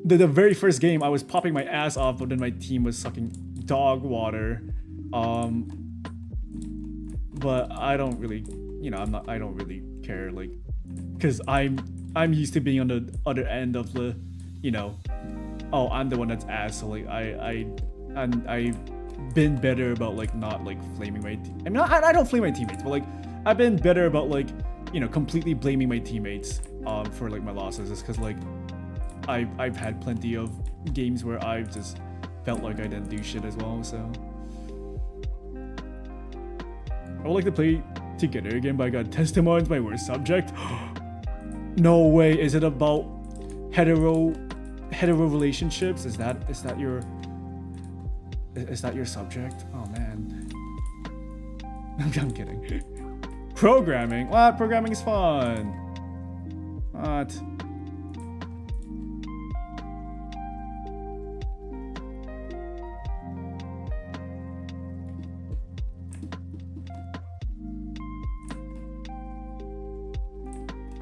the very first game, I was popping my ass off, but then my team was sucking dog water. But I don't really, you know, I don't really care, like, because I'm used to being on the other end of the, you know, oh, I'm the one that's ass, so like I've been better about like not like flaming my I mean, I don't flame my teammates, but like I've been better about like, you know, completely blaming my teammates for like my losses, just because like I've had plenty of games where I've just felt like I didn't do shit as well. So I would like to play together again, but I got testimonies my worst subject. No way. Is it about hetero relationships? Is that your subject? Oh man. I'm kidding. Programming. What? Programming is fun. What?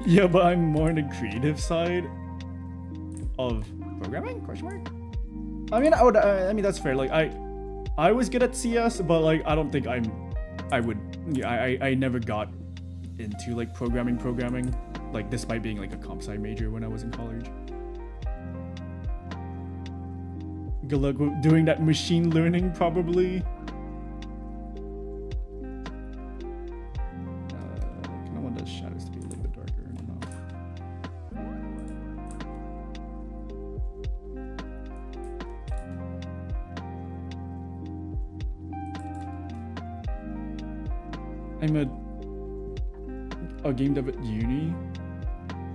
Yeah, but I'm more on the creative side of programming? Question mark? I mean, I mean that's fair. Like I was good at CS, but like I don't think I never got into like programming, like despite being like a comp sci major when I was in college. Good luck with doing that machine learning, probably. I want the shadows to be a little bit darker. I don't know. I'm a game dev at uni.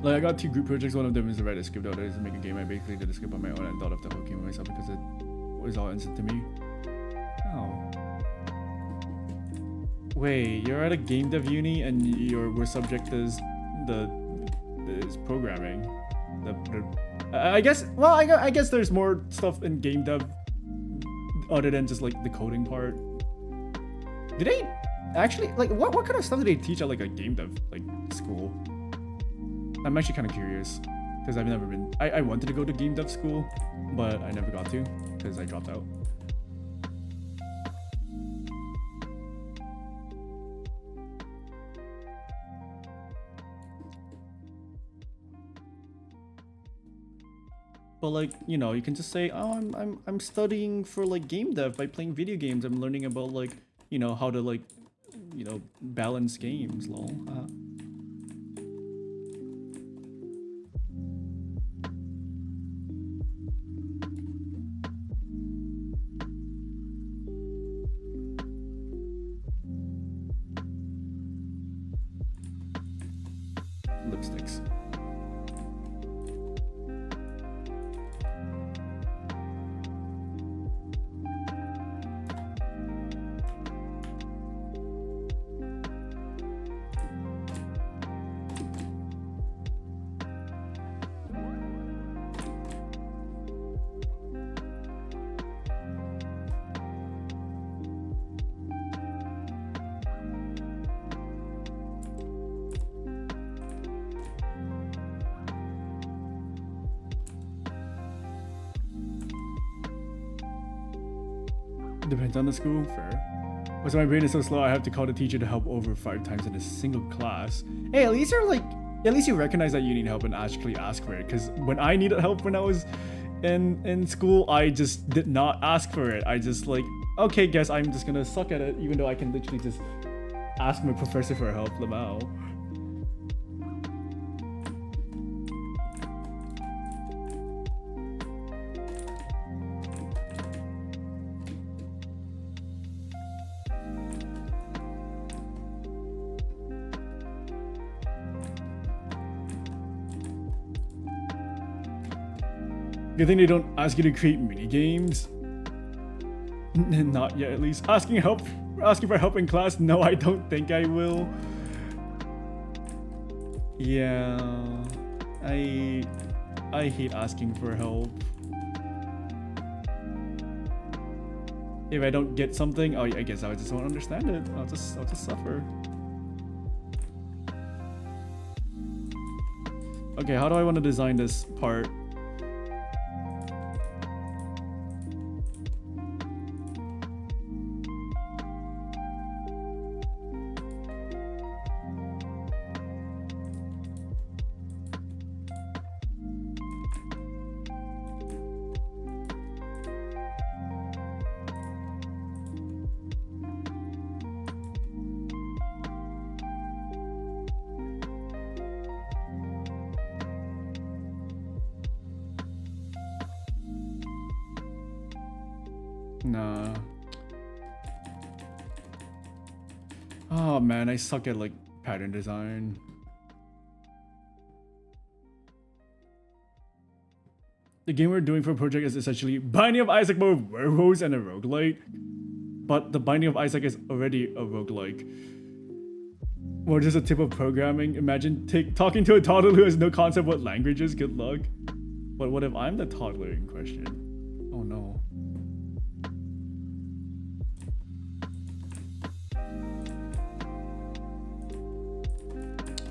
Like I got 2 group projects. One of them is to write a script, the other is to make a game. I basically did a script on my own and thought of the whole game myself because it was all instant to me. Oh. Wait, you're at a game dev uni and your worst subject is programming. I guess. Well, I guess there's more stuff in game dev other than just like the coding part. Did they actually like what kind of stuff did they teach at like a game dev like school? I'm actually kind of curious because I've never been. I wanted to go to game dev school, but I never got to because I dropped out. But like, you know, you can just say, oh, I'm studying for like game dev by playing video games. I'm learning about like, you know, how to like, you know, balance games, lol. Lipsticks. Depends on the school, fair. But so my brain is so slow I have to call the teacher to help over 5 times in a single class. Hey, at least you recognize that you need help and actually ask for it. Because when I needed help when I was in school, I just did not ask for it. I just like, okay, guess I'm just gonna suck at it, even though I can literally just ask my professor for help, Lamau. Good thing they don't ask you to create mini games. Not yet, at least. Asking for help in class? No, I don't think I will. Yeah, I hate asking for help. If I don't get something, oh, I guess I just won't understand it. I'll just suffer. Okay, how do I want to design this part? Nah. Oh man, I suck at like pattern design. The game we're doing for a project is essentially Binding of Isaac more werewolves and a roguelite. But the Binding of Isaac is already a roguelike. Or just a tip of programming. Imagine talking to a toddler who has no concept what language is. Good luck. But what if I'm the toddler in question? Oh no.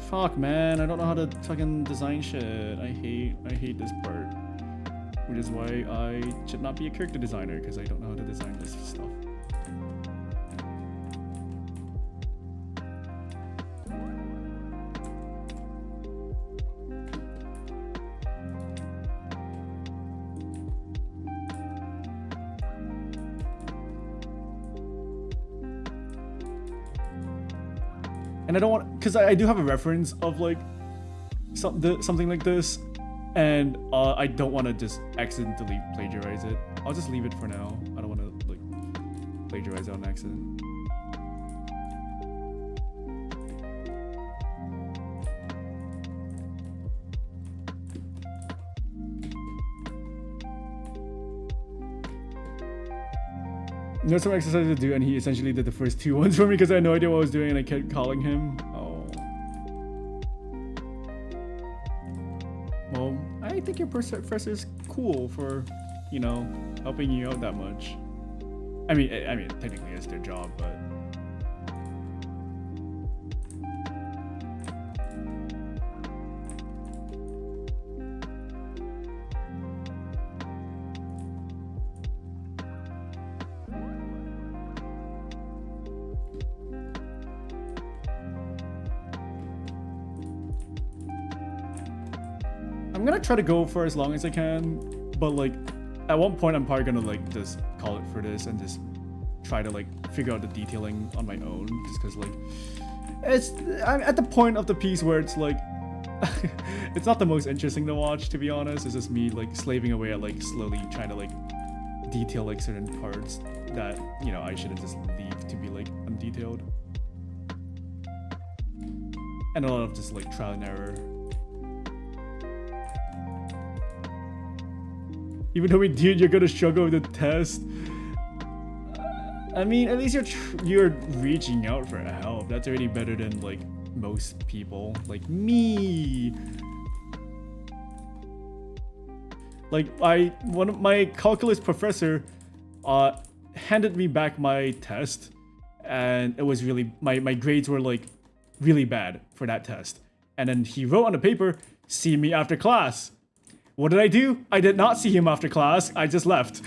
Fuck, man, I don't know how to fucking design shit. I hate this part. Which is why I should not be a character designer, because I don't know how to design this stuff. And I don't want, because I do have a reference of like something like this, and I don't want to just accidentally plagiarize it. I'll just leave it for now. I don't want to like plagiarize it on accident. There's some exercise to do, and he essentially did the first 2 ones for me because I had no idea what I was doing and I kept calling him. Oh. Well, I think your professor is cool for, you know, helping you out that much. I mean, technically it's their job, but I'm gonna try to go for as long as I can, but like at one point I'm probably gonna like just call it for this and just try to like figure out the detailing on my own, just because like I'm at the point of the piece where it's like it's not the most interesting to watch, to be honest. It's just me like slaving away at like slowly trying to like detail like certain parts that, you know, I shouldn't just leave to be like undetailed. And a lot of just like trial and error. Even though you're gonna struggle with the test. I mean, at least you're reaching out for help. That's already better than like most people, like me. Like one of my calculus professor handed me back my test, and it was really my grades were like really bad for that test. And then he wrote on the paper, "See me after class." What did I do? I did not see him after class. I just left.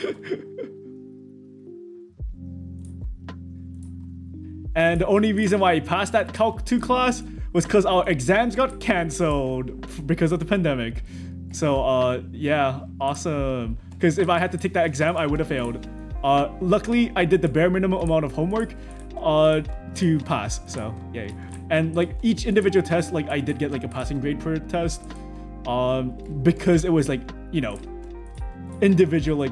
And the only reason why I passed that Calc 2 class was because our exams got cancelled because of the pandemic. So, yeah, awesome. Because if I had to take that exam, I would have failed. Luckily, I did the bare minimum amount of homework to pass. So, yay. And like each individual test, like I did get like a passing grade per test. Because it was like, you know, individual like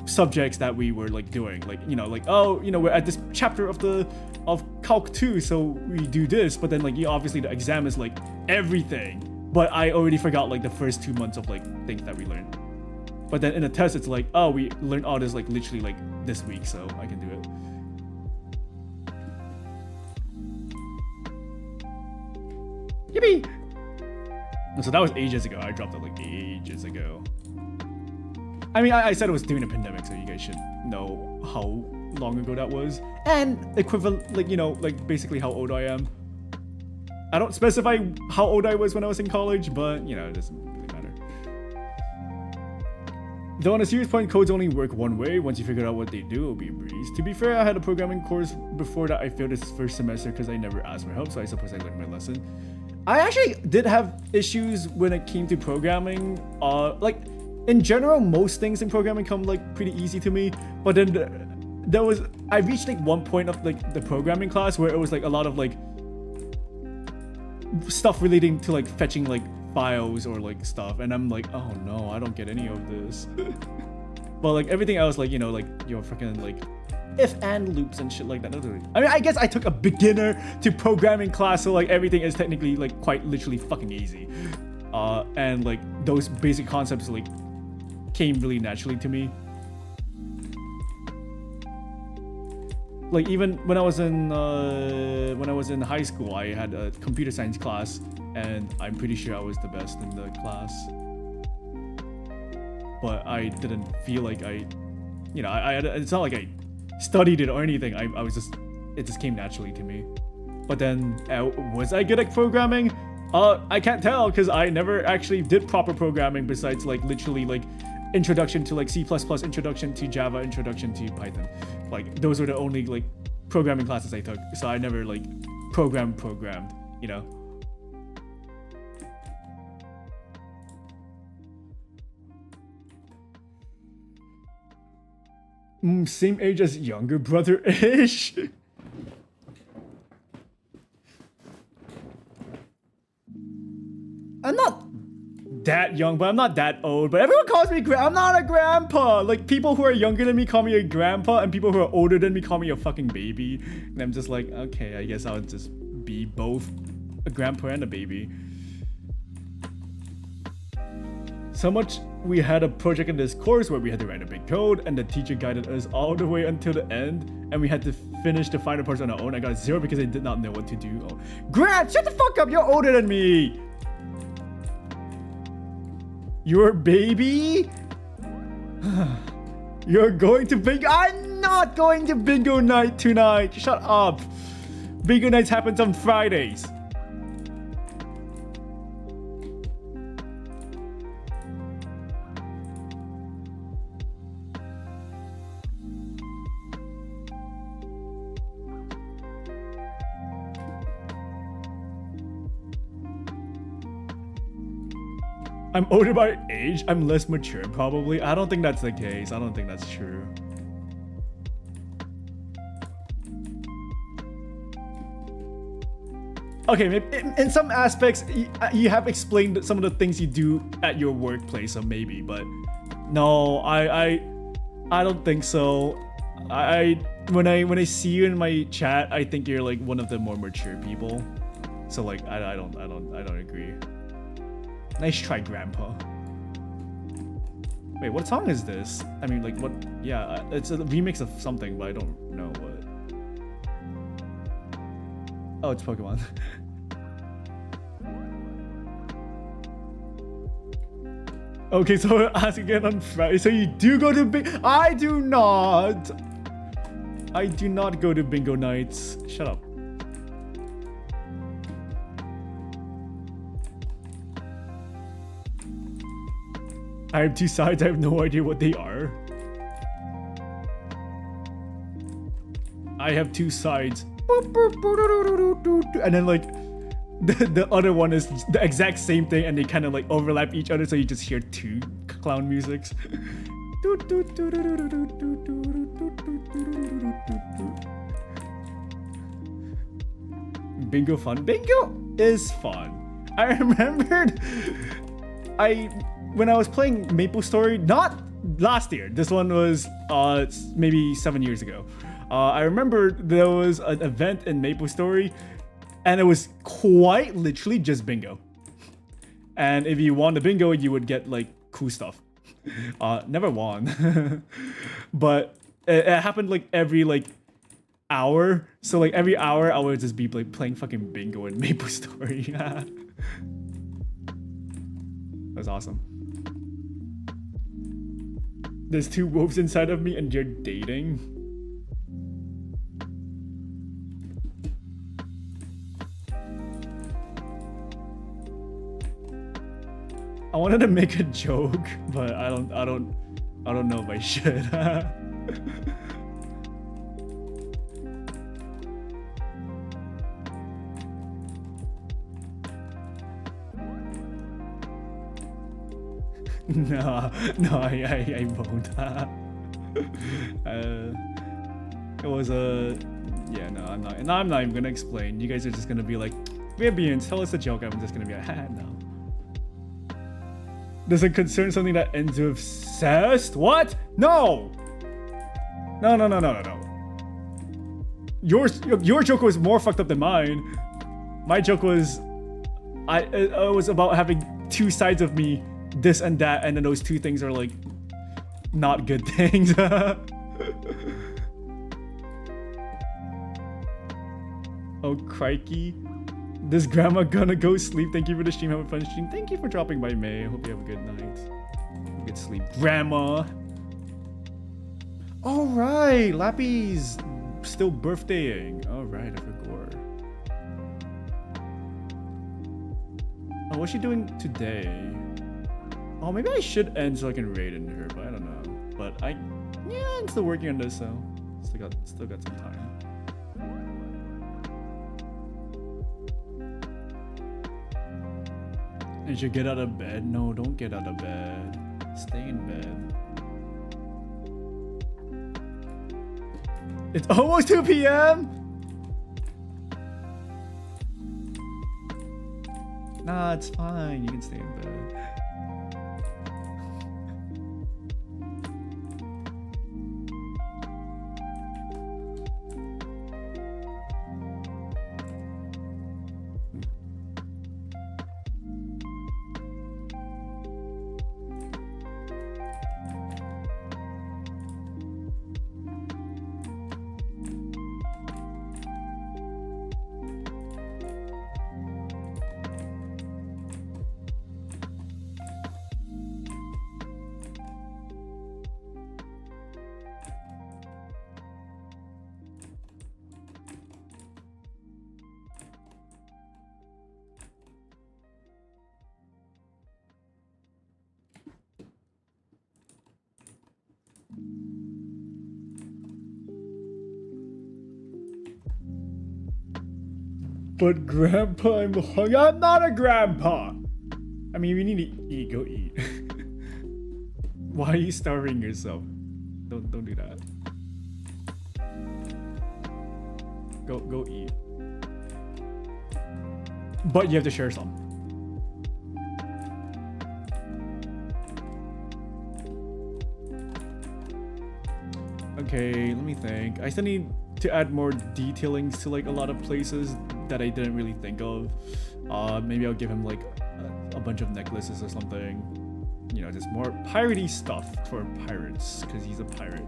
subjects that we were like doing, like, you know, like, oh, you know, we're at this chapter of Calc 2, so we do this, but then like, you know, obviously the exam is like everything, but I already forgot like the first 2 months of like things that we learned. But then in a test, it's like, oh, we learned all this like literally like this week, so I can do it. Yippee! So that was ages ago. I dropped it like ages ago. I mean, I said it was during the pandemic, so you guys should know how long ago that was. And equivalent, like, you know, like basically how old I am. I don't specify how old I was when I was in college, but, you know, it doesn't really matter. Though on a serious point, codes only work one way. Once you figure out what they do, it'll be a breeze. To be fair, I had a programming course before that I failed this first semester because I never asked for help, so I suppose I learned my lesson. I actually did have issues when it came to programming. Like, in general, most things in programming come like pretty easy to me. But then I reached like one point of like the programming class where it was like a lot of like stuff relating to like fetching like files or like stuff. And I'm like, oh no, I don't get any of this. But like everything else, like, you know, like your freaking like if and loops and shit like that. I mean, I guess I took a beginner to programming class, so like everything is technically like quite literally fucking easy. And like those basic concepts like came really naturally to me. Like even when I was in high school, I had a computer science class, and I'm pretty sure I was the best in the class. But I didn't feel like you know, it's not like I studied it or anything. It just came naturally to me. But then was I good at programming? I can't tell because I never actually did proper programming besides like literally like introduction to like C++, introduction to Java, introduction to Python. Like those were the only like programming classes I took. So I never like programmed, you know. Same age as younger brother-ish. I'm not that young, but I'm not that old. But everyone calls me I'm not a grandpa. Like people who are younger than me call me a grandpa, and people who are older than me call me a fucking baby. And I'm just like, okay, I guess I'll just be both a grandpa and a baby. So much we had a project in this course where we had to write a big code, and the teacher guided us all the way until the end, and we had to finish the final parts on our own. I got a 0 because I did not know what to do. Oh. Grant, shut the fuck up! You're older than me! You're a baby? You're going to bingo? I'm not going to bingo night tonight! Shut up! Bingo nights happens on Fridays. I'm older by age. I'm less mature, probably. I don't think that's the case. I don't think that's true. Okay, maybe in some aspects, you have explained some of the things you do at your workplace, so maybe, but no, I don't think so. When I see you in my chat, I think you're like one of the more mature people. So like, I don't agree. Nice try, Grandpa. Wait, what song is this? I mean, like, what? Yeah, it's a remix of something, but I don't know what. Oh, it's Pokemon. Okay, so ask again on Friday. So you do go to bingo? I do not. I do not go to bingo nights. Shut up. I have two sides. I have no idea what they are. I have two sides. And then like the other one is the exact same thing and they kind of like overlap each other, so you just hear two clown musics. Bingo fun. Bingo is fun. I remembered when I was playing Maple Story, not last year, this one was maybe 7 years ago. I remember there was an event in Maple Story and it was quite literally just bingo. And if you won the bingo, you would get like cool stuff. Never won. But it happened like every like hour. So like every hour I would just be like playing fucking bingo in Maple Story. That was awesome. There's two wolves inside of me and you're dating. I wanted to make a joke, but I don't know if I should. No, I won't. It was a yeah. No, I'm not even gonna explain. You guys are just gonna be like, Vivian, tell us a joke. I'm just gonna be like, no. Does it concern something that ends with cest? What? No. No. Your joke was more fucked up than mine. My joke was, it was about having two sides of me, this and that, and then those two things are like not good things. Oh crikey. This grandma gonna go sleep. Thank you for the stream. Have a fun stream. Thank you for dropping by, May. I hope you have a good night. Good sleep, grandma. All right, Lappy's still birthdaying. All right, I forgot. Oh, what's she doing today? Oh, maybe I should end so I can raid into her, but I don't know. But yeah, I'm still working on this, so still got some time. And you get out of bed? No, don't get out of bed. Stay in bed. It's almost 2 p.m. Nah, it's fine. You can stay in bed. But grandpa, I'm hungry. I'm not a grandpa. I mean, we need to eat. Go eat. Why are you starving yourself? Don't do that. Go eat. But you have to share some. Okay, let me think. I still need to add more detailings to like a lot of places that I didn't really think of. Maybe I'll give him like a bunch of necklaces or something. You know, just more piratey stuff for pirates, because he's a pirate.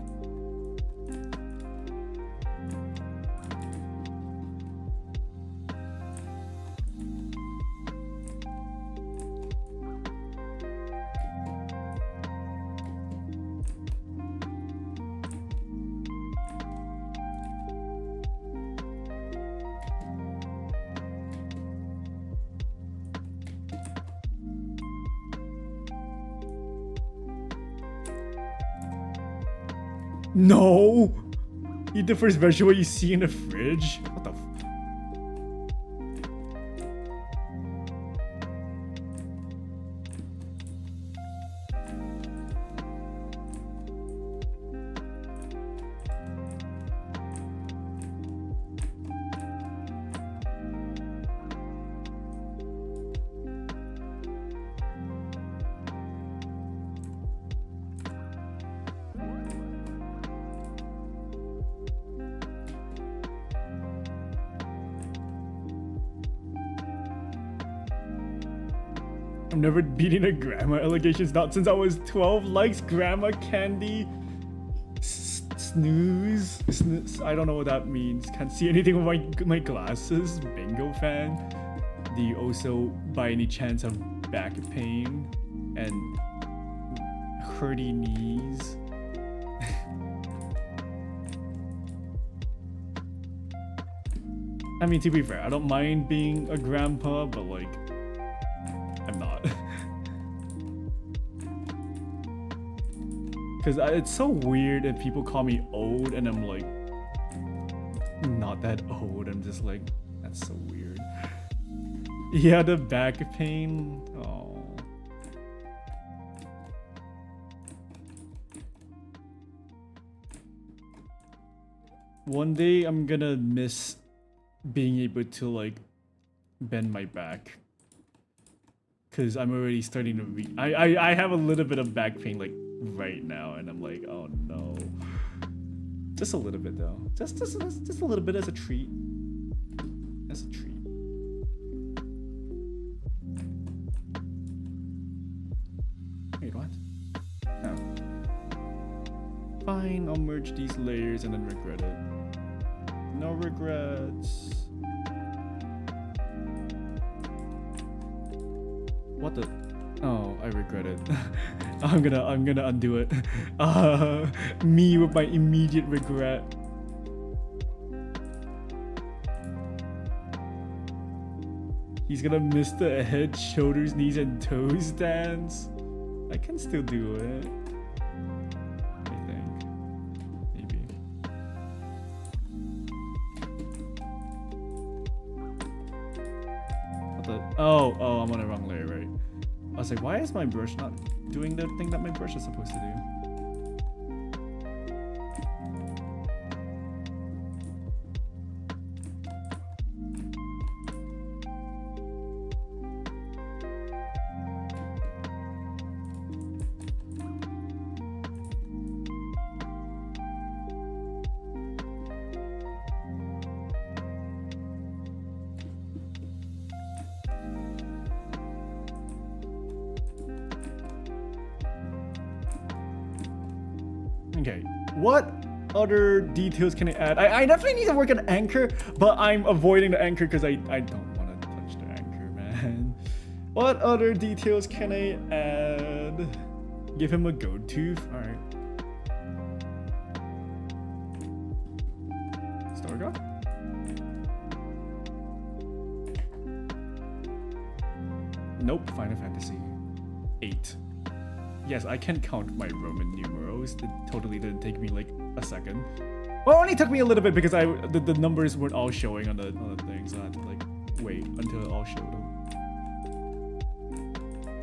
No! Eat the first vegetable you see in the fridge? What the f- I've never beaten a grandma allegations, not since I was 12. Likes grandma candy. Snooze. I don't know what that means. Can't see anything with my glasses. Bingo fan. Do you also by any chance have back pain and hurty knees? I mean, to be fair, I don't mind being a grandpa, but like, I'm not. Because it's so weird if people call me old and I'm like, not that old. I'm just like, that's so weird. Yeah, the back pain. Oh. One day I'm gonna miss being able to like bend my back. Because I'm already starting to I have a little bit of back pain like right now, and I'm like, oh no. Just a little bit though. Just a little bit as a treat. As a treat. Wait, what? No. Fine, I'll merge these layers and then regret it. No regrets. What the? Oh, I regret it. I'm gonna undo it. Me with my immediate regret. He's gonna miss the head, shoulders, knees, and toes dance. I can still do it. I think. Maybe. What the? Oh, I'm on the wrong layer, right? I was like, why is my brush not doing the thing that my brush is supposed to do? Okay, what other details can I add? I definitely need to work on anchor, but I'm avoiding the anchor because I don't want to touch the anchor, man. What other details can I add? Give him a gold tooth. All right. Starga? Nope, Final Fantasy 8. Yes, I can count my Roman numerals. It totally didn't take me like a second. Well, it only took me a little bit because the numbers weren't all showing on the thing, so I had to like wait until it all showed up. What the? Oh, I'm on the wrong layer, right? I was like, why is my brush not doing the thing that my brush is supposed to do?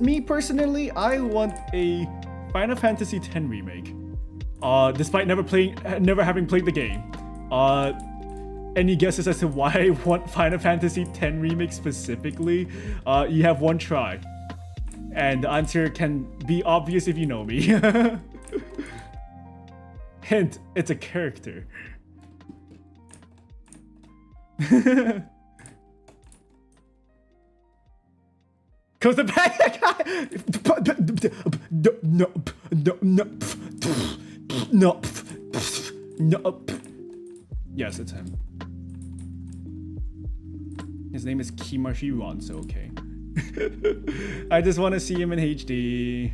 me personally, I want a Final Fantasy X remake. Despite never having played the game. Any guesses as to why I want Final Fantasy X remake specifically? You have one try. And the answer can be obvious if you know me. Hint, it's a character. Cause the back. No. Yes, it's him. His name is Kimashi so okay. I just want to see him in HD.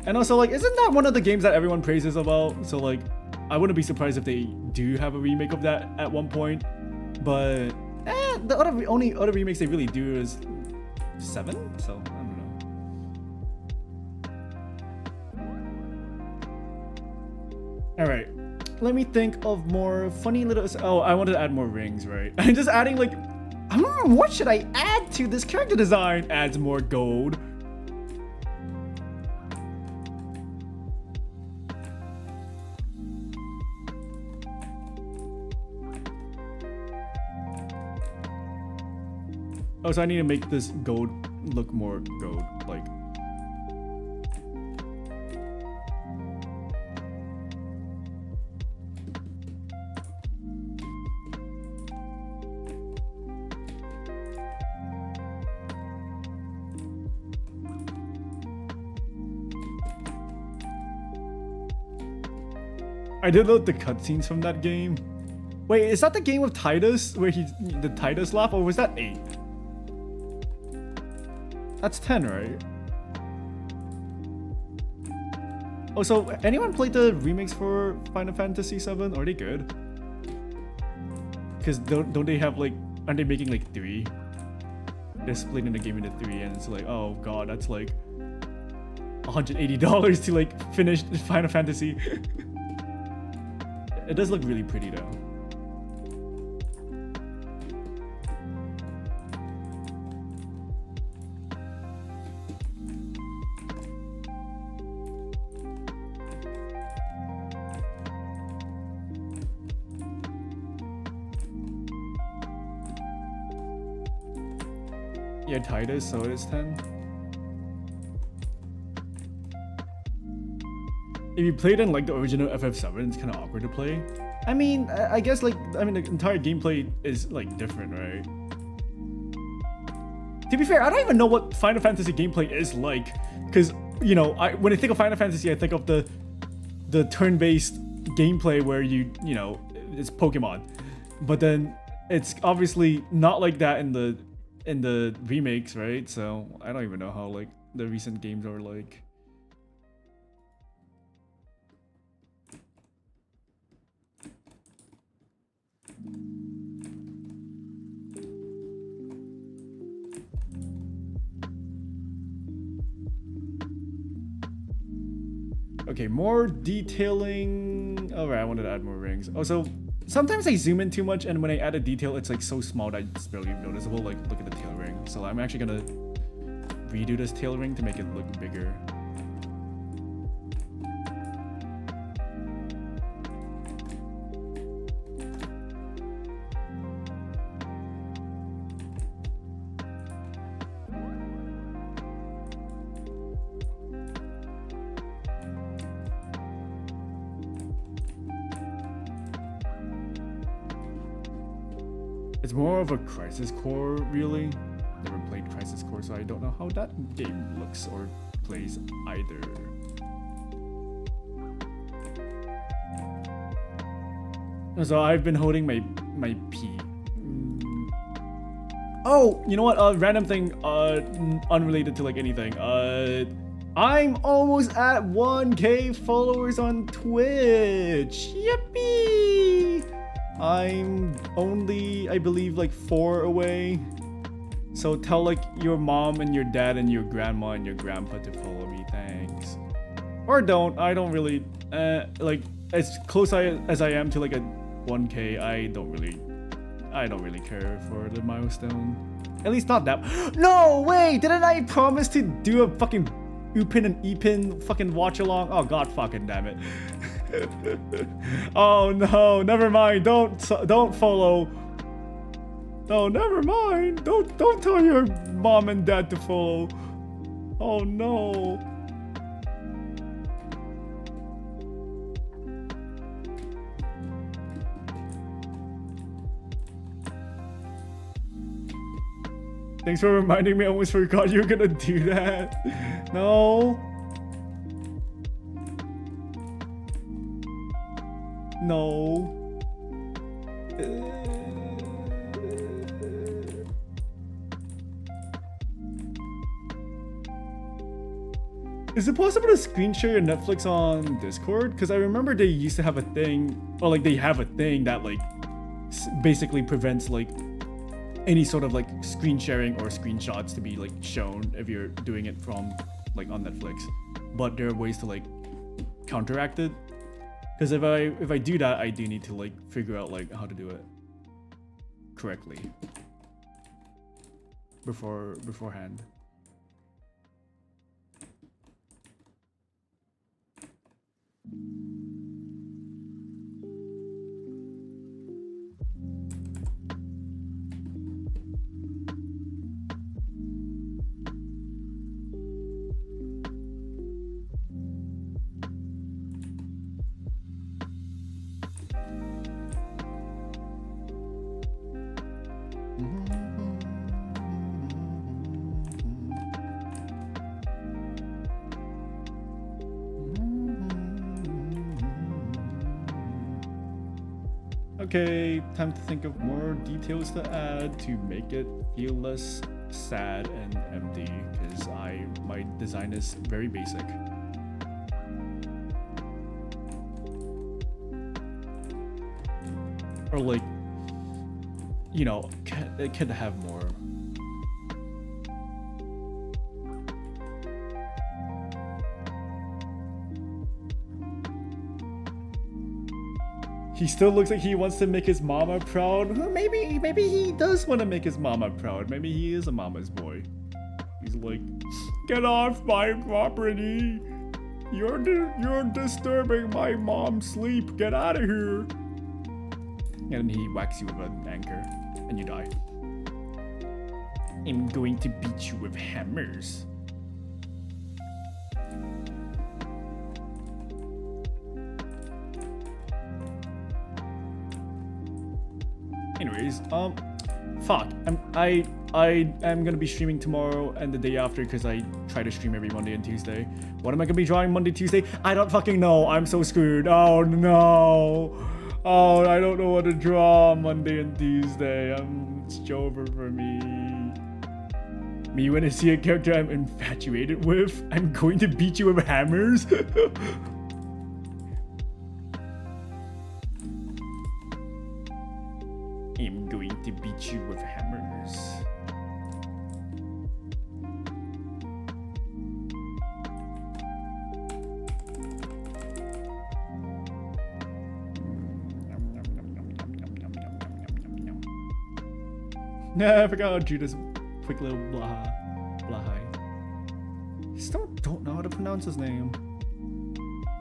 And also, like, isn't that one of the games that everyone praises about? So, like, I wouldn't be surprised if they do have a remake of that at one point. But, the only other remakes they really do is 7? So, I don't know. Alright, let me think of more funny little... Oh, I wanted to add more rings, right? I'm just adding, like... what should I add to this character design? Adds more gold. Oh, so I need to make this gold look more gold, like. I did load the cutscenes from that game. Wait, is that the game with Titus, where the Titus laugh, or was that 8? That's 10, right? Oh, so anyone played the remakes for Final Fantasy 7? Are they good? Because don't they have, like, aren't they making like 3? They're splitting the game into 3, and it's like, oh god, that's like $180 to like finish Final Fantasy. It does look really pretty though. Yeah, Titus, so it is 10. If you played in like the original FF7, it's kind of awkward to play. I mean, I guess like, the entire gameplay is like different, right? To be fair, I don't even know what Final Fantasy gameplay is like, because, you know, when I think of Final Fantasy, I think of the turn-based gameplay where you know, it's Pokemon. But then it's obviously not like that in the remakes, right? So I don't even know how like the recent games are like. Okay, more detailing. All right, I wanted to add more rings. Oh, so sometimes I zoom in too much, and when I add a detail, it's like so small that it's barely noticeable. Like, look at the tail ring. So I'm actually gonna redo this tail ring to make it look bigger. It's more of a Crisis Core, really. Never played Crisis Core, so I don't know how that game looks or plays either. So I've been holding my P. Oh, you know what? Random thing, unrelated to like anything. I'm almost at 1K followers on Twitch. Yippee! I'm only, I believe, like 4 away. So tell like your mom and your dad and your grandma and your grandpa to follow me, thanks. Or don't, I don't really, like as close as I am to like a 1K, I don't really care for the milestone. At least not that. No, wait, didn't I promise to do a fucking Upin and Epin fucking watch along? Oh god fucking damn it. Oh no, never mind. Don't follow. No, never mind. Don't tell your mom and dad to follow. Oh no. Thanks for reminding me. I almost forgot you were gonna do that. No. No. Is it possible to screen share your Netflix on Discord? Because I remember they used to have a thing, or like they have a thing that like basically prevents like any sort of like screen sharing or screenshots to be like shown if you're doing it from like on Netflix. But there are ways to like counteract it. Because if I do that, I do need to like figure out like how to do it correctly beforehand. Okay, time to think of more details to add to make it feel less sad and empty, because my design is very basic. Or like, you know, it could have more. He still looks like he wants to make his mama proud. Well, maybe he does want to make his mama proud. Maybe he is a mama's boy. He's like, get off my property. You're disturbing my mom's sleep. Get out of here. And he whacks you with an anchor, and you die. I'm going to beat you with hammers. Anyways, fuck. I am gonna be streaming tomorrow and the day after because I try to stream every Monday and Tuesday. What am I gonna be drawing Monday, Tuesday? I don't fucking know. I'm so screwed. Oh no. Oh, I don't know what to draw Monday and Tuesday. It's over for me. Me when I see a character I'm infatuated with, I'm going to beat you with hammers. I'm going to beat you with hammers. Nah, I forgot how to do this quick little blah. Still don't know how to pronounce his name.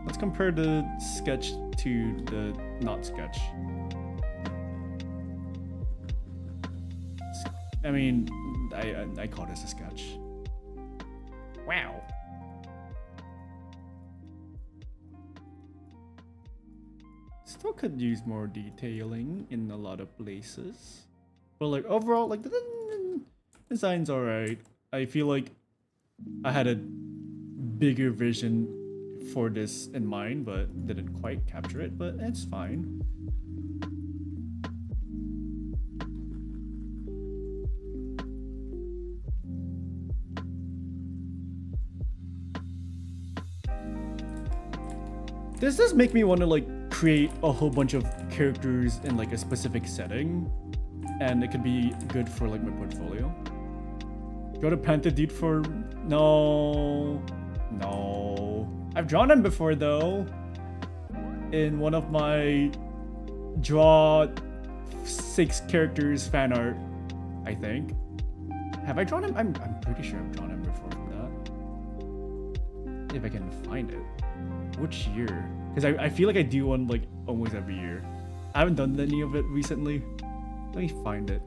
Let's compare the sketch to the not sketch. I mean, I call this a sketch. Wow. Still could use more detailing in a lot of places. But like overall, like the design's alright. I feel like I had a bigger vision for this in mind, but didn't quite capture it, but it's fine. Does this make me want to like create a whole bunch of characters in like a specific setting? And it could be good for like my portfolio. Go to Pantadit for... No. I've drawn him before though. In one of my draw 6 characters fan art, I think. Have I drawn him? I'm pretty sure I've drawn him before from that. If I can find it. Which year? Because I feel like I do one like almost every year. I haven't done any of it recently. Let me find it.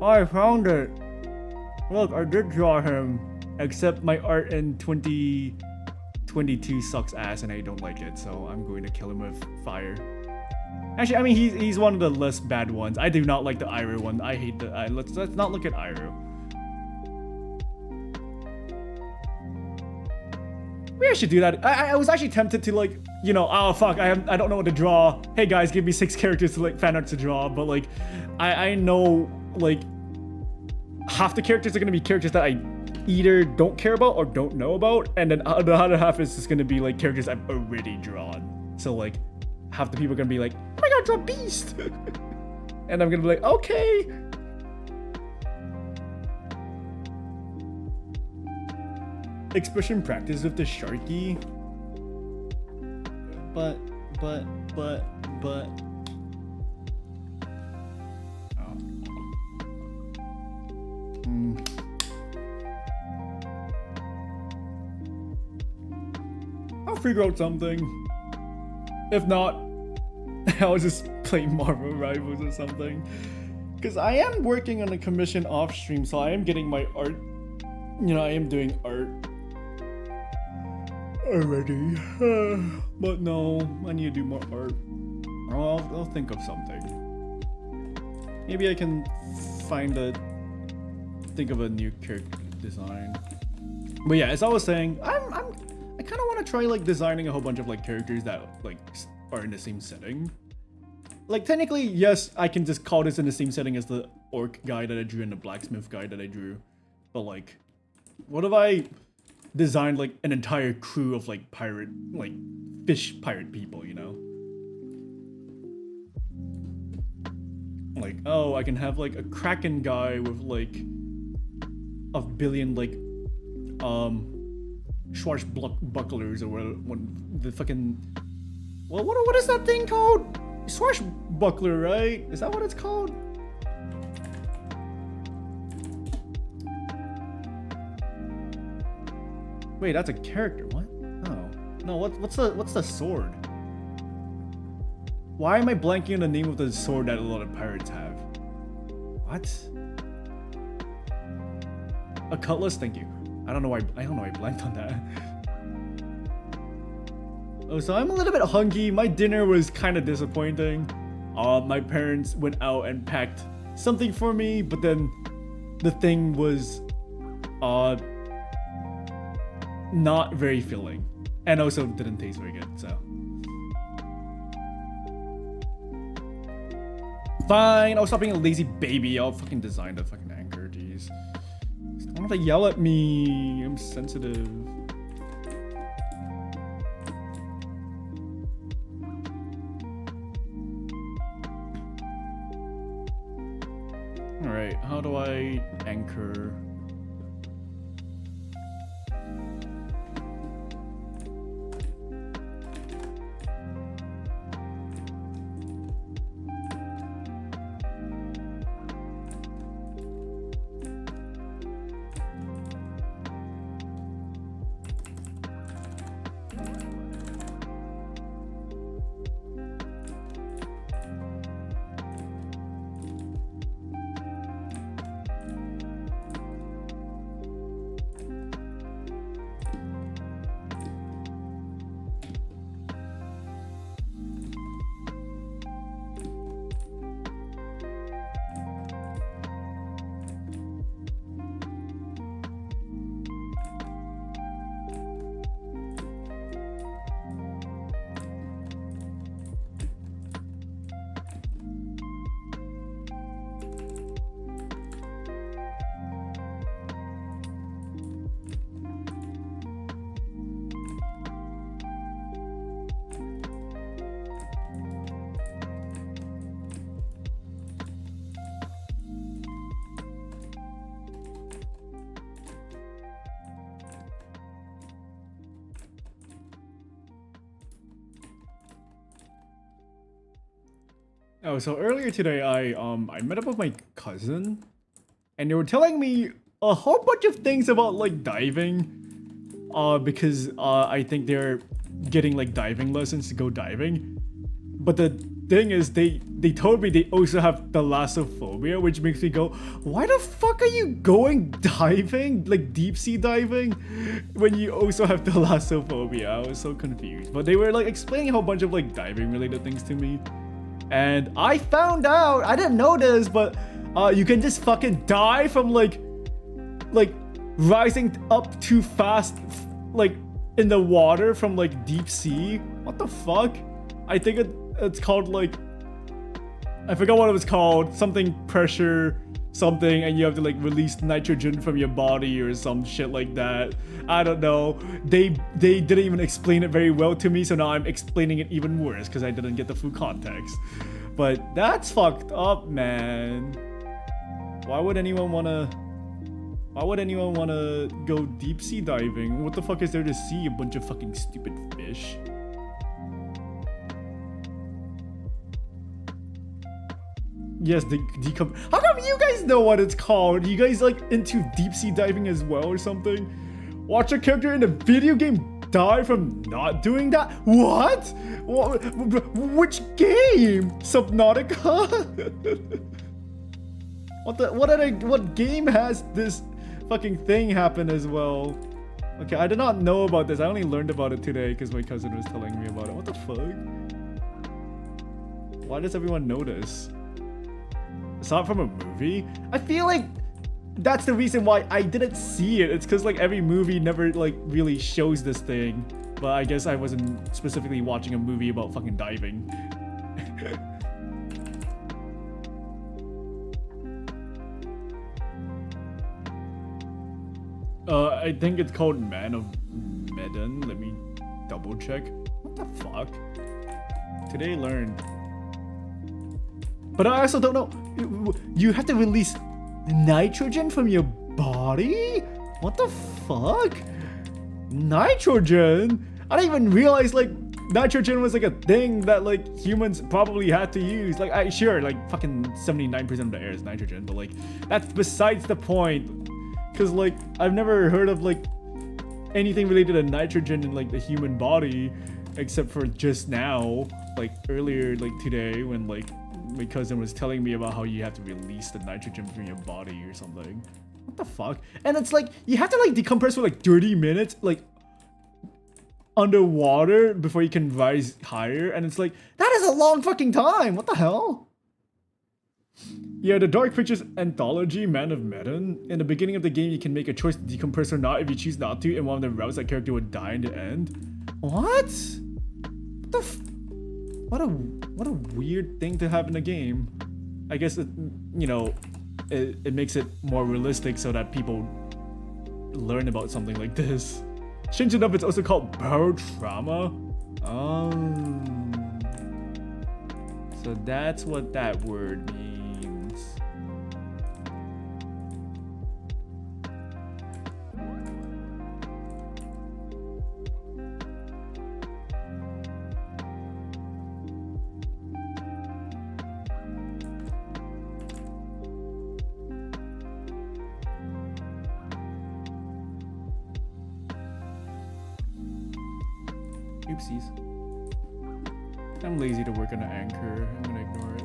Oh, I found it. Look, I did draw him. Except my art in 2022 sucks ass and I don't like it, so I'm going to kill him with fire. Actually, I mean, he's one of the less bad ones. I do not like the Iroh one. I hate the... let's not look at Iroh. Maybe I should do that. I was actually tempted to, like, you know, oh fuck, I don't know what to draw. Hey guys, give me 6 characters to, like, fan art to draw. But, like, I know, like, half the characters are gonna be characters that I either don't care about or don't know about, and then the other half is just gonna be like characters I've already drawn. So like half the people are gonna be like, oh my god, draw Beast. And I'm gonna be like, okay. Expression practice with the Sharky. But I'll figure out something. If not, I'll just play Marvel Rivals or something. Because I am working on a commission off stream, so I am getting my art. You know, I am doing art already. But no, I need to do more art. I'll think of something. Maybe I can think of a new character design. But yeah, as I was saying, I kind of want to try like designing a whole bunch of like characters that like are in the same setting. Like technically, yes, I can just call this in the same setting as the orc guy that I drew and the blacksmith guy that I drew. But like, what if I designed like an entire crew of like pirate, like fish pirate people, you know? Like, oh, I can have like a kraken guy with like a billion like swashbucklers or what the fucking what is that thing called? Swashbuckler, right? Is that what it's called? Wait, that's a character. What? Oh no, what's the sword? Why am I blanking on the name of the sword that a lot of pirates have? What? A cutlass? Thank you. I don't know why I blanked on that. Oh, so I'm a little bit hungry. My dinner was kind of disappointing. My parents went out and packed something for me, but then the thing was not very filling. And also didn't taste very good, so. Fine, I'll stop being a lazy baby. I'll fucking design the fucking anchor, jeez. Don't have to yell at me. I'm sensitive. Alright, how do I anchor? Oh, so earlier today I met up with my cousin and they were telling me a whole bunch of things about like diving. Because I think they're getting like diving lessons to go diving. But the thing is they told me they also have thalassophobia, which makes me go, why the fuck are you going diving? Like deep sea diving? When you also have thalassophobia. I was so confused. But they were like explaining a whole bunch of like diving related things to me. And I found out, I didn't know this, but you can just fucking die from like rising up too fast, like in the water from like deep sea. What the fuck? I think it's called like, I forgot what it was called, something pressure something, and you have to like release nitrogen from your body or some shit like that. I don't know. They didn't even explain it very well to me, so now I'm explaining it even worse because I didn't get the full context. But that's fucked up, man. Why would anyone wanna go deep sea diving? What the fuck is there to see? A bunch of fucking stupid fish. Yes, how come you guys know what it's called? You guys like into deep sea diving as well or something? Watch a character in a video game die from not doing that? What? Which game? Subnautica? What game has this fucking thing happen as well? Okay, I did not know about this. I only learned about it today because my cousin was telling me about it. What the fuck? Why does everyone know this? It's not from a movie? I feel like that's the reason why I didn't see it. It's because like every movie never like really shows this thing. But I guess I wasn't specifically watching a movie about fucking diving. I think it's called Man of Medan. Let me double check. What the fuck? Today I learned. But I also don't know. You have to release nitrogen from your body? What the fuck? Nitrogen? I didn't even realize like nitrogen was like a thing that like humans probably had to use. Like sure, like fucking 79% of the air is nitrogen, but like that's besides the point. Cause like I've never heard of like anything related to nitrogen in like the human body, except for just now, like earlier, like today when like my cousin was telling me about how you have to release the nitrogen from your body or something. What the fuck? And it's like you have to like decompress for like 30 minutes like underwater before you can rise higher, and it's like that is a long fucking time. What the hell? Yeah, the Dark Pictures anthology, Man of Medan. In the beginning of the game, you can make a choice to decompress or not. If you choose not to, in one of the routes, that character would die in the end. What? What a weird thing to have in a game. I guess it, you know, it makes it more realistic so that people learn about something like this. Strange enough, it's also called barotrauma. So that's what that word means. Oopsies. I'm lazy to work on an anchor. I'm gonna ignore it.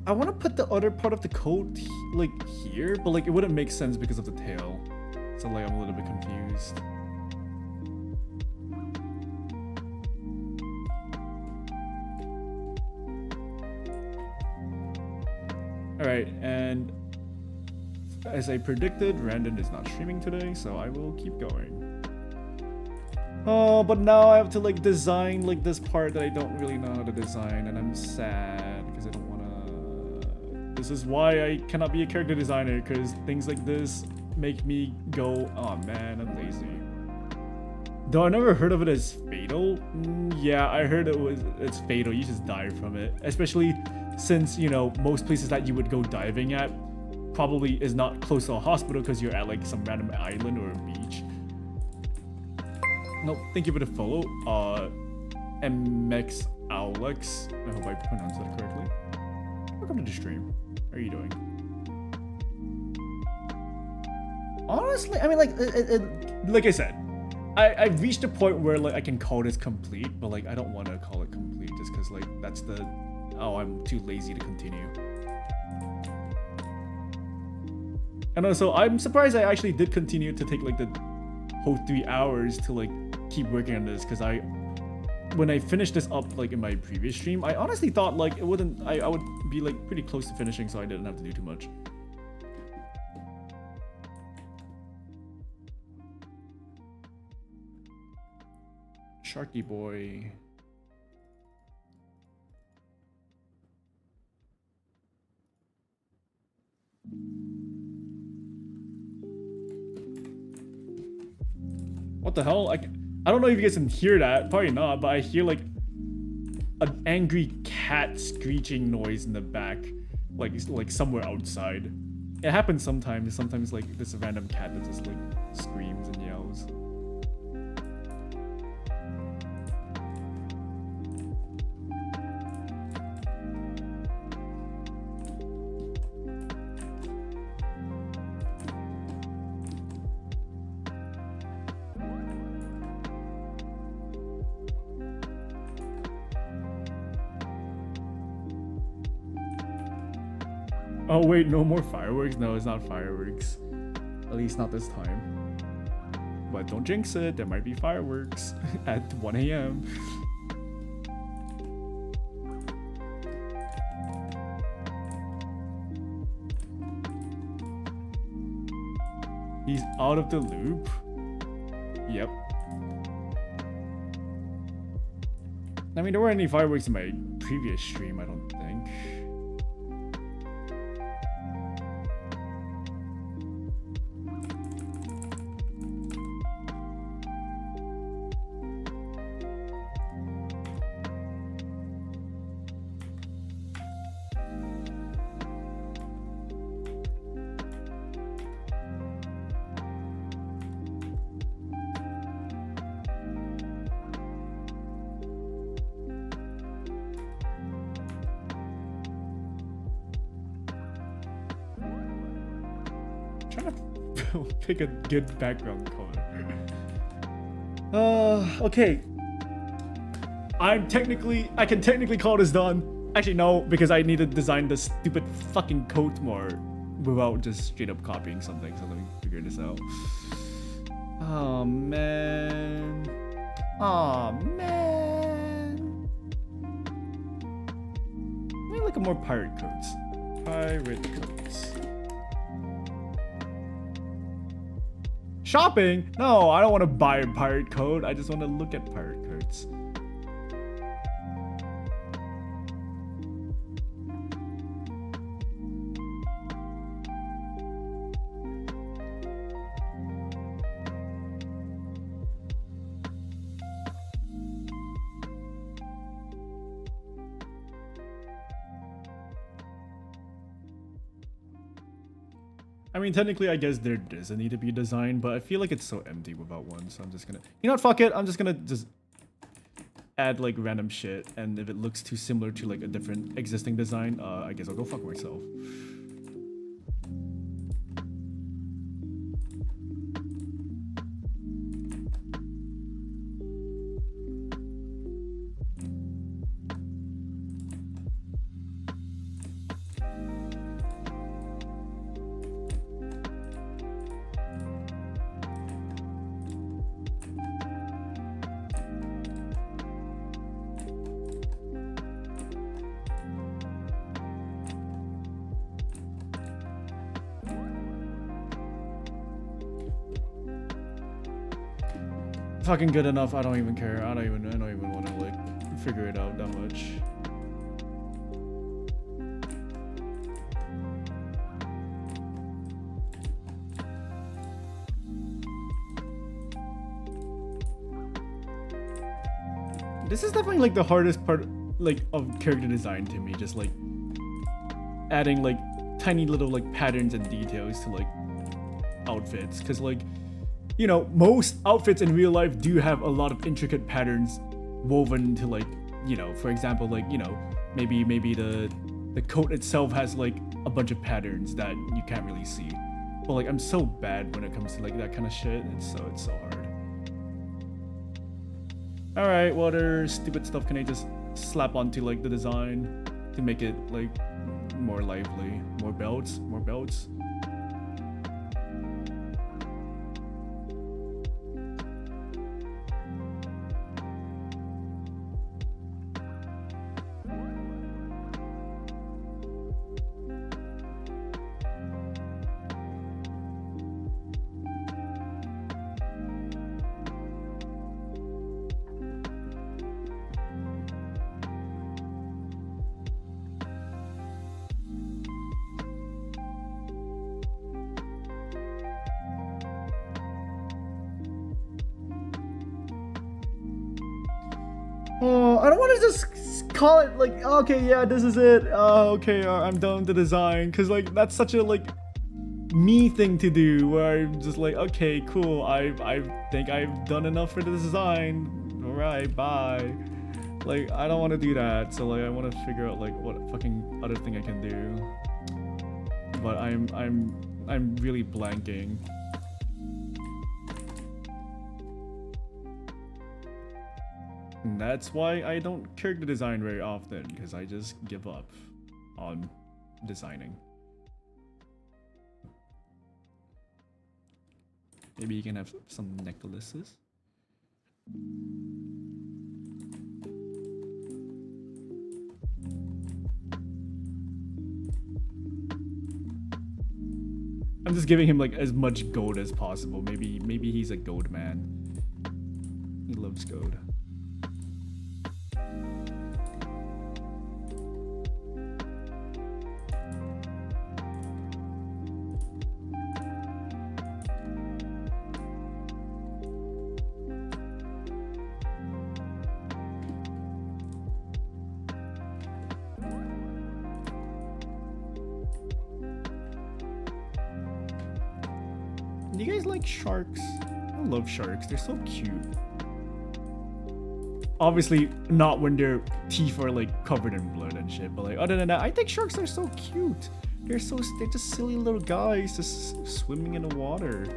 I want to put the other part of the code like here, but like it wouldn't make sense because of the tail. So like I'm a little bit confused. Alright, and as I predicted, Randon is not streaming today, so I will keep going. Oh, but now I have to like design like this part that I don't really know how to design, and I'm sad because I don't want to... This is why I cannot be a character designer, because things like this make me go, oh man, I'm lazy. Though I never heard of it as fatal. Yeah, I heard it's fatal. You just die from it, especially since, you know, most places that you would go diving at probably is not close to a hospital because you're at like some random island or a beach. No, thank you for the follow. MX Alex. I hope I pronounced that correctly. Welcome to the stream. How are you doing? Honestly, I mean, like I said, I've reached a point where like I can call this complete, but like I don't want to call it complete just because like that's the I'm too lazy to continue. And also, I'm surprised I actually did continue to take like the whole 3 hours to like keep working on this, because when I finished this up like in my previous stream, I honestly thought like it wouldn't I would be like pretty close to finishing, so I didn't have to do too much. Sharky boy. What the hell? I don't know if you guys can hear that. Probably not, but I hear like an angry cat screeching noise in the back, like somewhere outside. It happens sometimes. Sometimes like there's a random cat that just like screams and yells. Oh wait, no more fireworks? No, it's not fireworks. At least not this time. But don't jinx it, there might be fireworks at 1 AM. He's out of the loop? Yep. I mean, there weren't any fireworks in my previous stream, I don't think. Pick a good background color. Okay. I can technically call this done. Actually, no, because I need to design this stupid fucking coat more without just straight up copying something. So let me figure this out. Oh man. Oh man. Maybe like a more pirate coats. Pirate coats. Shopping? No, I don't want to buy a pirate coat. I just want to look at pirate coats. I mean, technically, I guess there doesn't need to be a design, but I feel like it's so empty without one, so I'm just gonna... You know what, fuck it, I'm just gonna add, like, random shit, and if it looks too similar to, like, a different existing design, I guess I'll go fuck myself. Fucking good enough. I don't even care. I don't even want to like figure it out that much. This is definitely like the hardest part like of character design to me, just like adding like tiny little like patterns and details to like outfits, because like, you know, most outfits in real life do have a lot of intricate patterns woven into, like, you know, for example, like, you know, maybe the coat itself has like a bunch of patterns that you can't really see. But like, I'm so bad when it comes to like that kind of shit. It's so hard. All right, what other stupid stuff can I just slap onto like the design to make it like more lively? More belts, more belts. Oh, I don't want to just call it like, okay, yeah, this is it. Okay, I'm done with the design, because like that's such a like me thing to do, where I'm just like, okay, cool, I think I've done enough for the design. All right, bye. Like, I don't want to do that. So like, I want to figure out like what fucking other thing I can do. But I'm really blanking. And that's why I don't character design very often, because I just give up on designing. Maybe you can have some necklaces. I'm just giving him like as much gold as possible. Maybe he's a gold man. He loves gold. Do you guys like sharks? I love sharks. They're so cute. Obviously, not when their teeth are like covered in blood and shit. But like, other than that, I think sharks are so cute. They're just silly little guys just swimming in the water.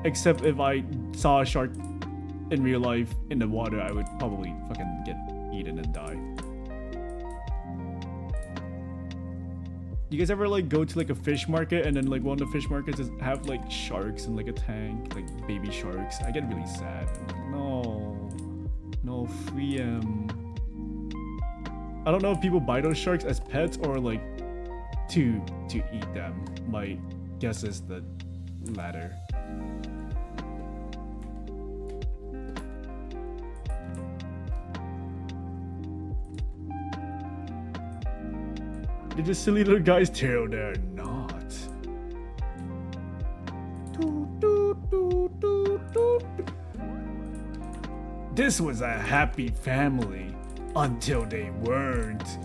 Except if I saw a shark in real life in the water, I would probably fucking get eaten and die. You guys ever like go to like a fish market and then like one of the fish markets just have like sharks in like a tank, like baby sharks? I get really sad. I'm like, no, free them. I don't know if people buy those sharks as pets or like to eat them. My guess is the latter. They're just silly little guys till they're not. This was a happy family until they weren't. I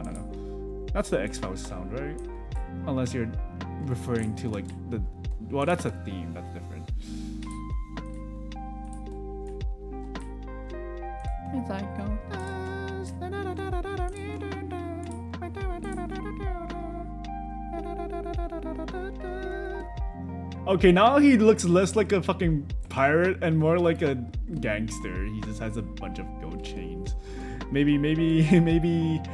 don't know. That's the X-Files sound, right? Unless you're referring to like the... Well, that's a theme. That's different. It's like okay, now he looks less like a fucking pirate and more like a gangster. He just has a bunch of gold chains. Maybe it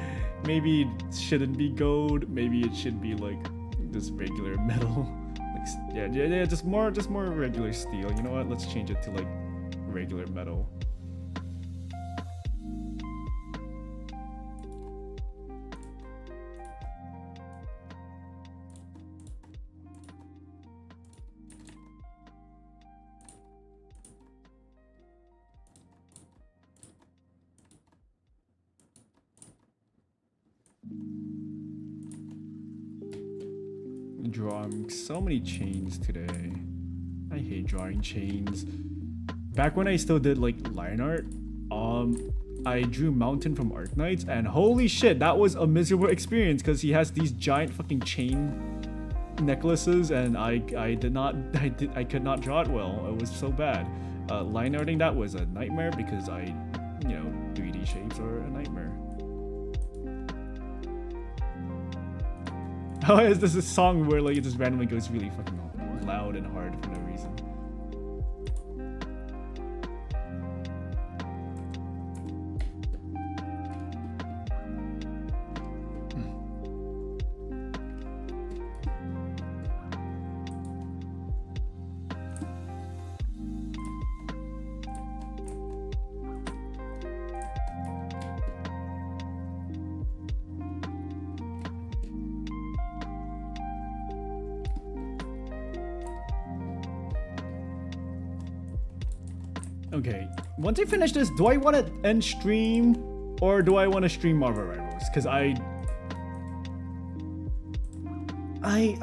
shouldn't be gold. Maybe it should be like just regular metal. Like, yeah, just more regular steel. You know what? Let's change it to like regular metal. Drawing so many chains today. I hate drawing chains. Back when I still did like line art, I drew Mountain from Arknights, and holy shit, that was a miserable experience because he has these giant fucking chain necklaces, and I could not draw it well. It was so bad. Line arting that was a nightmare because 3D shapes are a nightmare. Oh, is this a song where like it just randomly goes really fucking loud and hard for no reason? Okay, once I finish this, do I want to end stream or do I want to stream Marvel Rivals? Because I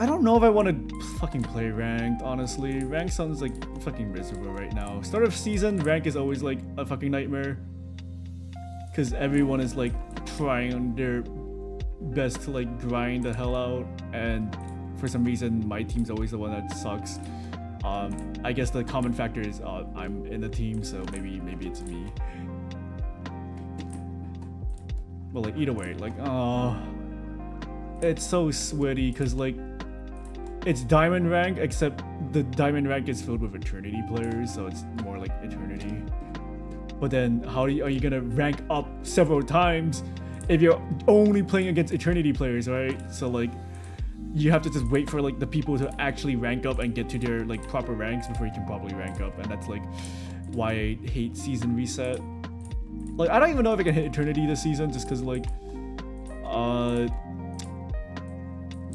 don't know if I want to fucking play ranked, honestly. Ranked sounds like fucking miserable right now. Start of season, rank is always like a fucking nightmare. Because everyone is like trying their best to like grind the hell out. And for some reason, my team's always the one that sucks. I guess the common factor is I'm in the team, so maybe it's me. But like either way, like it's so sweaty because like it's diamond rank, except the diamond rank is filled with eternity players, so it's more like eternity. But then how are you gonna rank up several times if you're only playing against eternity players, right? So like you have to just wait for like the people to actually rank up and get to their like proper ranks before you can properly rank up, and that's like why I hate season reset. Like I don't even know if I can hit eternity this season just because like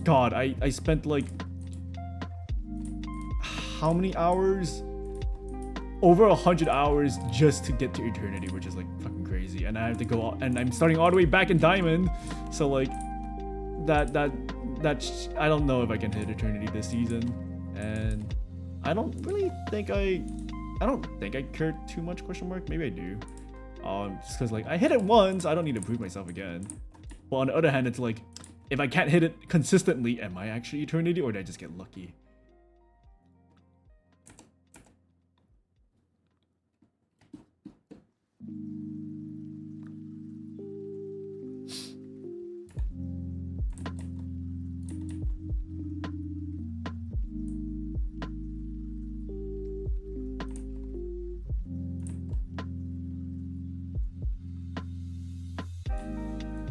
God, I spent like how many hours? Over 100 hours just to get to eternity, which is like fucking crazy, and I have to go out, and I'm starting all the way back in diamond, so like that's I don't know if I can hit eternity this season, and I don't think I care too much, question mark. Maybe I do, just because like I hit it once, I don't need to prove myself again. But on the other hand, it's like if I can't hit it consistently, am I actually eternity or did I just get lucky?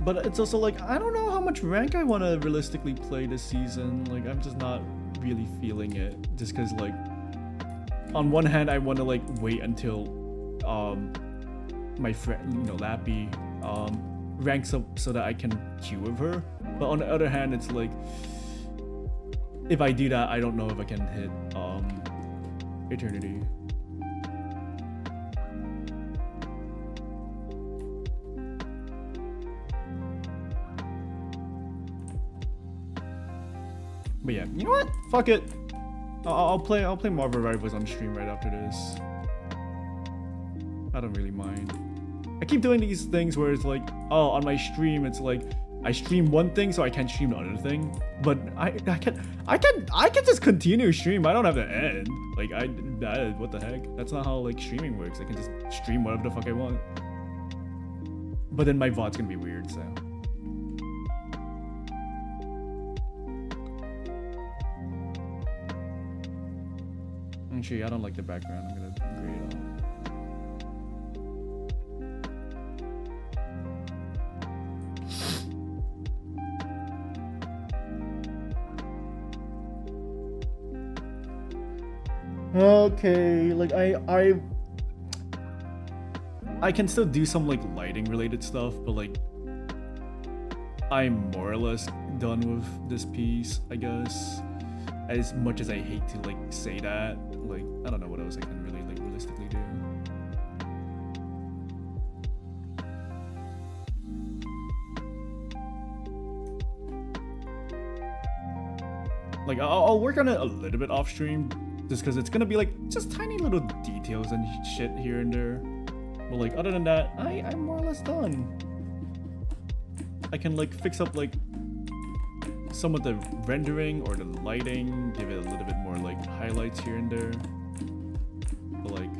But it's also like, I don't know how much rank I want to realistically play this season. Like, I'm just not really feeling it. Just because, like, on one hand, I want to, like, wait until my friend, Lappy, ranks up so that I can queue with her. But on the other hand, it's like, if I do that, I don't know if I can hit eternity. But yeah, you know what? Fuck it. I'll play Marvel Rivals on stream right after this. I don't really mind. I keep doing these things where it's like, oh, on my stream it's like I stream one thing so I can't stream the other thing. But I can just continue stream. I don't have to end. Like what the heck? That's not how like streaming works. I can just stream whatever the fuck I want. But then my VOD's gonna be weird, so. Actually, I don't like the background. I'm gonna grade it off. Okay, like I can still do some like lighting related stuff, but like I'm more or less done with this piece, I guess. As much as I hate to like say that, like I don't know what else I can really like realistically do. Like I'll work on it a little bit off stream, just because it's gonna be like just tiny little details and shit here and there. But like other than that, I'm more or less done. I can like fix up like some of the rendering or the lighting, give it a little bit more like highlights here and there. But like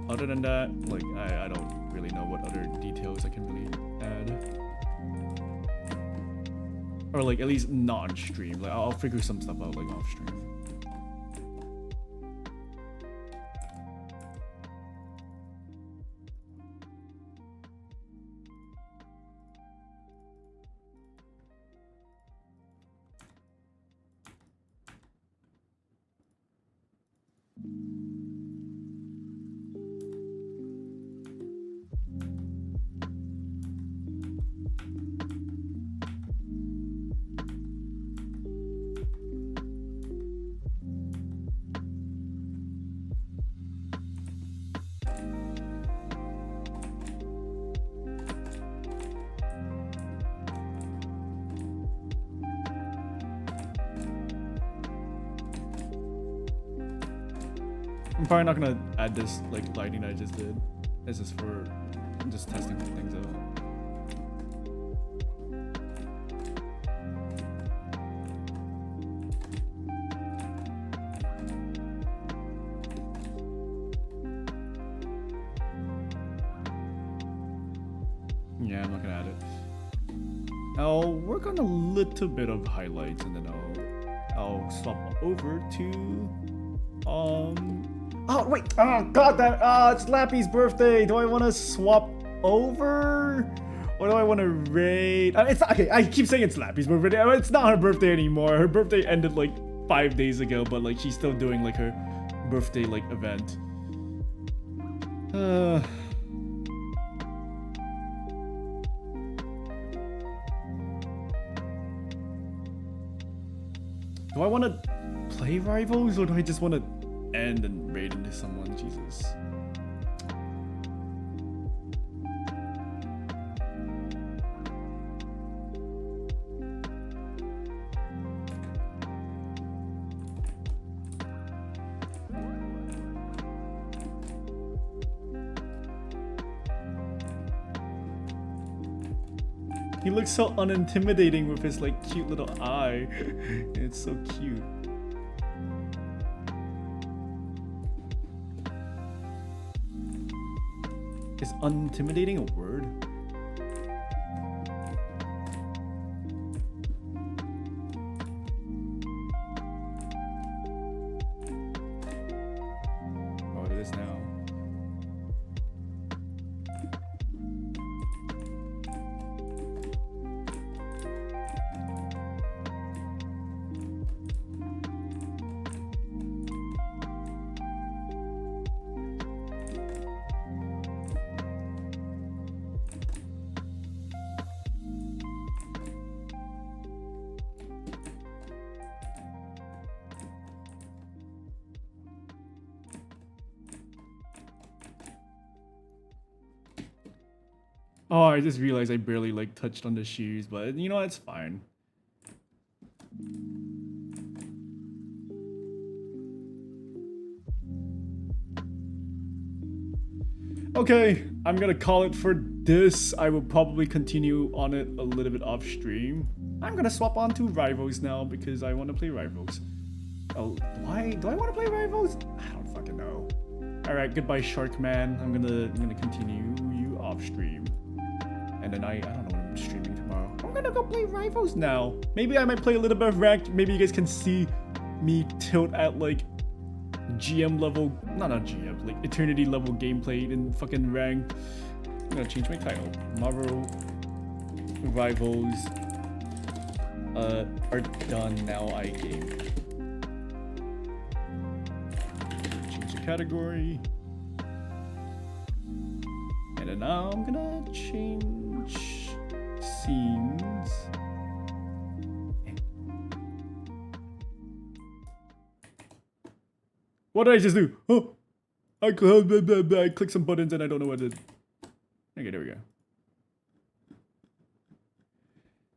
other than that, like I don't really know what other details I can really add. Or like at least not on stream. Like I'll figure some stuff out like off stream. I'm probably not gonna add this like lighting I just did. This is for just testing things out. Yeah, I'm not gonna add it. I'll work on a little bit of highlights and then I'll swap over to oh wait, oh god that it's Lappy's birthday. Do I want to swap over or do I want to raid? It's okay, I keep saying it's Lappy's birthday. I mean, it's not her birthday anymore. Her birthday ended like 5 days ago, but like she's still doing like her birthday like event. Do I want to play rivals or do I just want to end and raid into someone? Jesus. He looks so unintimidating with his like cute little eye. It's so cute. Is unintimidating a word? Oh, it is now. Oh, I just realized I barely like touched on the shoes, but you know, it's fine. Okay, I'm gonna call it for this. I will probably continue on it a little bit off stream. I'm gonna swap on to Rivals now because I want to play Rivals. Oh, do I want to play Rivals? I don't fucking know. All right, goodbye, Shark Man. I'm gonna continue you off stream. And then I don't know when I'm streaming tomorrow. I'm gonna go play Rivals now. Maybe I might play a little bit of ranked. Maybe you guys can see me tilt at like GM level, not GM, like eternity level gameplay in fucking ranked. I'm gonna change my title. Marvel Rivals are done now. I game. Change the category. And then now I'm gonna change scenes. What did I just do? Oh, I clicked some buttons and I don't know what I did. Okay, there we go.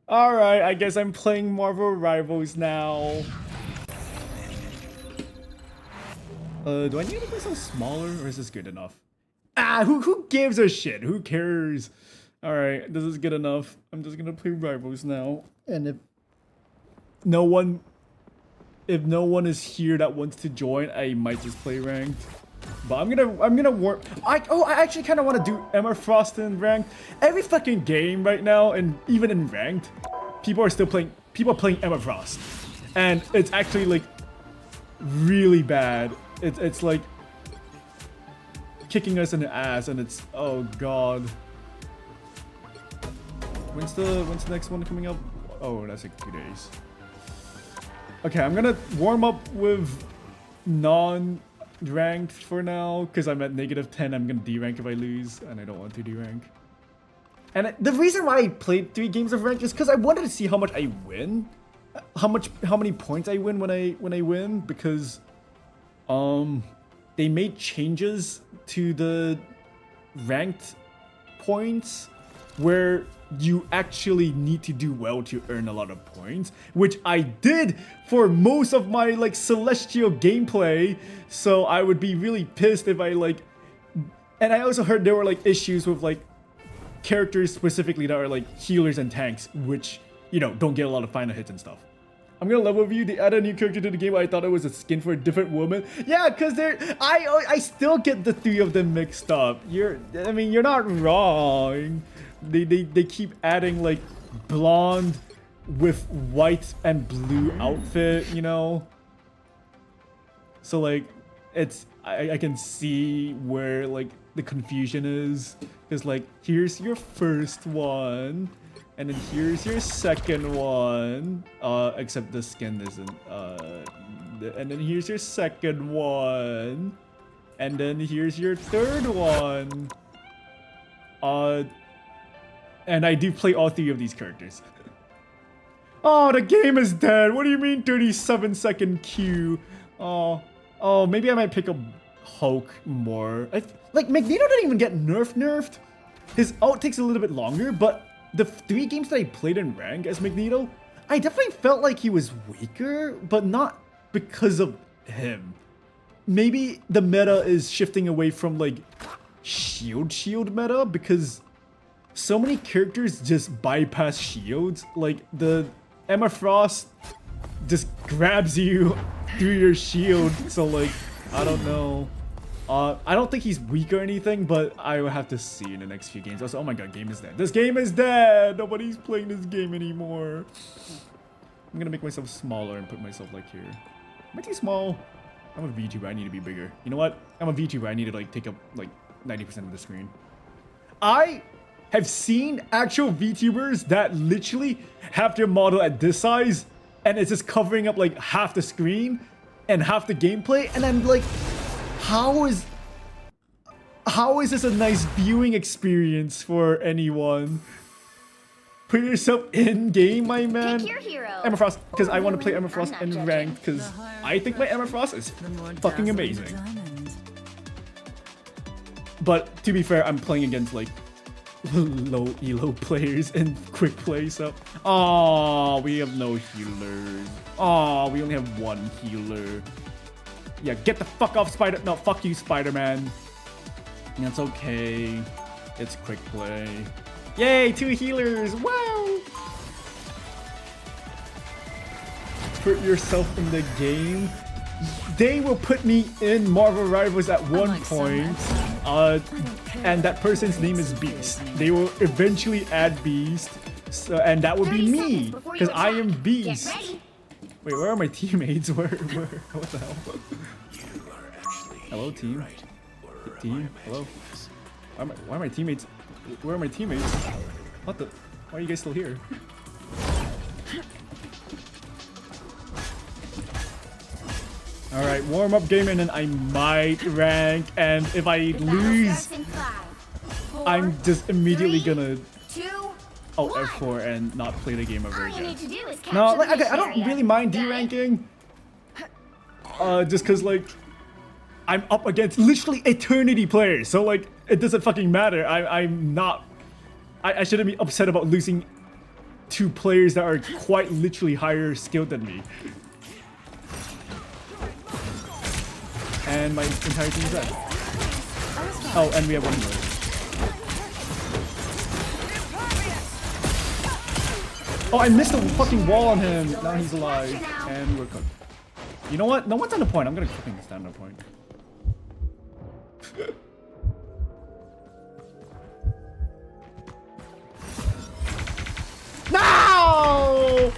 Alright, I guess I'm playing Marvel Rivals now. Do I need to play some smaller or is this good enough? Ah! who gives a shit? Who cares? All right, this is good enough. I'm just gonna play rivals now, and if no one is here that wants to join, I might just play ranked. But I'm gonna warm. I actually kind of want to do Emma Frost in ranked. Every fucking game right now, and even in ranked, people are playing Emma Frost, and it's actually like really bad. It's like kicking us in the ass, and it's, oh god. When's the next one coming up? Oh, that's like 2 days. Okay, I'm gonna warm up with non-ranked for now, because I'm at -10. I'm gonna derank if I lose, and I don't want to derank. And the reason why I played 3 games of ranked is because I wanted to see how much I win, how many points I win when I win, because they made changes to the ranked points where you actually need to do well to earn a lot of points, which I did for most of my like Celestial gameplay. So I would be really pissed if I like, and I also heard there were like issues with like characters specifically that are like healers and tanks, which, you know, don't get a lot of final hits and stuff. I'm gonna level with you. They added a new character to the game. I thought it was a skin for a different woman. Yeah, cause I still get the 3 of them mixed up. You're not wrong. They keep adding like blonde with white and blue outfit, you know. So like, I can see where like the confusion is, because like here's your first one. And then here's your second one, except the skin isn't, and then here's your second one, and then here's your third one, and I do play all 3 of these characters. Oh, the game is dead. What do you mean 37-second queue? Oh, maybe I might pick up Hulk more. Like, Magneto didn't even get nerfed. His ult takes a little bit longer, but the 3 games that I played in rank as Magneto, I definitely felt like he was weaker, but not because of him. Maybe the meta is shifting away from like shield meta, because so many characters just bypass shields. Like the Emma Frost just grabs you through your shield, so like, I don't know. I don't think he's weak or anything, but I will have to see in the next few games. Also, oh my god, game is dead. This game is dead! Nobody's playing this game anymore. I'm gonna make myself smaller and put myself like here. Am I too small? I'm a VTuber, I need to be bigger. You know what? I'm a VTuber, I need to like take up like 90% of the screen. I have seen actual VTubers that literally have their model at this size, and it's just covering up like half the screen and half the gameplay, and I'm like, how is this a nice viewing experience for anyone? Put yourself in game, my man. Pick your hero. Emma Frost, because I want to play Emma Frost in ranked, because I think my Emma Frost is fucking amazing. But to be fair, I'm playing against like low elo players in quick play, so oh, we have no healers. Oh, we only have 1 healer. Yeah, get the fuck off, Spider. No, fuck you, Spider-Man. That's okay. It's quick play. Yay, 2 healers. Wow. Put yourself in the game. They will put me in Marvel Rivals at one point. And that person's name is Beast. They will eventually add Beast. So, and that would be me, because I am Beast. Wait, where are my teammates? Where, what the hell? Hello, team. Team, hello. Why are my teammates? Where are my teammates? What the? Why are you guys still here? Alright, warm up game, and then I might rank, and if I lose, I'm just immedially gonna F4 and not play the game ever again. No, like, okay, I don't really mind D-ranking. Just cause like, I'm up against literally eternity players, so like, it doesn't fucking matter. I'm not, I shouldn't be upset about losing to players that are quite literally higher skilled than me. And my entire team is dead. Oh, and we have one more. Oh, I missed the fucking wall on him. Now he's alive. And we're cooked. You know what? No one's on the point. I'm gonna fucking stand on the point. No!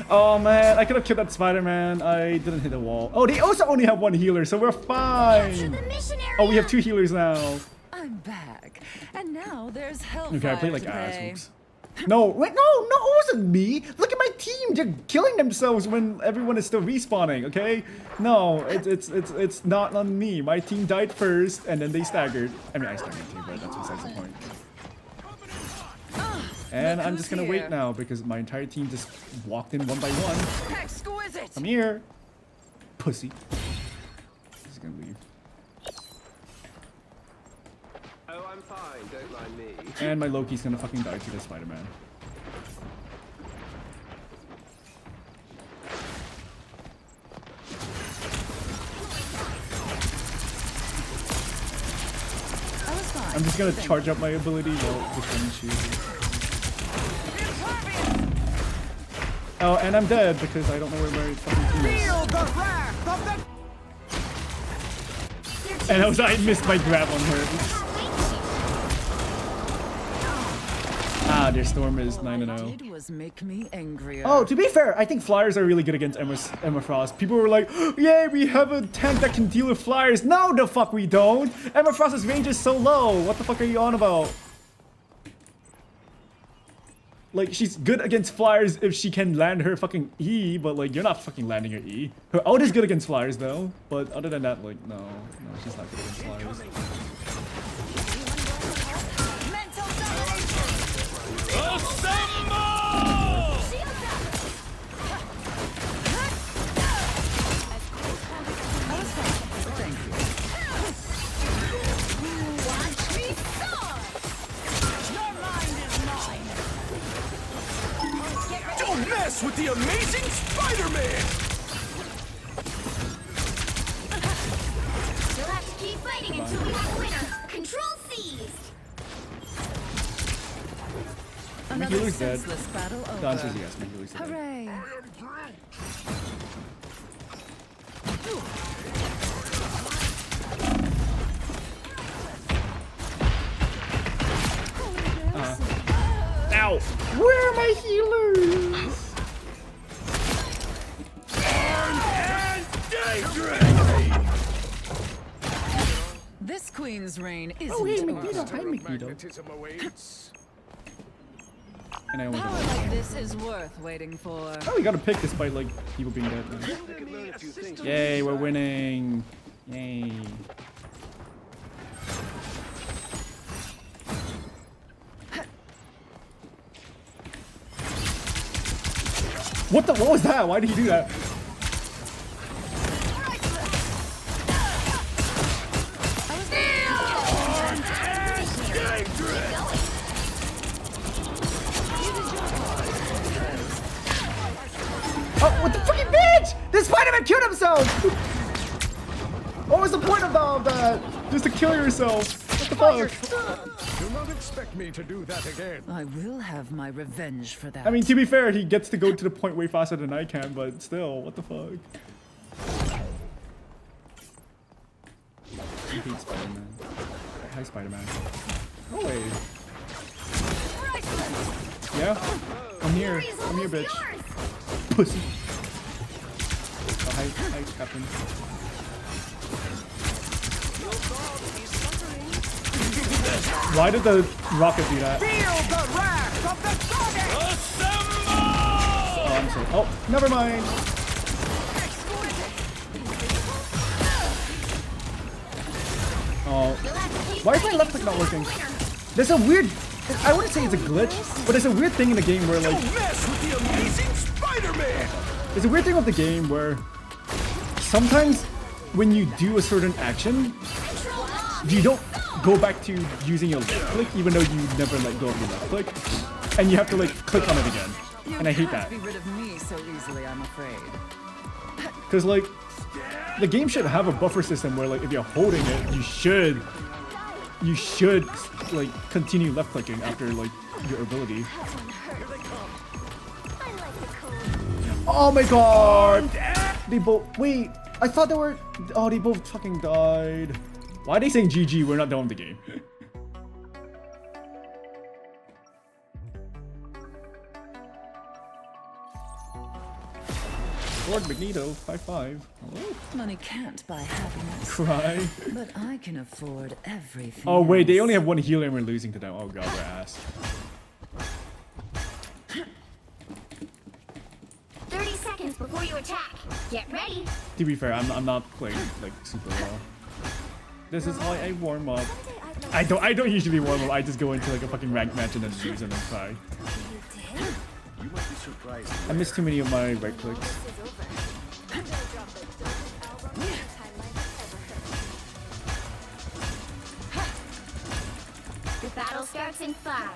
Oh man, I could have killed that Spider-Man. I didn't hit the wall. Oh, they also only have one healer, so we're fine. Oh, we have 2 healers now. I'm back, and now there's hell. Okay, I play like ass. Oops. No, wait, no, it wasn't me. Look at my team. They're killing themselves when everyone is still respawning. Okay, no, it's not on me. My team died first, and then they staggered. I mean, I staggered too, but that's besides the point. And I'm just gonna wait now because my entire team just walked in one by one. Exquisite. I'm here, pussy. Just gonna leave. Oh, I'm fine. Don't mind me. And my Loki's gonna fucking die to the Spider-Man. I'm just gonna charge up my ability while defending shoes. Oh, and I'm dead because I don't know where my fucking team is. And I missed my grab on her. Ah, their storm is 9-0. It was make me angrier. Oh, to be fair, I think flyers are really good against Emma Frost. People were like, yay, we have a tank that can deal with flyers. No, the fuck we don't. Emma Frost's range is so low. What the fuck are you on about? Like, she's good against flyers if she can land her fucking E, but like, you're not fucking landing her E. Her ult is good against flyers though, but other than that, like, no, she's not good against flyers. Don't mess with the amazing Spider-Man! You'll have to keep fighting until we have a winner. Control seized. My healer's dead. Battle The answer is yes, my healer's dead. Hooray! Ow! Where are my healers? This queen's reign isn't Oh, hey, over. Magneto. Hi, Magneto. And I only Power like this is worth waiting for. Oh, we got to pick despite like people being dead. Yay, we're winning. Yay. What was that? Why did he do that? Oh, what the fucking bitch! This Spider-Man killed himself! What was the point of all of that? Just to kill yourself. What the fuck? Do not expect me to do that again. I will have my revenge for that. I mean, to be fair, he gets to go to the point way faster than I can, but still, what the fuck? I hate Spider-Man. Hi, Spider-Man. Oh, wait. Yeah? I'm here, bitch. Pussy. Oh, hi, Captain. Why did the rocket do that? Feel the wrath of the target! Oh, I'm sorry. Oh, never mind. Oh, why is my left click not working? There's a weird, I wouldn't say it's a glitch, but there's a weird thing in the game where like, Don't mess with the amazing Spider-Man! there's a weird thing with the game where sometimes when you do a certain action, you don't go back to using your left click even though you never let go of your left click, and you have to like click on it again, and I hate that. Be rid of me so easily, I'm afraid. Cause like, the game should have a buffer system where, like, if you're holding it, you should like continue left clicking after like your ability. Oh my god! They both wait. I thought they were. Oh, they both fucking died. Why are they saying GG? We're not done with the game. Lord Magneto, 5-5. Hello? Money can't buy happiness, Cry. but I can afford everything. Oh wait, they else. only have one healer and we're losing to them. Oh god, we're ass. 30 seconds before you attack. Get ready. To be fair, I'm not playing like super well. This is how I warm up. I don't usually warm up. I just go into like a fucking ranked match and then lose and then cry. You might be surprised. I missed too many of my right clicks. The battle starts in 5,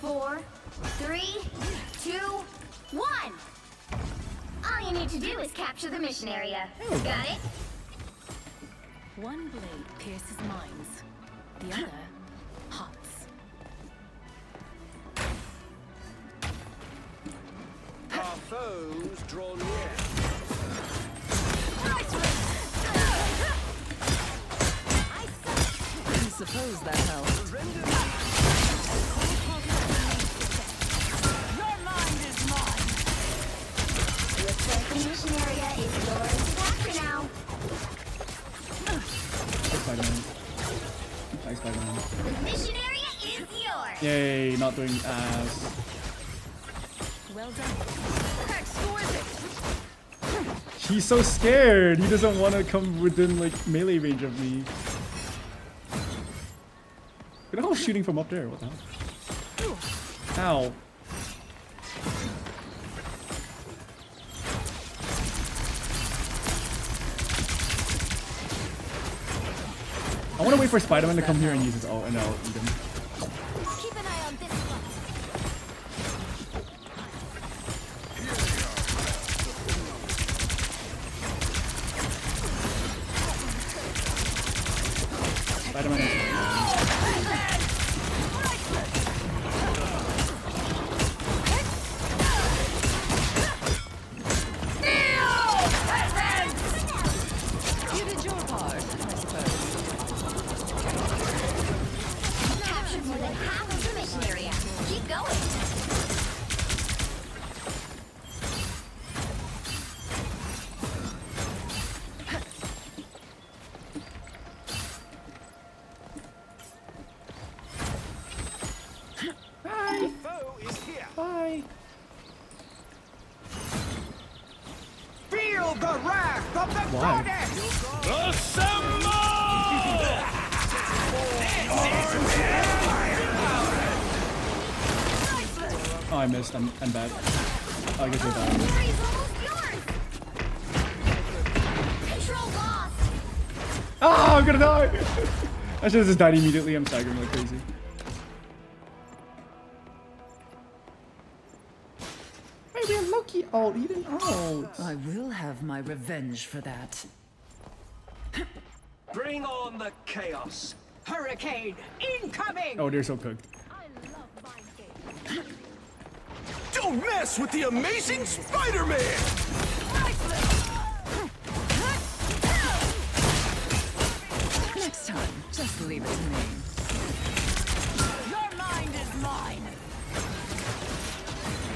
4, 3, 2, 1. All you need to do is capture the mission area. Got it? One blade pierces minds, the other hearts. Our foes draw near. I suppose that helps. Your mind is mine. The expansion mission area is yours to capture now. Hi, Spider-Man. Hi, Spider-Man. The mission area is yours. Yay, not doing ass. Well done. He's so scared. He doesn't want to come within like melee range of me. Look at how I'm shooting from up there. What the hell? Ow. I want to wait for Spider-Man to come here and use his ult, and I'll eat him. Keep an eye on this one. Spider-Man is... You did your part, I suppose. Captured more than half of the mission area. Keep going. The foe is here. Bye. Feel the wrath of the Why? goddess. Assemble! Oh, I missed. I'm bad. Oh, I guess you're bad. Glory's almost yours. Control lost. Ah, I'm gonna die! I should have just died immediately. I'm staggering like crazy. Maybe a Loki ult. He didn't ult. I will have my revenge for that. Bring on the chaos. Hurricane incoming! Oh, they're so cooked. Don't mess with the amazing Spider-Man! Next time, just leave it to me. Your mind is mine.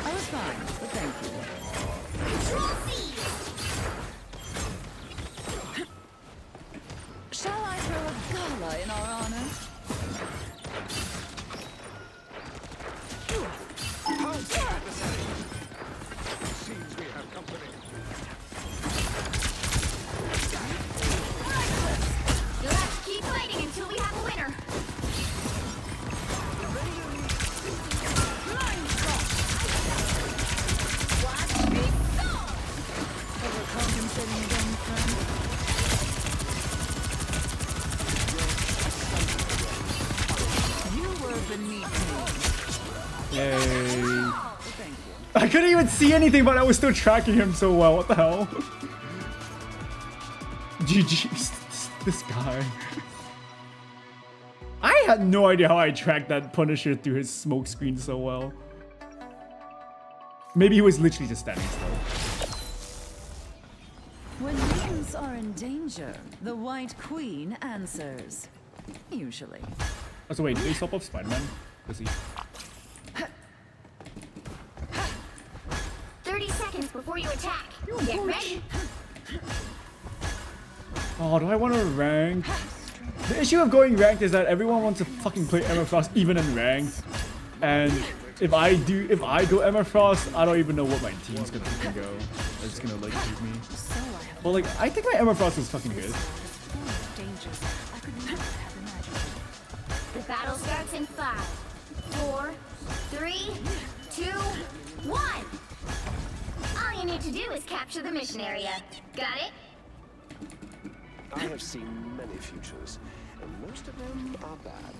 I was fine, but thank you. Control C. Shall I throw a gala in our honor? How bad is that? Seems we have company. You'll have to keep fighting until we have a winner. Watch me go! Overcompensating again, friend? You were beneath me. Yay. Thank you. I couldn't even see anything, but I was still tracking him so well. What the hell? GG's, this guy. I had no idea how I tracked that Punisher through his smoke screen so well. Maybe he was literally just standing still. When mutants are in danger, the White Queen answers. Usually. Oh, so wait, did they swap up Spider-Man? Let's see. 30 seconds before you attack. Get ready. Oh, do I want to rank? The issue of going ranked is that everyone wants to fucking play Emma Frost even in ranked. And if I go Emma Frost, I don't even know what my team's gonna fucking go. They're just gonna like beat me. But like, I think my Emma Frost is fucking good. Dangers I could never have imagined. The battle starts in 5, 4, 3, 2, 1. All you need to do is capture the mission area. Got it? I have seen many futures, and most of them are bad.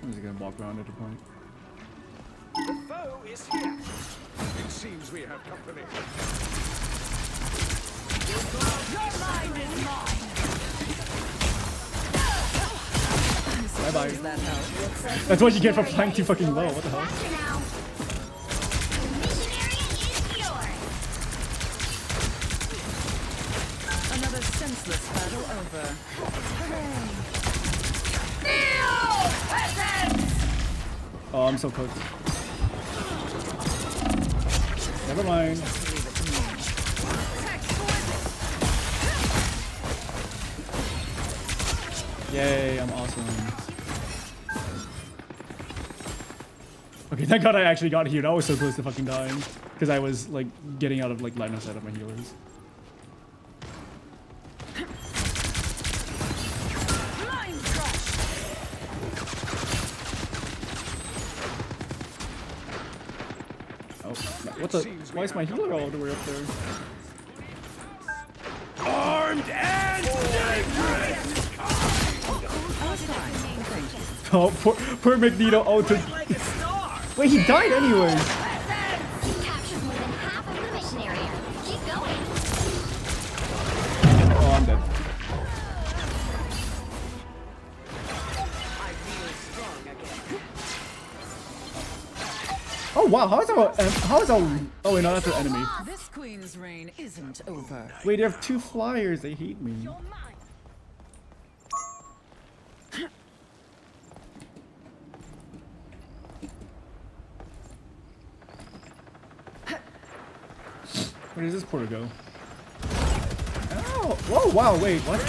I'm just gonna walk around at a point. The foe is here. It seems we have company. Your mind is mine. Bye bye. Does that help? That's what you get for flying too fucking low. What the hell? Faster now. The mission area is yours. Another senseless battle over. Oh, I'm so cooked. Never mind. Yay, I'm awesome. Okay, thank God I actually got healed. I was so close to fucking dying. Because I was like getting out of like line of sight of my healers. Oh, what the? Why is my healer all the way up there? Armed and dangerous! Oh, poor Magneto ulted. Wait, he died anyways. You captured more than half of the mission area. Keep going. Oh, I'm dead. I feel strong again. Oh wow, how is our oh wait, no, that's an enemy. This queen's reign isn't over. Wait, they have 2 flyers. They hate me. Where does this portal go? Ow! Whoa! Wow! Wait, what?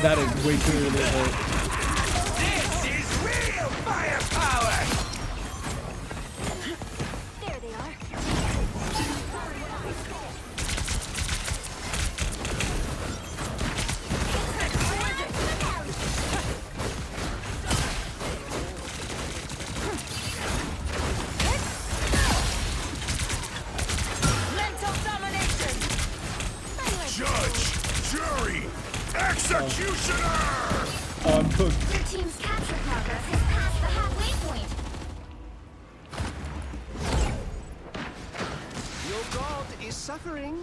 That is way too early. This is real firepower! There they are. Mental domination. Judge, jury, executioner! Oh, I'm cooked. Your team's capture progress has passed the halfway point. Your god is suffering.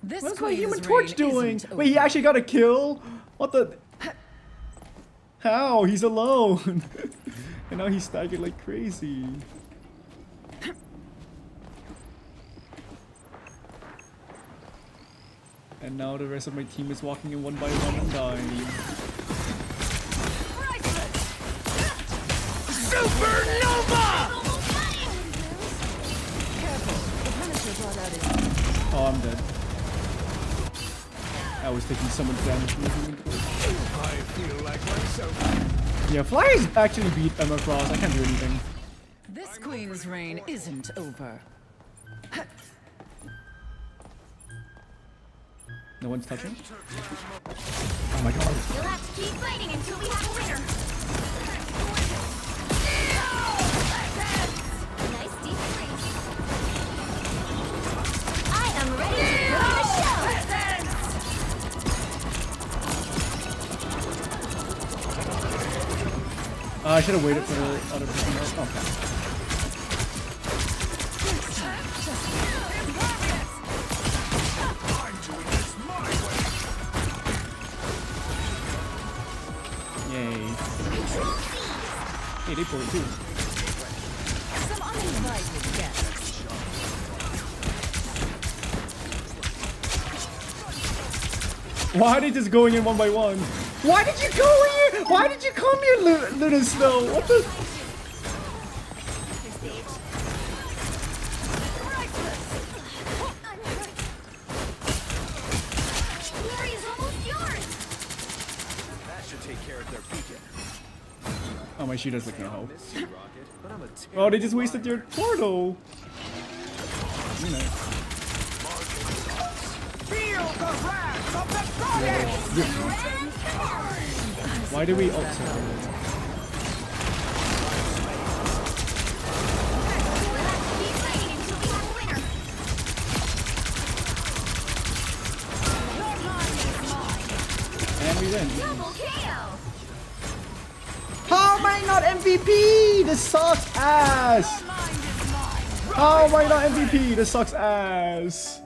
This What's my queen's Human reign Torch doing? isn't Wait, he over. actually got a kill? What the? How? He's alone. And now he's staggered like crazy. And now the rest of my team is walking in one by one and dying. Oh, I'm dead. I was taking so much damage from the Human Torch. I feel like myself. Yeah, Flyers actually beat Emma Frost. I can't do anything. This queen's reign isn't over. No one's touching? Oh my god. You'll have to keep fighting until we have a winner. Nice deep freeze. I am ready to put on a show. I should have waited for the other person. Okay. Yay. Hey, they pulled it too. Some uninvited guests. Why are they just going in one by one? Why did you go here? Why did you come here, Luna Snow? What the? Glory is almost yours. That should take care of their beacon. Oh, my shield doesn't help. Miss you, Rocket, but I'm a Oh, they just wasted your portal. You know. Feel the wrath of the goddess! Why do we ult so early? Keep fighting until we have a winner. And we win. Double KO. How am I not MVP? This sucks ass. How am I not MVP? This sucks ass.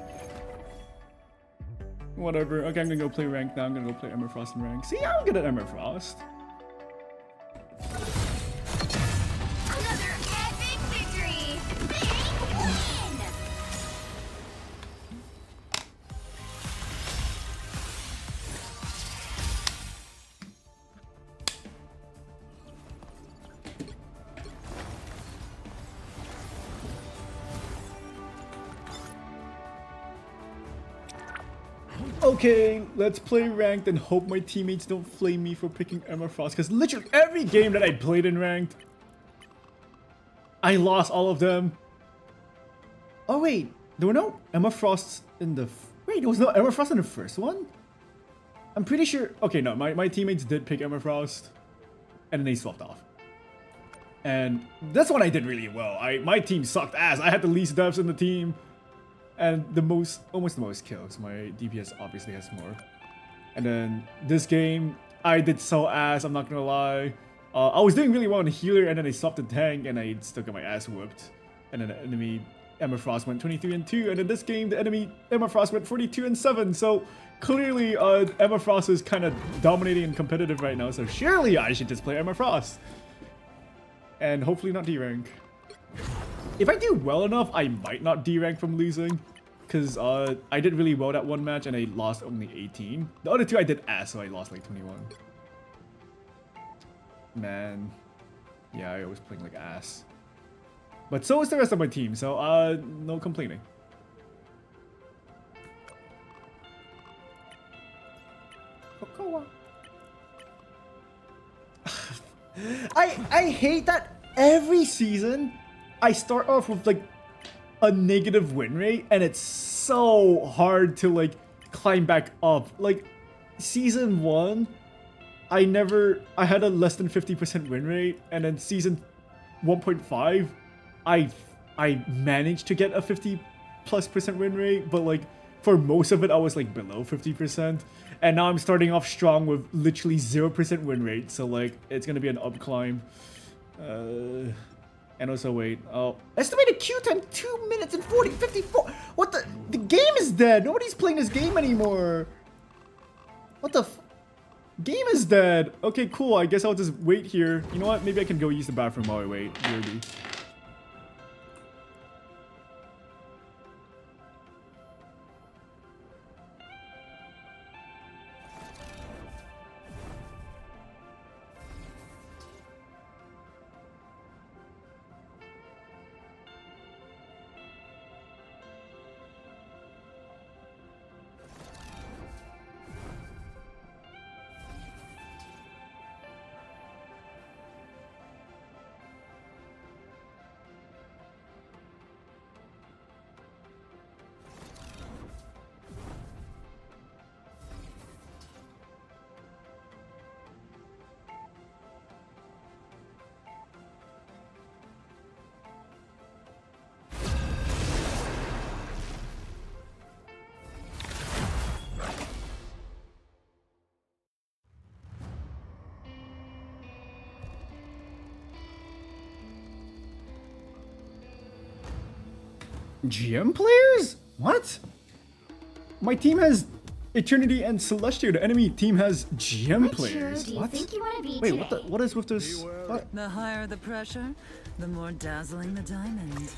Whatever. Okay, I'm gonna go play rank now. I'm gonna go play Emma Frost in rank. See, I'm good at Emma Frost. Another epic victory. Big win. Okay, let's play ranked and hope my teammates don't flame me for picking Emma Frost. Because literally every game that I played in ranked, I lost all of them. Oh wait, there were no Emma Frosts in the... Wait, there was no Emma Frost in the first one? I'm pretty sure... Okay, no, my teammates did pick Emma Frost. And then they swapped off. And this one I did really well. My team sucked ass. I had the least deaths in the team. And almost the most kills. My DPS obviously has more. And then this game, I did so ass, I'm not gonna lie. I was doing really well on the healer, and then I stopped the tank, and I still got my ass whooped. And then the enemy Emma Frost went 23-2, and in this game, the enemy Emma Frost went 42-7. So clearly, Emma Frost is kind of dominating and competitive right now. So surely I should just play Emma Frost. And hopefully not D-rank. If I do well enough, I might not D-rank from losing. Because I did really well that one match and I lost only 18. The other two I did ass, so I lost like 21. Man. Yeah, I was playing like ass. But so is the rest of my team, so no complaining. Cocoa. I hate that every season I start off with like a negative win rate and it's so hard to like climb back up. Like season 1 I had a less than 50% win rate, and then season 1.5 I managed to get a 50+% win rate, but like for most of it I was like below 50%, and now I'm starting off strong with literally 0% win rate, so like it's gonna be an up climb. And also wait, estimated queue time 2 minutes and 54. What the game is dead. Nobody's playing this game anymore. What the game is dead. Okay, cool. I guess I'll just wait here. You know what? Maybe I can go use the bathroom while I wait. Weirdly. GM players? What? My team has Eternity and Celestial. The enemy team has GM Which hero players. do you What? think you want to be Wait, today? what is with this? What? The higher the pressure, the more dazzling the diamond.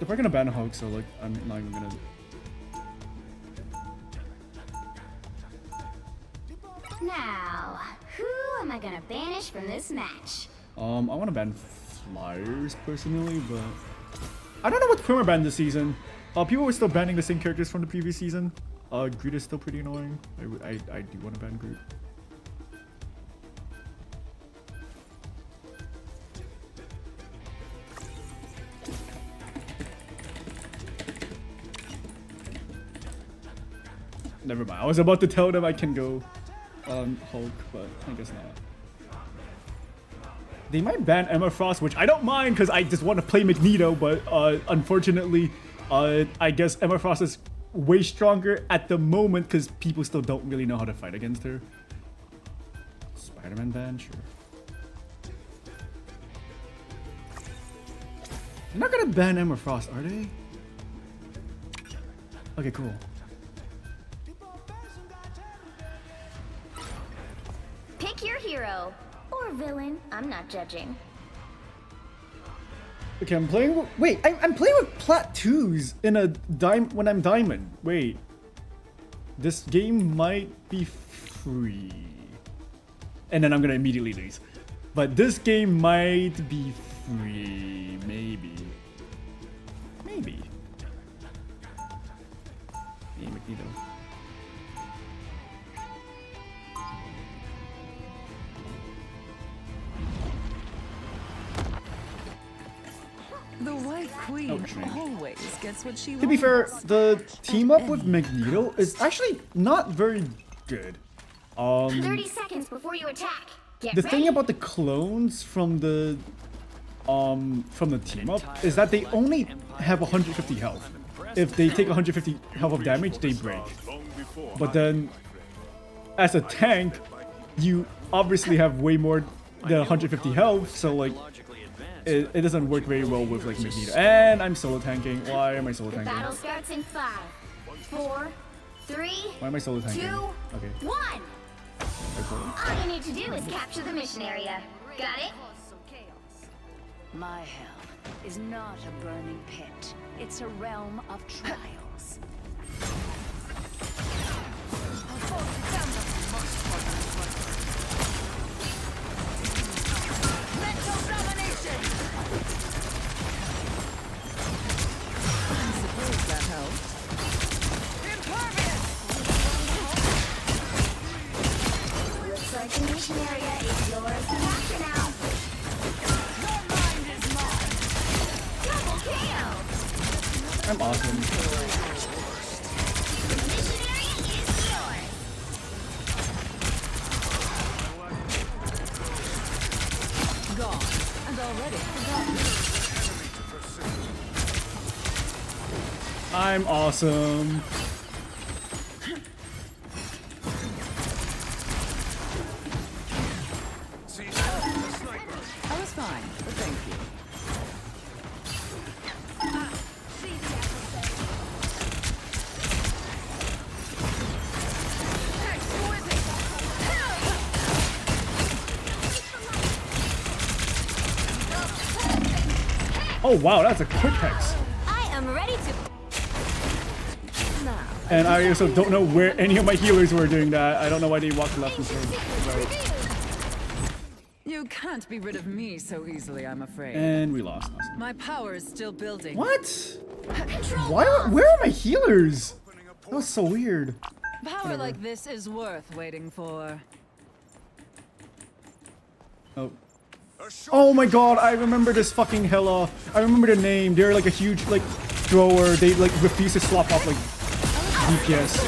If we're gonna ban Hulk, so like, I'm not even gonna. Now, who am I gonna banish from this match? I want to ban Flyers personally, but I don't know what Primer banned this season. People were still banning the same characters from the previous season. Groot is still pretty annoying. I do want to ban Groot. Never mind. I was about to tell them I can go Hulk, but I guess not. They might ban Emma Frost, which I don't mind because I just want to play Magneto, but unfortunately, I guess Emma Frost is way stronger at the moment because people still don't really know how to fight against her. Spider-Man ban, sure. They're not gonna ban Emma Frost, are they? Okay, cool. Pick your hero. Or villain. I'm not judging. Okay, I'm playing with, wait, I'm playing with Plat 2s in a when I'm Diamond. Wait. This game might be free. And then I'm gonna immediately lose. But this game might be free. Maybe. Maybe. Yeah, Magneto. The White Queen always gets what she wants. To be fair, the team up with Magneto is actually not very good. 30 seconds before you attack. Get The ready. thing about the clones from the team up is that they only have 150 health. If they take 150 health of damage, they break. But then, as a tank, you obviously have way more than 150 health, so like, it doesn't work very well with like Magneto. And I'm solo tanking. Why am I solo tanking? Battle starts in 5, 4, 3, Why am I solo tanking? 2, Okay. 1. Okay, cool. All you need to do is capture the mission area. Got it? My hell is not a burning pit. It's a realm of trials. Mental domination! I suppose that helps. Impervious! Looks like the mission area is yours to capture now. Your mind is mine! Double KO! I'm awesome. The mission area is yours. Gone. And already forgotten. I'm awesome. I was fine, but thank you. Oh wow, that's a quick hex. I am ready to. And I also don't know where any of my healers were doing that. I don't know why they walked left and right. You can't be rid of me so easily, I'm afraid. And we lost. My power is still building. What? Control. Where are my healers? That was so weird. Power like this is worth waiting for. Oh. Oh my god, I remember this fucking hella. I remember the name. They're like a huge like thrower. They like refuse to swap off like DPS.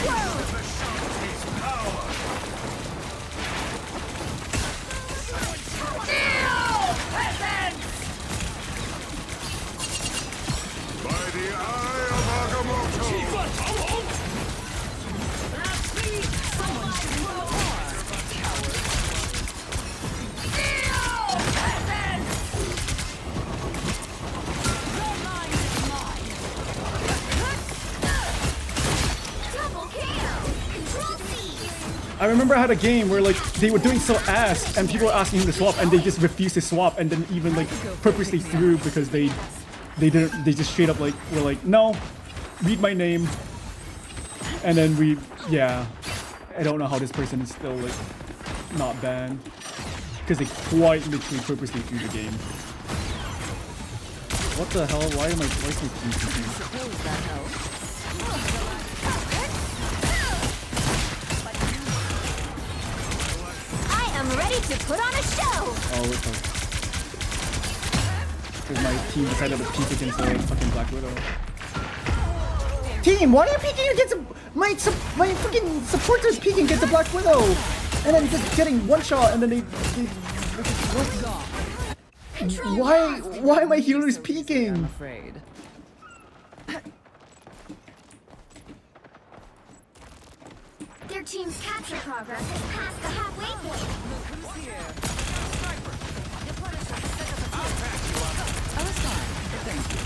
I remember I had a game where like they were doing so ass and people were asking him to swap and they just refused to swap and then even like purposely threw because they just straight up like were like, no, read my name. And then yeah, I don't know how this person is still like not banned because they quite literally purposely threw the game. What the hell? Why is my team confused? I'm ready to put on a show! Oh, okay. Because my team decided to peek against the fucking Black Widow. Team, why are you peeking against my fucking supporters peeking against the Black Widow? And then just getting one shot and then they what? Why are my healers peeking? I'm afraid. Their team's capture progress has passed the halfway point. I was fine, thank you.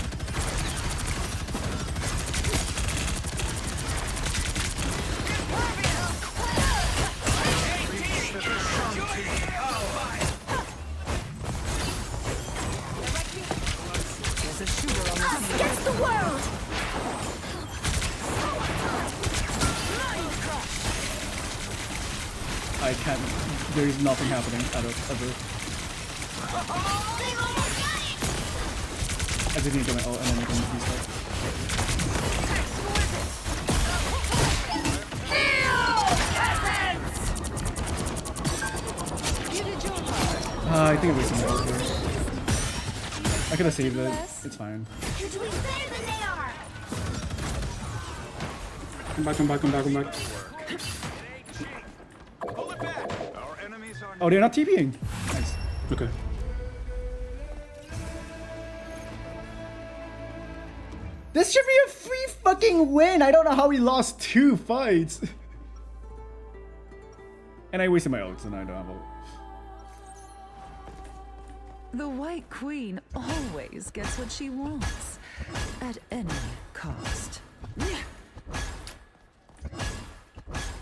There's a shooter on the Us against the world! I can't. There is nothing happening ever. I didn't need to my ult and then I can restart. I think it was some ult here. I could have saved it. It's fine. You're doing better than they are! Come back. Oh, they're not TPing. Nice. Okay. This should be a free fucking win. I don't know how we lost 2 fights. And I wasted my ults and I don't have ult. The White Queen always gets what she wants, at any cost.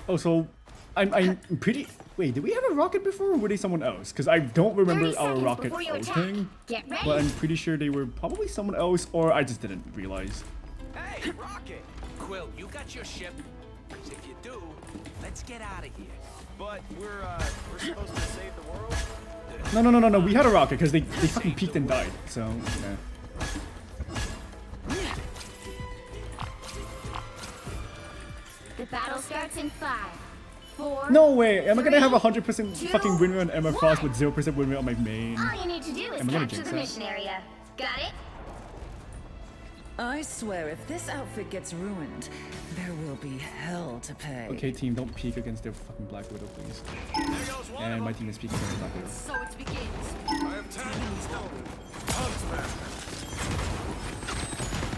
Oh, so I'm pretty. Wait, did we have a rocket before, or were they someone else? Because I don't remember 30 our seconds rocket before you attack. ulting, Get ready! but I'm pretty sure they were probably someone else, or I just didn't realize. Hey, Rocket! Quill, you got your ship? 'Cause if you do, let's get out of here. But we're supposed to save the world? No. We had a rocket because they fucking peeked and died. So yeah. The battle starts in 5, 4. No way. Am I gonna have 100% 2, fucking win rate on Emma Frost 1. with 0% win rate on my main? All you need to do is Am I gonna capture jinx the that? mission area. Got it? I swear if this outfit gets ruined, there will be hell to pay. Okay, team, don't peek against their fucking Black Widow, please. And my team is peeking against Black Widow. So it begins.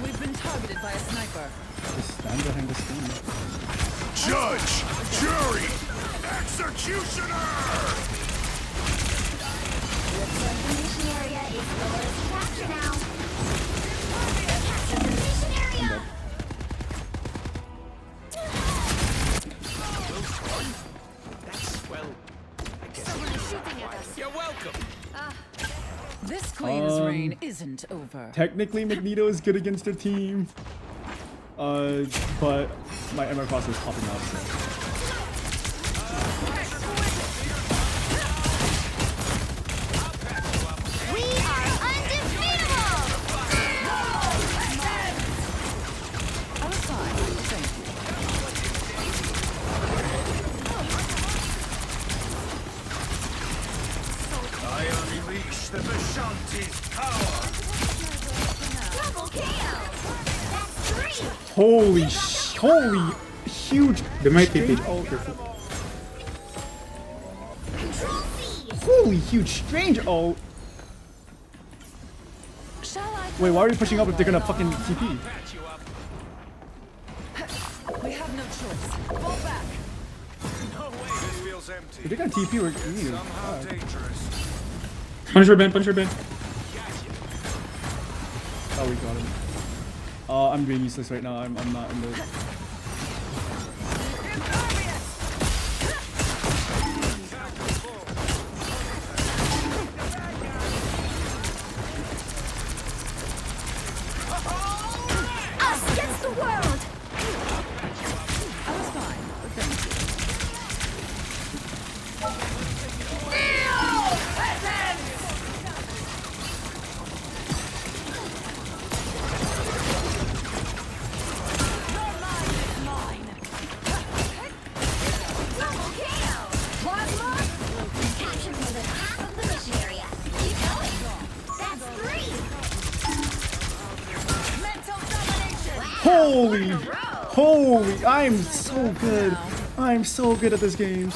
We've been targeted by a sniper. Just stand behind the screen. Judge, jury, executioner! Looks like the mission area is yours to capture now. Capture the mission area! That's, well, I guess You're welcome. This queen's reign isn't over. Technically, Magneto is good against their team. But my Emma Frost is popping out. So. We are undefeatable! I was fine, thank you. I unleash the Vishanti's power! Double KO! That's 3! Holy huge. They might be strange big. ult. Control C! Holy huge strange ult. Shall I? Wait, why are we pushing up if they're gonna fucking TP? We have no choice. Fall back. No way! This feels empty. If they're gonna TP, we need to. Somehow dangerous. Punch her Ben. Oh, we got him. I'm being useless right now. I'm not in the. Holy, I'm so good. I'm so good at this game.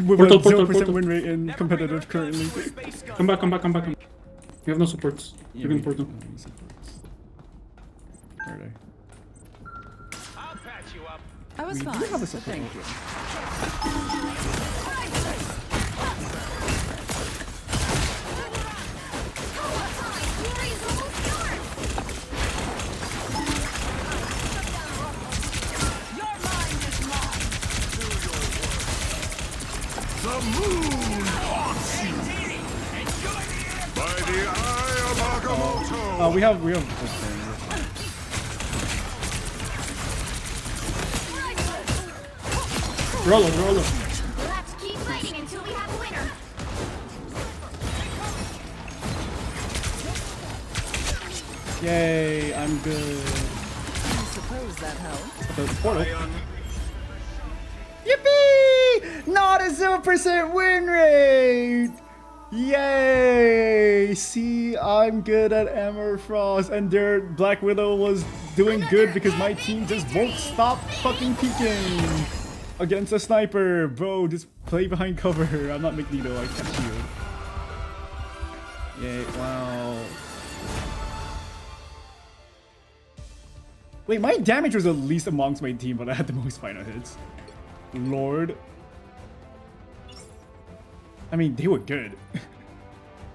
With a Portal, 0% portal. win rate in competitive currently. Come back. We have no supports. You can portal. Where are they? I'll patch you up. I was We fine. do have a but support. thank you. The moon haunts you. By the eye of Agamotto. We have this thing. Roll. We'll have to keep fighting until we have a winner. Yay, I'm good. I suppose that helped. The portal. Yippee! Not a 0% win rate! Yay! See, I'm good at Ember Frost, and their Black Widow was doing good because my team just won't stop fucking peeking against a sniper. Bro, just play behind cover. I'm not Magneto, I can't shield. Yay, wow. Wait, my damage was the least amongst my team, but I had the most final hits. Lord. I mean, they were good.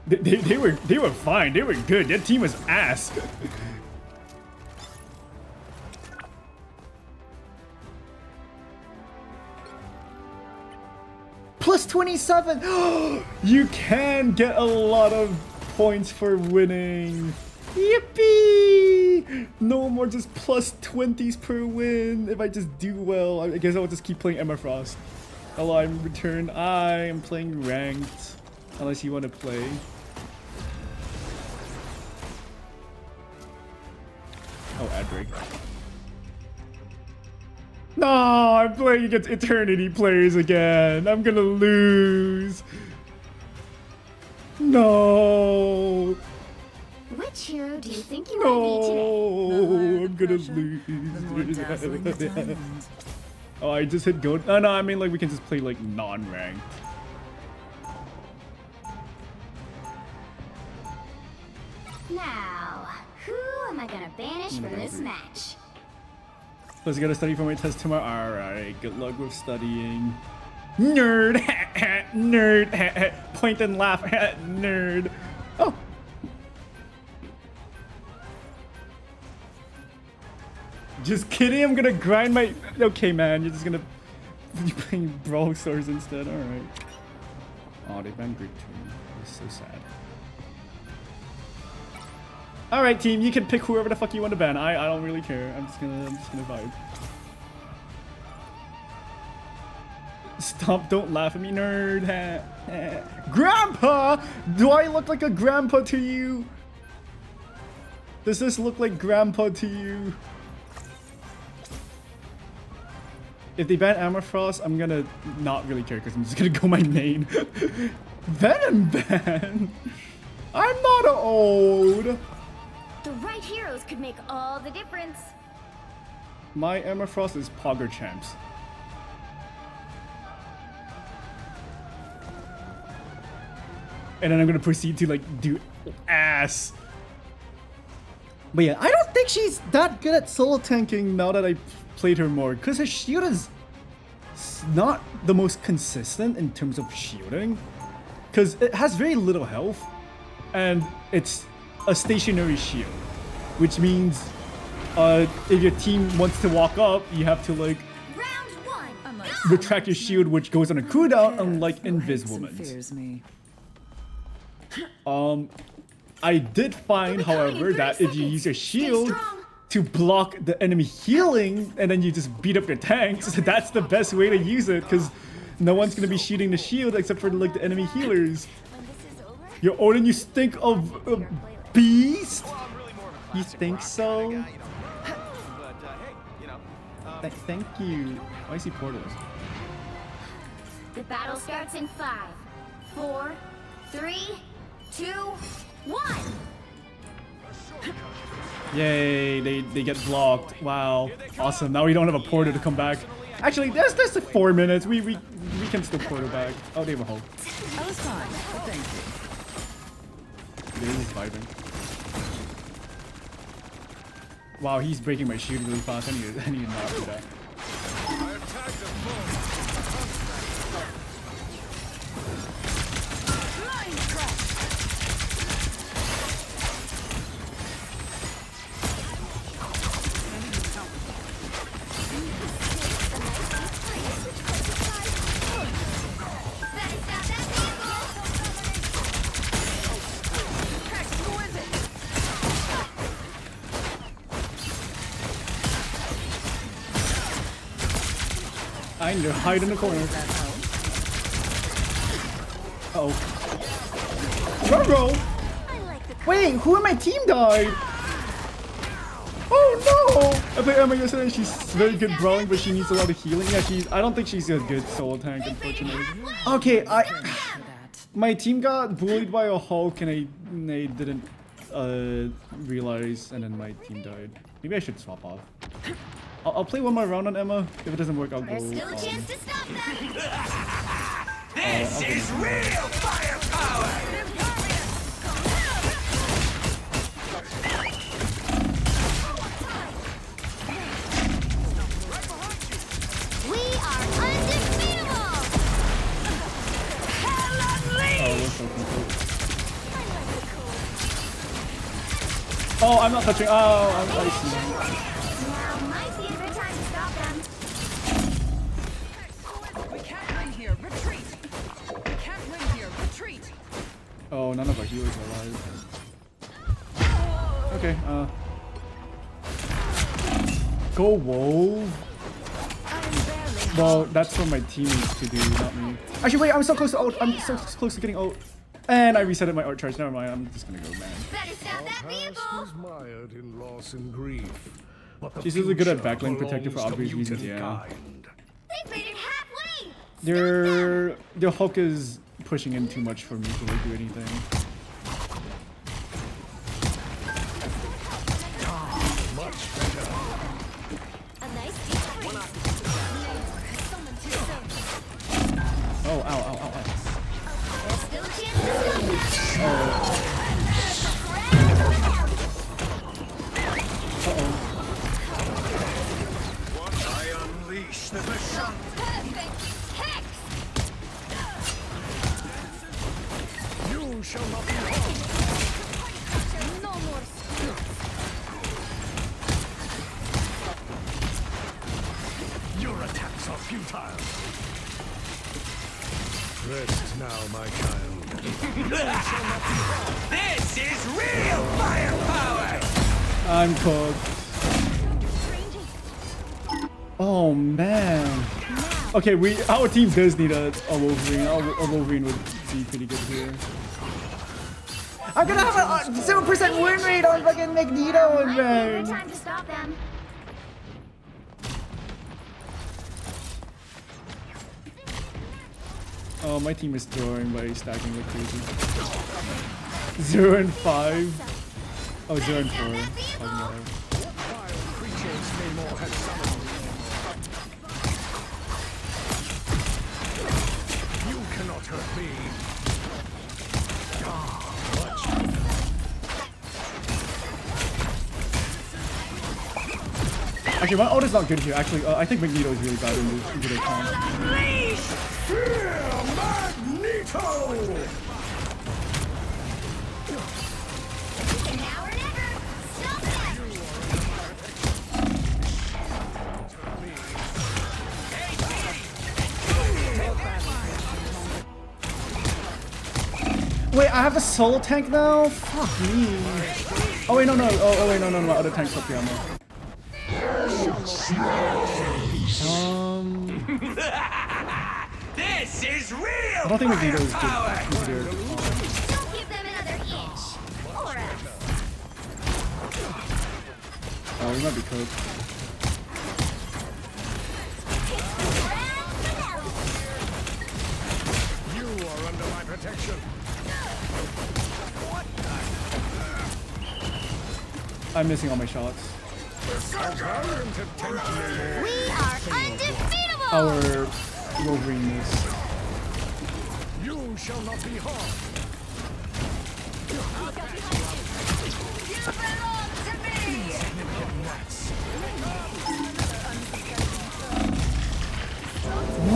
they were fine. They were good. Their team was ass. Plus 27. You can get a lot of points for winning. Yippee! No more just plus 20s per win. If I just do well, I guess I'll just keep playing Emma Frost. Hello, I'm returned. I am playing ranked. Unless you want to play. Oh, ad break. No, I'm playing against Eternity players again. I'm gonna lose. No. Which hero do you think you might be today? No, I'm gonna The more dazzling the lose. diamond. Oh, I just hit goat. Oh, no, I mean like we can just play like non-ranked. Now, who am I gonna banish from this match? Let's go to study for my test tomorrow. Alright, good luck with studying. Nerd! Nerd! Point and laugh. Nerd. Oh! Just kidding, I'm gonna grind my... Okay, man, you're just gonna... You're playing Brawl Stars instead, alright. Oh, they banned Greek too. It's so sad. Alright, team, you can pick whoever the fuck you want to ban. I don't really care. I'm just gonna vibe. Stop, don't laugh at me, nerd. Grandpa! Do I look like a grandpa to you? Does this look like grandpa to you? If they ban Amorphos, I'm gonna not really care because I'm just gonna go my main. Venom ban? I'm not old. The right heroes could make all the difference. My Amorphos is Pogger Champs. And then I'm gonna proceed to like do ass. But yeah, I don't think she's that good at solo tanking now that I played her more, because her shield is not the most consistent in terms of shielding, because it has very little health and it's a stationary shield, which means if your team wants to walk up, you have to like Round one. retract your shield, which goes on a cooldown, unlike Who hates Invis and Woman's. fears me. I did find, however, that if you use your shield strong. to block the enemy healing, and then you just beat up your tanks, that's the best way to use it, because no one's gonna be shooting the shield except for like the enemy healers. When this is over, You're Odin, you stink of beast? I'm really more of a You classic think rock so? kind of guy, you know. But hey, you know. Thank you. Oh, I see portals. the battle starts in 5, 4, 3, 2, 1. Yay, they get blocked. Wow, awesome. Now we don't have a porter to come back. Actually, that's 4 minutes. We can still porter back. Oh, they have a Hulk. I was fine, but thank you. They're reviving. Wow, he's breaking my shield really fast. I need to not do that. I need to hide in the corner. Uh oh. Ruh-roh! Wait, who in my team died? Oh no! I played Emma yesterday. She's very good brawling, but she needs a lot of healing. Yeah, I don't think she's a good solo tank, unfortunately. Okay, my team got bullied by a Hulk, and I didn't realize, and then my team died. Maybe I should swap off. I'll play one more round on Emma. If it doesn't work, I'll go. There's still a chance to stop them. This is real firepower! We are undefeatable. Oh, we're so close. Oh, I'm not touching. Oh, I see. Now might be a good time to stop them. We can't win here. Retreat. We can't win here. Retreat. Oh, none of our healers are alive. Okay, go Wolf. Well, that's for my teammates to do, not me. Actually, wait, I'm so close to ult. I'm so close to getting ult. And I resetted my art charge. Never mind, I'm just gonna go, man. Better stop that vehicle. Is mired in loss and grief. But the She's really good at future backline protector for belongs to obvious reasons, mutant yeah. kind. They've made it halfway. Their Hulk is pushing in too much for me to like do anything. Much better. A nice deep someone too soon. Oh, ow, ow, ow, ow. There's still a chance to stop them. Uh-oh. I unleash the Bishop. Perfect. Hex. You shall not be harmed. No more skills. Your attacks are futile. Rest now, my child. This is real firepower! I'm cooked. Oh man. Okay, our team does need a Wolverine. A Wolverine would be pretty good here. I'm gonna have a 0% win rate on fucking Magneto and Might be a good man. time to stop them. Oh, my team is throwing by stacking like crazy. 0 and 5. Oh, 0 and 4. Wild creatures may more have summoned. You cannot hurt me. Actually, my ult is not good here. Actually, I think Magneto is really bad in their comp. Fear Magneto! Now or never. Stop them. Wait, I have a solo tank now? Fuck me. Oh wait, no. Oh wait, no. My other tank's up here. This is real I don't think Magneto is firepower! good. Don't give them another inch. Or else. Oh, we might be cooked. You are under my protection. I'm missing all my shots. We are undefeatable! Our Wolverine is. You shall not be harmed.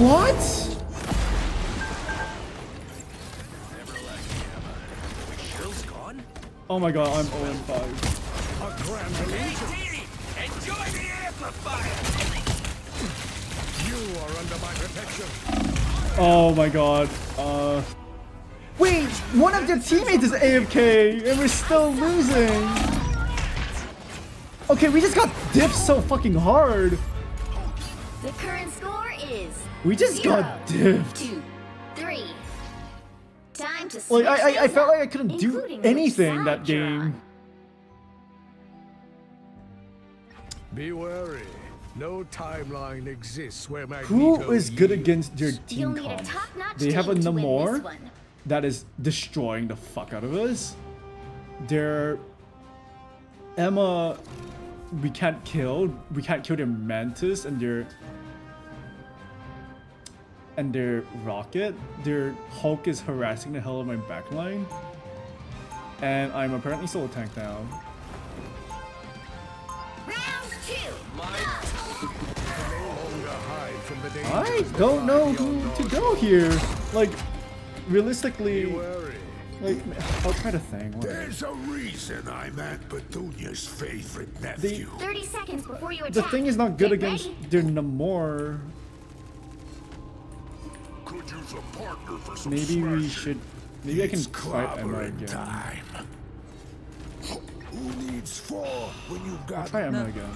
What? Bill's gone? Oh my god, I'm 0-5. A grand illusion. Enjoy the amplifier! You are under my protection. Oh my god. Wait, one of your teammates is AFK and we're still losing. Okay, we just got dipped so fucking hard. The current score is We just 0, got dipped. 2, 3. Time to Like, switch I things felt up, like I couldn't do including which anything side that you're game. on. Be wary. No timeline exists where Magneto Who is good yields. against their You'll team need a comp? top-notch They have a team to win Namor this one. that is destroying the fuck out of us. Their Emma, we can't kill their Mantis and their Rocket. Their Hulk is harassing the hell of my backline. And I'm apparently still a tank now. Round 2. No longer hide from the danger. I don't know who to go here. Like, realistically, Be wary. like, I'll try to think. Whatever. There's a reason I'm Aunt Petunia's favorite nephew. 30 seconds before you attack. The thing is not good Get against ready. their Namor. Could use a partner for some Maybe we smashing. should. Maybe I can It's fight Emma clobbering again. time. Who needs 4 when you've got Try Emma again.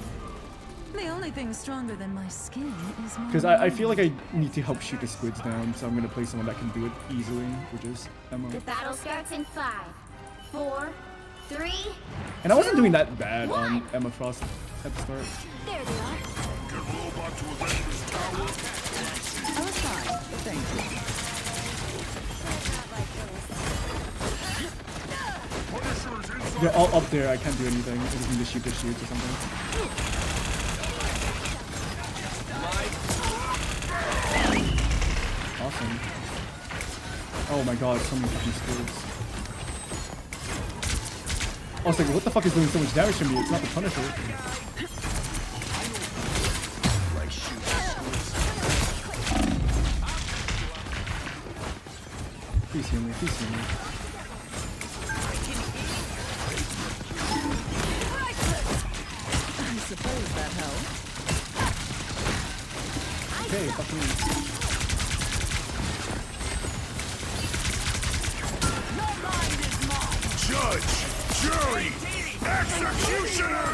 The only thing stronger than my skin is my Because I feel like I need to help shoot the squids down, so I'm gonna play someone that can do it easily, which is Emma. The battle starts in 5, 4, 3. And I wasn't doing that bad on One. Emma Frost at the start. There they are. Get robot to Avengers Tower? I was fine, but thank you. Punisher's inside. They're all up there, I can't do anything. I just need to shoot the shoots or something. Awesome. Oh my god, so many fucking squids. I was like, what the fuck is doing so much damage to me? It's not the Punisher. Please heal me, please heal me. I suppose that helps. Okay, fucking. Judge, jury, executioner!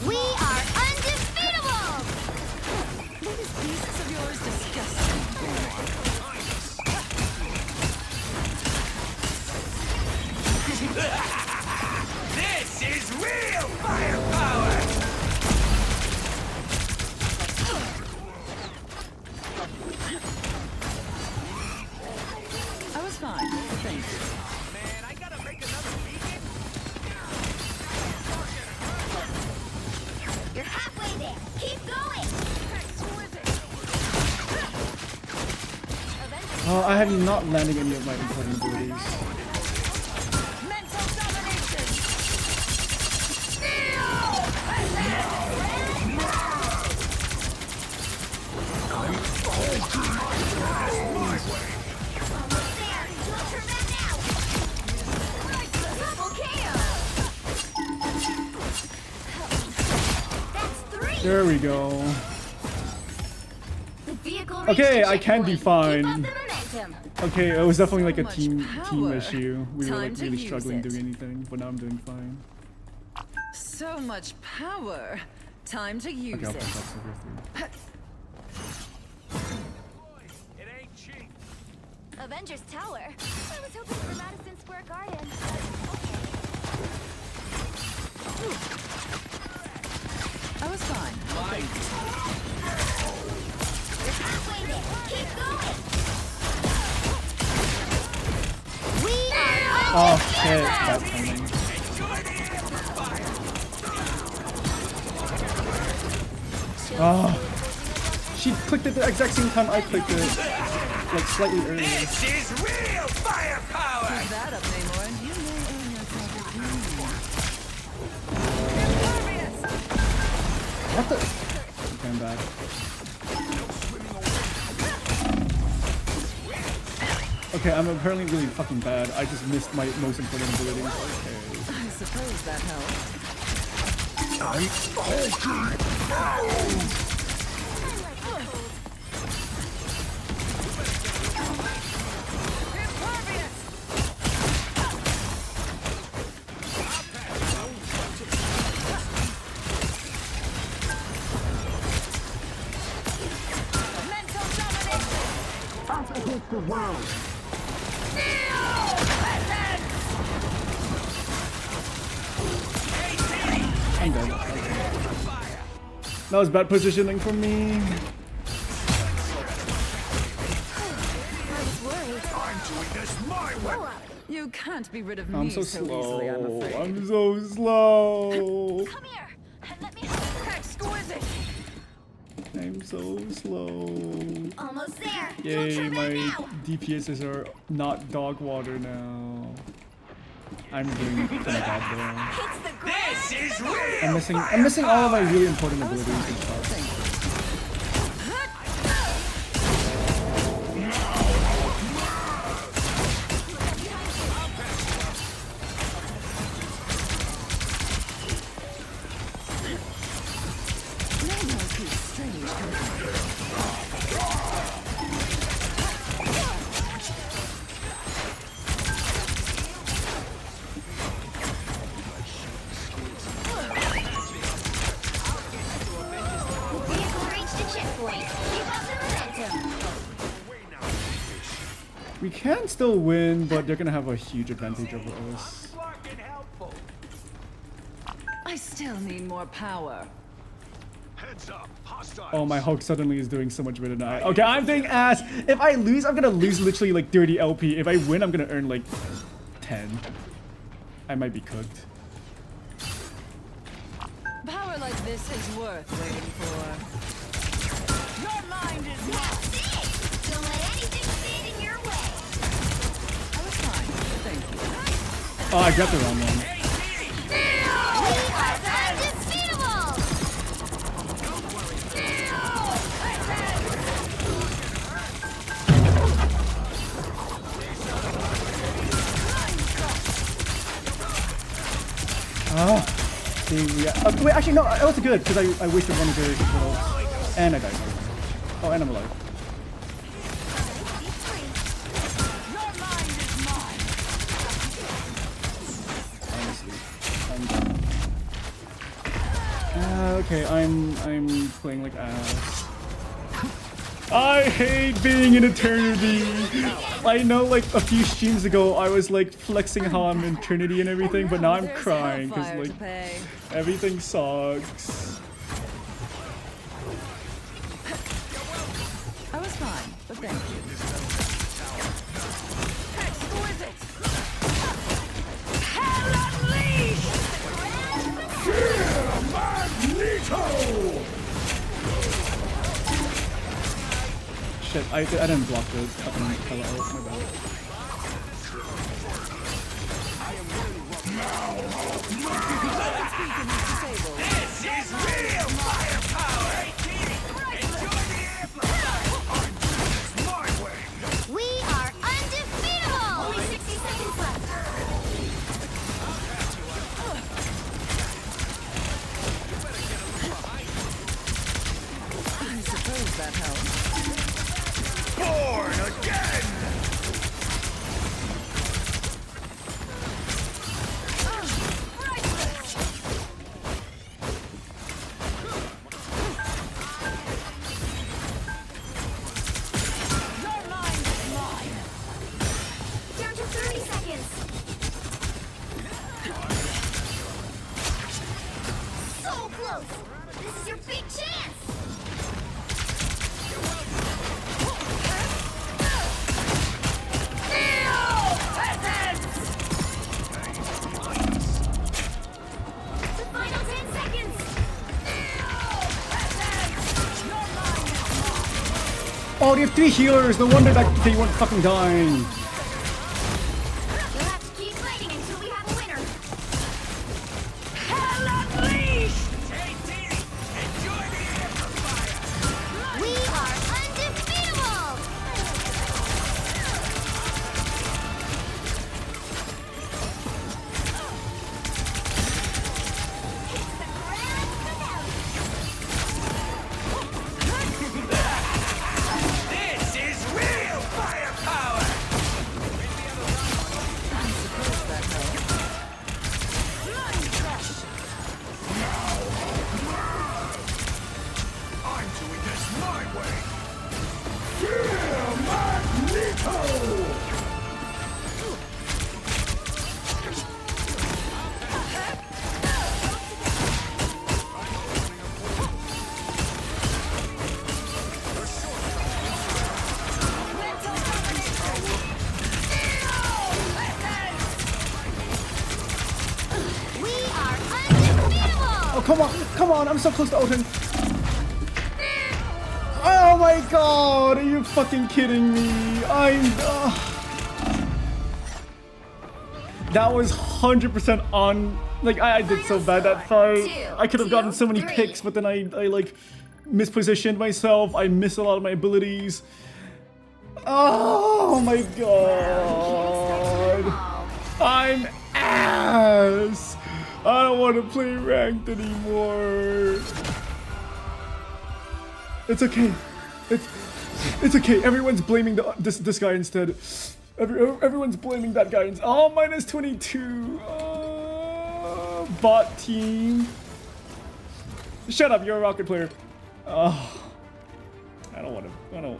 We are undefeatable! These beasts of yours disgust me. This is real firepower! I was fine, thank you. Man, I gotta make another beacon? You're halfway there. Keep going. I am not landing any of my important abilities. Mental domination! Almost there. We'll turn that now. Double KO. That's 3. There we go. The vehicle Okay, reached the I can be checkpoint. Keep fine. up the momentum. Okay, it was definitely like a much team power. issue. We were Time like to really use struggling it. doing anything, but now I'm doing fine. So much power. Time to use Okay, I'll it. push that silver through. It ain't cheap. Avengers Tower. I was hoping for Madison Square Garden. I was fine. Thank you. You're halfway there. Keep going. Oh shit, bad timing. Oh. She clicked it the exact same time I clicked it. Like slightly earlier. This is real firepower! Keep that up, Namor, and you may earn yourself a queen. What the? Okay, I'm bad. Okay, I'm apparently really fucking bad. I just missed my most important abilities. Okay. I suppose that helps. I'm dead. That was bad positioning for me. You can't be rid of I'm me so easily, I'm slow. afraid. I'm so slow. Come here and let me help. Exquisite! I'm so slow. Almost there. Yay, Don't turn back my now. DPSs are not dog water now. I'm doing kind of bad there. It's the This is real! I'm missing all of my really important abilities and stuff. Namor keeps strange company. Vehicle reached a checkpoint. Keep up the momentum. We can still win, but they're gonna have a huge advantage over us. Fucking helpful. I still need more power. Heads up, hostile. Oh, my Hulk suddenly is doing so much better than I. Okay, I'm doing ass. If I lose, I'm gonna lose literally like 30 LP. If I win, I'm gonna earn like 10. I might be cooked. Power like this is worth waiting for. Your mind is not. That's it. Don't let anything stand in your way. I was fine. Thank you. Oh, I grabbed the wrong one. We are undefeatable. Oh. Wait, actually, no, that was good because I wasted one of their controls. And I died. Oh, and I'm alive. Okay, I'm playing like ass. I hate being in Eternity. I know like a few streams ago I was like flexing how I'm in Eternity and everything, but now I'm There's crying because hellfire to like pay. everything sucks. I was fine, but thank you. Exquisite! Hell unleashed! Shit, I didn't block the fucking color out, my bad. This is real firepower! Enjoy the amplifier! My way! We are undefeatable. Only 60 seconds left. I suppose that helps. Born again! Your mind is mine! Down to 30 seconds. So close. This is your big chance. Oh, they have 3 healers. No wonder that they weren't fucking dying. You'll have to keep fighting until we have a winner. Hell unleashed! JT, enjoy the amplifier! We are undefeatable! It's the grand finale! This is real firepower! I'm doing this my way. Yeah, Magneto! We are undefeatable! Oh, come on, I'm so close to Odin. Oh my god, are you fucking kidding me? That was 100% on, like, I did so bad that fight. I could have gotten so many picks, but then I like, mispositioned myself. I missed a lot of my abilities. Oh my god. I'm ass. I don't want to play ranked anymore. It's okay. It's okay. Everyone's blaming this guy instead. Everyone's blaming that guy. Oh, minus 22. Bot team. Shut up. You're a rocket player. Oh. I don't know if I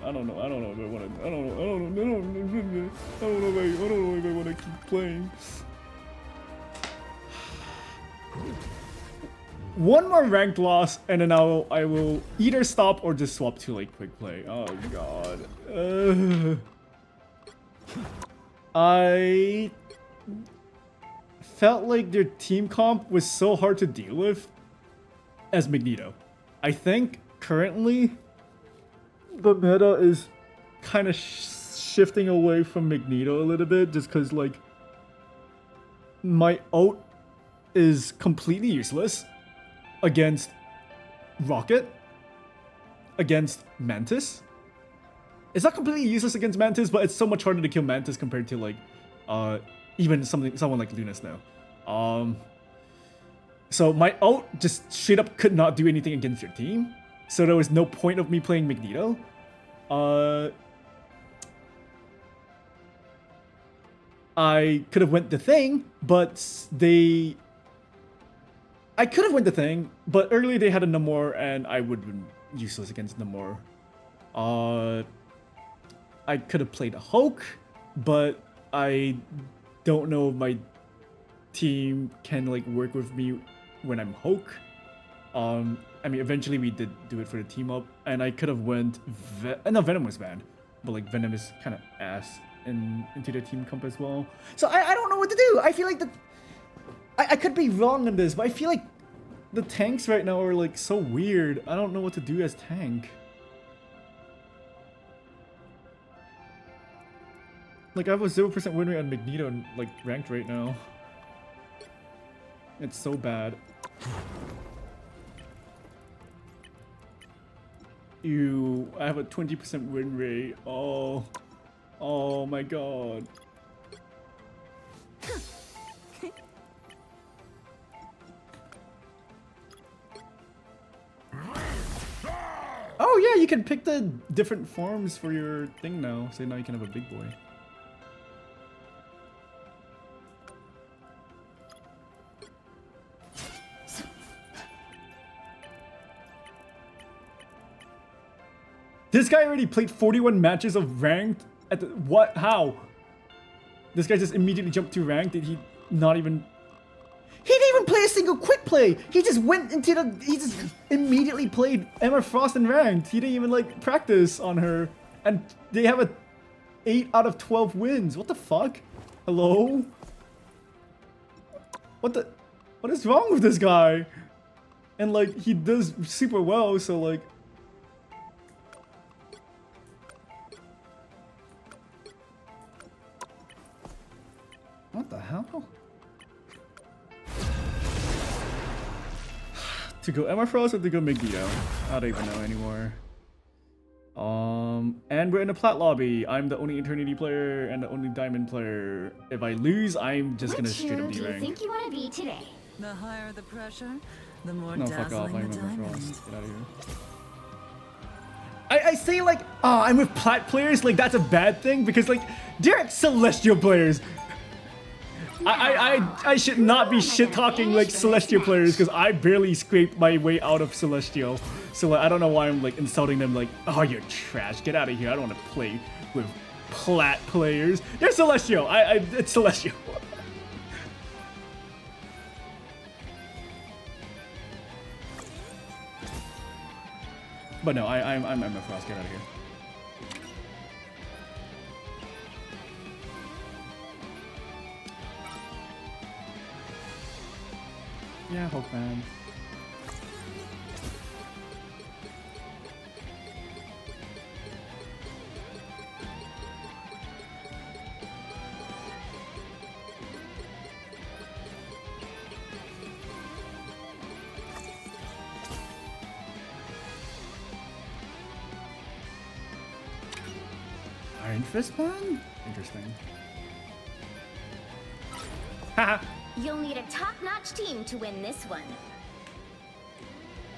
want to keep playing. One more ranked loss, and then I will either stop or just swap to like quick play. Oh god. I felt like their team comp was so hard to deal with as Magneto. I think currently the meta is kind of shifting away from Magneto a little bit, just because like my ult is completely useless against Rocket, against Mantis. It's not completely useless against Mantis, but it's so much harder to kill Mantis compared to like even someone like Lunas now. So my ult just straight up could not do anything against your team. So there was no point of me playing Magneto. I could have went the thing, but I could have went the thing, but earlier they had a Namor, and I would have been useless against Namor. I could have played a Hulk, but I don't know if my team can like work with me when I'm Hulk. I mean, eventually we did do it for the team up, and I could have went no, Venom was banned, but like Venom is kind of ass into the team comp as well. So I don't know what to do. I feel like I could be wrong on this, but I feel like the tanks right now are like so weird. I don't know what to do as tank. Like I have a 0% win rate on Magneto and like ranked right now. It's so bad. Ew, I have a 20% win rate. Oh my god. Oh yeah, you can pick the different forms for your thing now. So now you can have a big boy. This guy already played 41 matches of ranked at the, what? How? This guy just immediately jumped to ranked. Did he not even... He didn't even play a single quick play. He just went into the... He just immediately played Emma Frost in ranked. He didn't even like practice on her. And they have a 8 out of 12 wins. What the fuck? Hello? What is wrong with this guy? And like, he does super well, so like... To go Emma Frost or to go Magneto? I don't even know anymore. And we're in a plat lobby. I'm the only Eternity player and the only Diamond player. If I lose, I'm just gonna Which straight hero up do you D-rank. think you want to be today? The higher the pressure, the more No, fuck off. dazzling I'm the Emma diamond. Frost. Get out of here. I say like, I'm with plat players, like that's a bad thing because like, they're Celestial players. I should not be shit talking like Celestial players because I barely scraped my way out of Celestial. So like, I don't know why I'm like insulting them like, oh, you're trash. Get out of here. I don't want to play with plat players. They're Celestial. It's Celestial. But no, I'm Emma Frost. Get out of here. Yeah, Hulk man. Iron Fist man? Interesting. Haha. You'll need a top-notch team to win this one.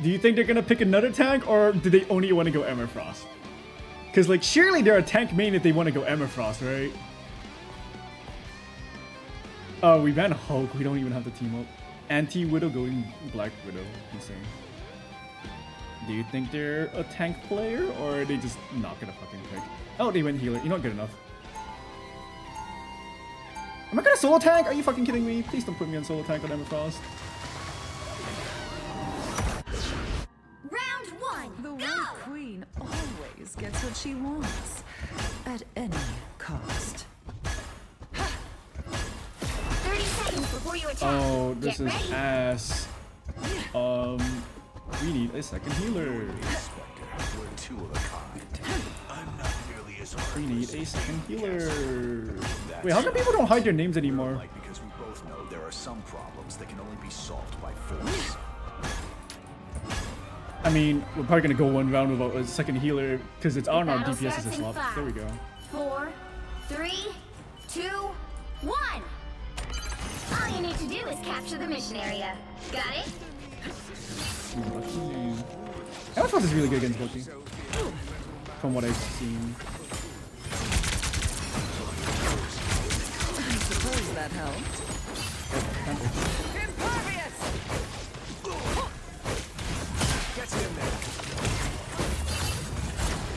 Do you think they're gonna pick another tank, or do they only want to go Emma Frost? Because, like, surely they're a tank main if they want to go Emma Frost, right? Oh, we ran Hulk. We don't even have the team up. Anti-Widow going Black Widow. Insane. Do you think they're a tank player, or are they just not gonna fucking pick? Oh, they went healer. You're not good enough. Am I gonna solo tank? Are you fucking kidding me? Please don't put me on solo tank on Emma Frost. Round one, The go! White Queen always gets what she wants, at any cost. 30 seconds before you attack. Oh, this Get is ready. ass. We need a second healer. We're two of a kind. I'm not nearly as hard. We need a second healer. Wait, how come people don't hide their names anymore? Like, because we both know there are some problems that can only be solved by force. I mean, we're probably gonna go one round without a second healer because it's on our Battle DPS starts is in slot. 5, There we go. 4, 3, 2, 1. All you need to do is capture the mission area. Got it? Emma Frost is really good against Bucky. From what I've seen. I suppose that helped.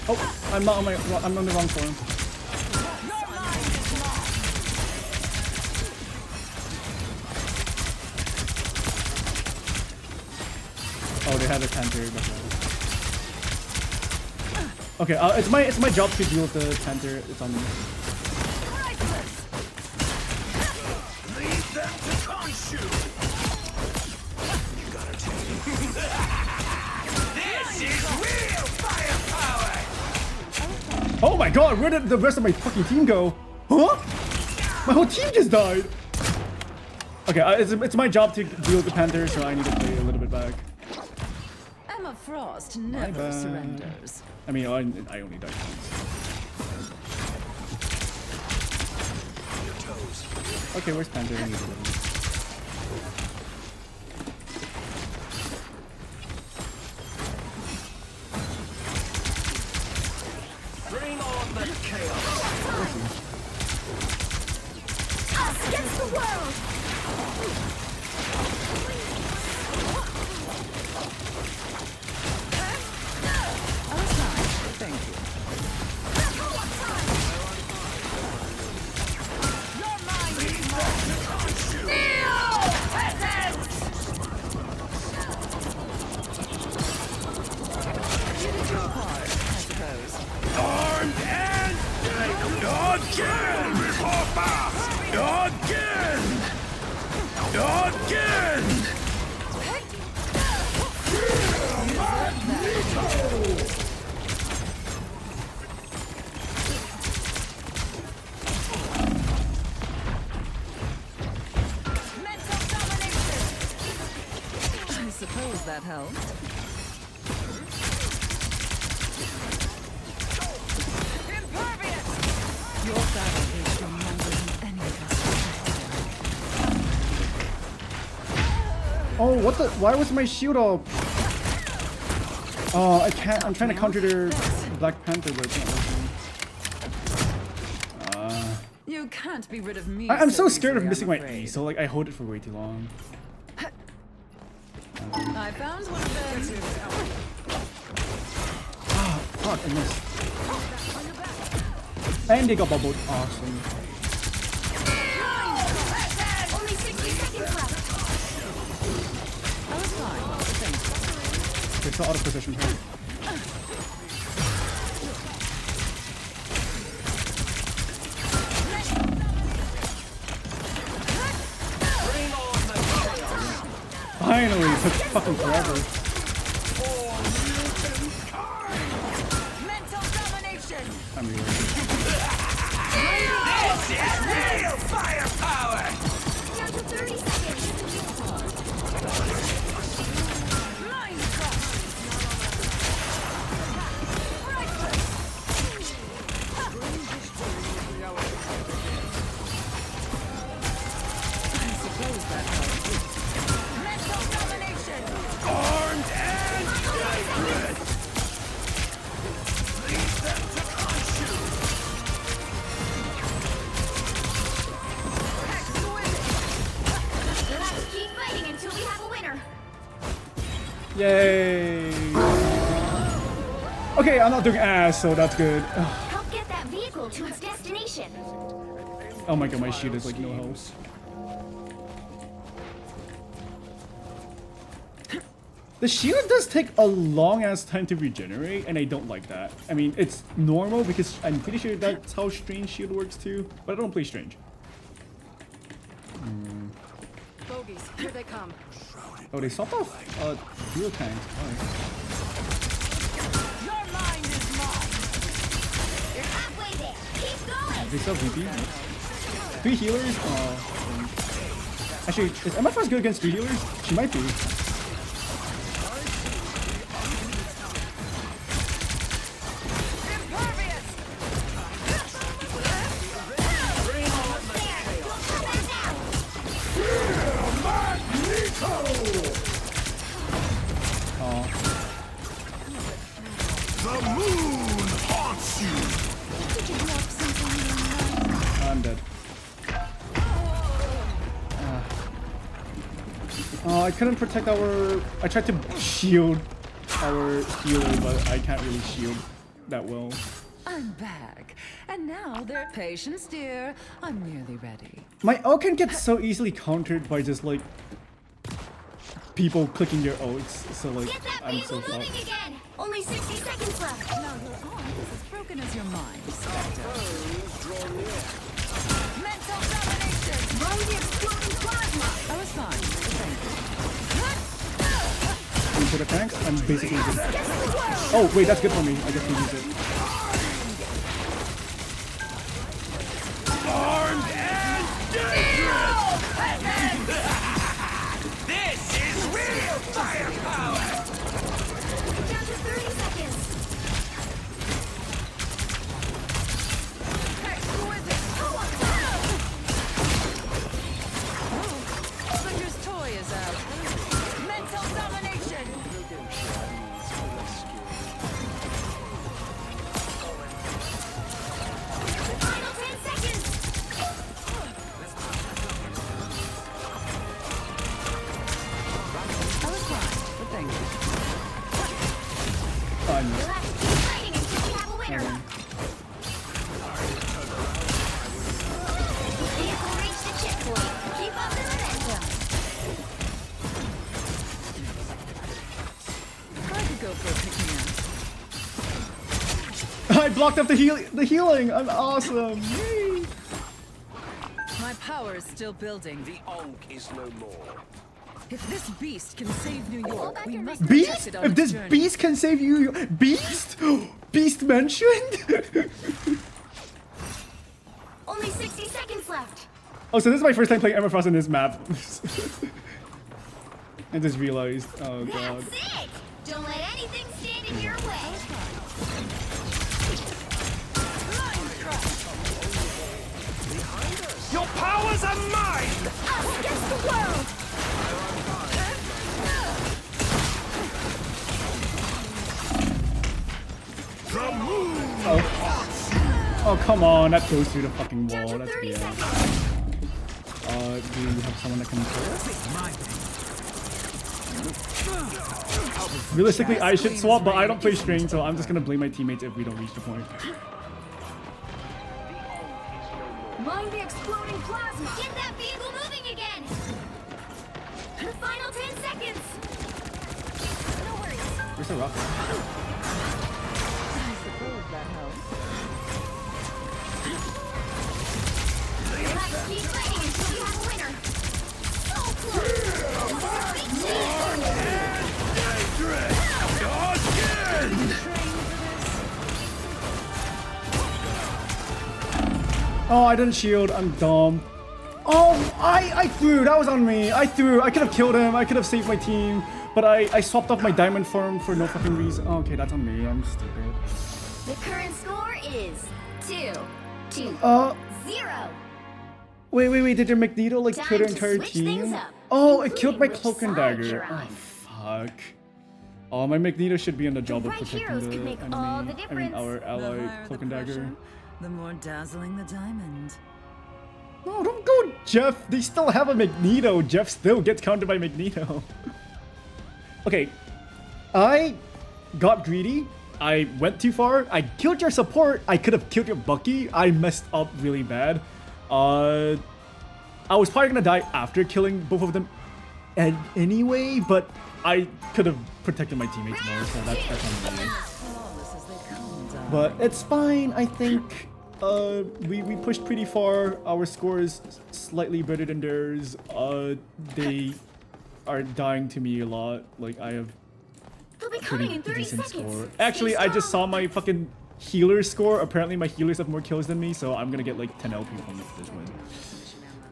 Oh, I'm not on I'm on the wrong form. Oh, they had a Panther. Okay, it's my job to deal with the Panther. It's on me. Leave them to Khonshu! You gotta take This is real firepower! Oh my god, where did the rest of my fucking team go? Huh? My whole team just died. Okay, it's my job to deal with the Panther, so I need to play a little bit back. Emma Frost never bad. surrenders. I mean, I only died once. Okay, where's Panther? I need to go. Bring on the chaos. Us against the world! Thank you. Neo! suppose that helped. Impervious! Your battle is stronger than any of us suspected. Oh, what the? Why was my shield up? Oh, I can't. I'm trying to counter their Black Panther, but it's not working. You can't be rid of me. I'm so scared of easily, missing I'm my E, afraid. so like I hold it for way too long. I found one of them. Ah, fuck, I missed. And they got bubbled. Awesome. Only 60 seconds left. I was fine. Thanks. They're still out of position here. Finally, it took fucking forever. Mental domination. I'm really This is real firepower! Down to 30 seconds. Mind crush. I suppose that helps. Mental domination. Armed and dangerous! Lead them to crush you! Let's keep fighting until we have a winner. Yay! Okay, I'm not doing ass, so that's good. Help get that vehicle to its destination. Oh my god, my shield is like no health. The shield does take a long ass time to regenerate, and I don't like that. I mean, it's normal because I'm pretty sure that's how Strange shield works too, but I don't play Strange. Bogies, here they come. Oh, they swapped off dual tanks. Alright. Your mind is mine. You're halfway there. Keep going. They still have VP. 3 healers? Actually, is MFS good against 3 healers? She might be. Impervious. Almost there. Don't come back down. The moon haunts you. I'm dead. Oh, I couldn't protect our... I tried to shield our healer, but I can't really shield that well. I'm back. And now their patience, dear. I'm nearly ready. My ult can get so easily countered by just like people clicking their ults, so like Get that I'm so vehicle moving fucked. again. Only 60 seconds left. Now your arm is as broken as your mind, Spectre. Mental domination. Run the exploding plasma. I was fine. Thank you. Into the tanks, I'm basically just... Oh wait, that's good for me. I get to use it. Armed and dangerous! This is real firepower! Down to 30 seconds. Spectre's toy is out. Mental domination. Final 10 seconds. I was fine, but thank you. Fine. You'll have to keep fighting until we have a winner. Vehicle reached the checkpoint. Keep up the momentum. I could go for a pick-me-up. I blocked up the healing. I'm awesome. Yay. My power is still building. The Onk is no more. If this beast can save New York, back we and must Beast? protect it on If its this journey. beast can save you, beast? Beast mentioned? Only 60 seconds left. Oh, so this is my first time playing Emma Frost in this map. I just realized. Oh god. That's it! Don't let anything stand in your way. Your powers are mine! Us against the world! Oh come on, that goes through the fucking Down wall. to That's 30 BS. seconds. Do you have someone that can kill? Realistically, I should swap, but I don't play string, so I'm just gonna blame my teammates if we don't reach the point. Mind the exploding plasma! Get that vehicle moving again! The final 10 seconds! No worries. Where's the rocket? I suppose that helps. You'll have to keep fighting until you have a winner. So close! Big Oh, I didn't shield. I'm dumb. Oh, I threw. That was on me. I threw. I could have killed him. I could have saved my team. But I swapped off my diamond farm for no fucking reason. Oh, okay, that's on me. I'm stupid. The current score is 2-0. Wait. Did your Magneto like Time kill their to entire switch things team? up, Oh, it killed my including cloak and which side dagger. you're Oh, on. fuck. Oh, my Magneto should be in the job of right protecting heroes the could make enemy. all the I mean, difference. our The ally higher cloak the and dagger. pressure, the more dazzling the diamond. No, don't go, Jeff. They still have a Magneto. Jeff still gets countered by Magneto. Okay, I got greedy. I went too far. I killed your support. I could have killed your Bucky. I messed up really bad. I was probably gonna die after killing both of them anyway, but I could have protected my teammates more, so that's on me. Flawless as they come, darling. But it's fine, I think. We pushed pretty far. Our score is slightly better than theirs. They are dying to me a lot. Like, I have They'll be coming in pretty 30 decent seconds. score. Stay Actually, I just saw strong. my fucking healer score. Apparently, my healers have more kills than me, so I'm gonna get like 10 LP from this win.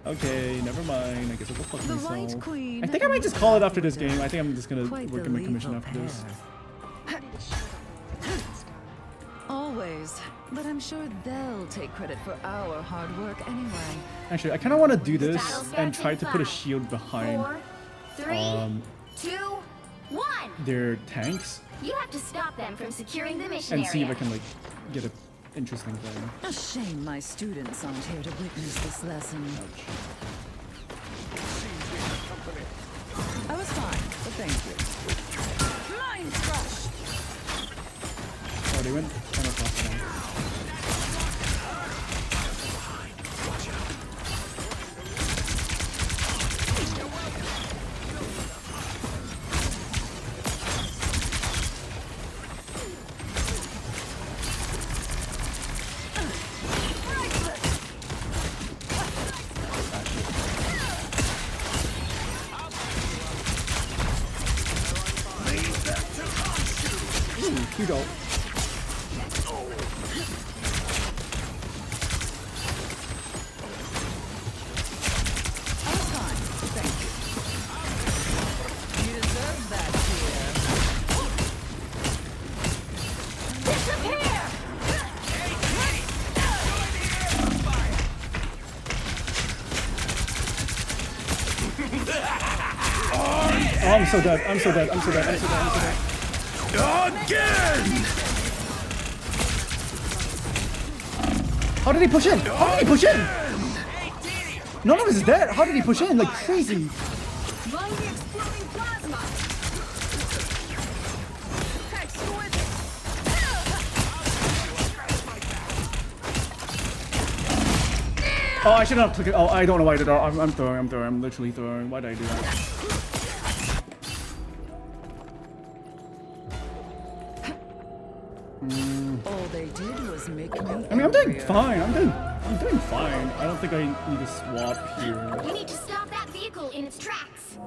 Okay, never mind. I guess I'll go fuck The White myself. Queen I think I might just call it after this game. I think I'm just gonna Quite work the in my commission lethal after this. pair. Always, but I'm sure they'll take credit for our hard work anyway. Actually, I kind of want to do this Battle and starts try in to put a 5, shield behind 4, 3, 2, 1. their tanks You have to stop them from securing the mission and area. see if I can like get an interesting thing. A shame my students aren't here to witness this lesson. I was fine, but thank you. Mind crush! Oh, they went kind of fast now. You go. I was fine, thank you. You deserve that, dear. Disappear! Oh, I'm so dead. I'm so dead. I'm so dead. I'm so dead. I'm so dead. Again! How did he push in? How did he push in? None of us is dead. How did he push in like crazy? Mind the exploding plasma! Exquisite! Oh, I should not have took it. Oh, I don't know why I did that. I'm throwing. I'm literally throwing. Why did I do that? All they did was make me I mean, I'm doing angrier. fine. I'm doing fine. I don't think I need to swap here. You need to stop that vehicle in its tracks.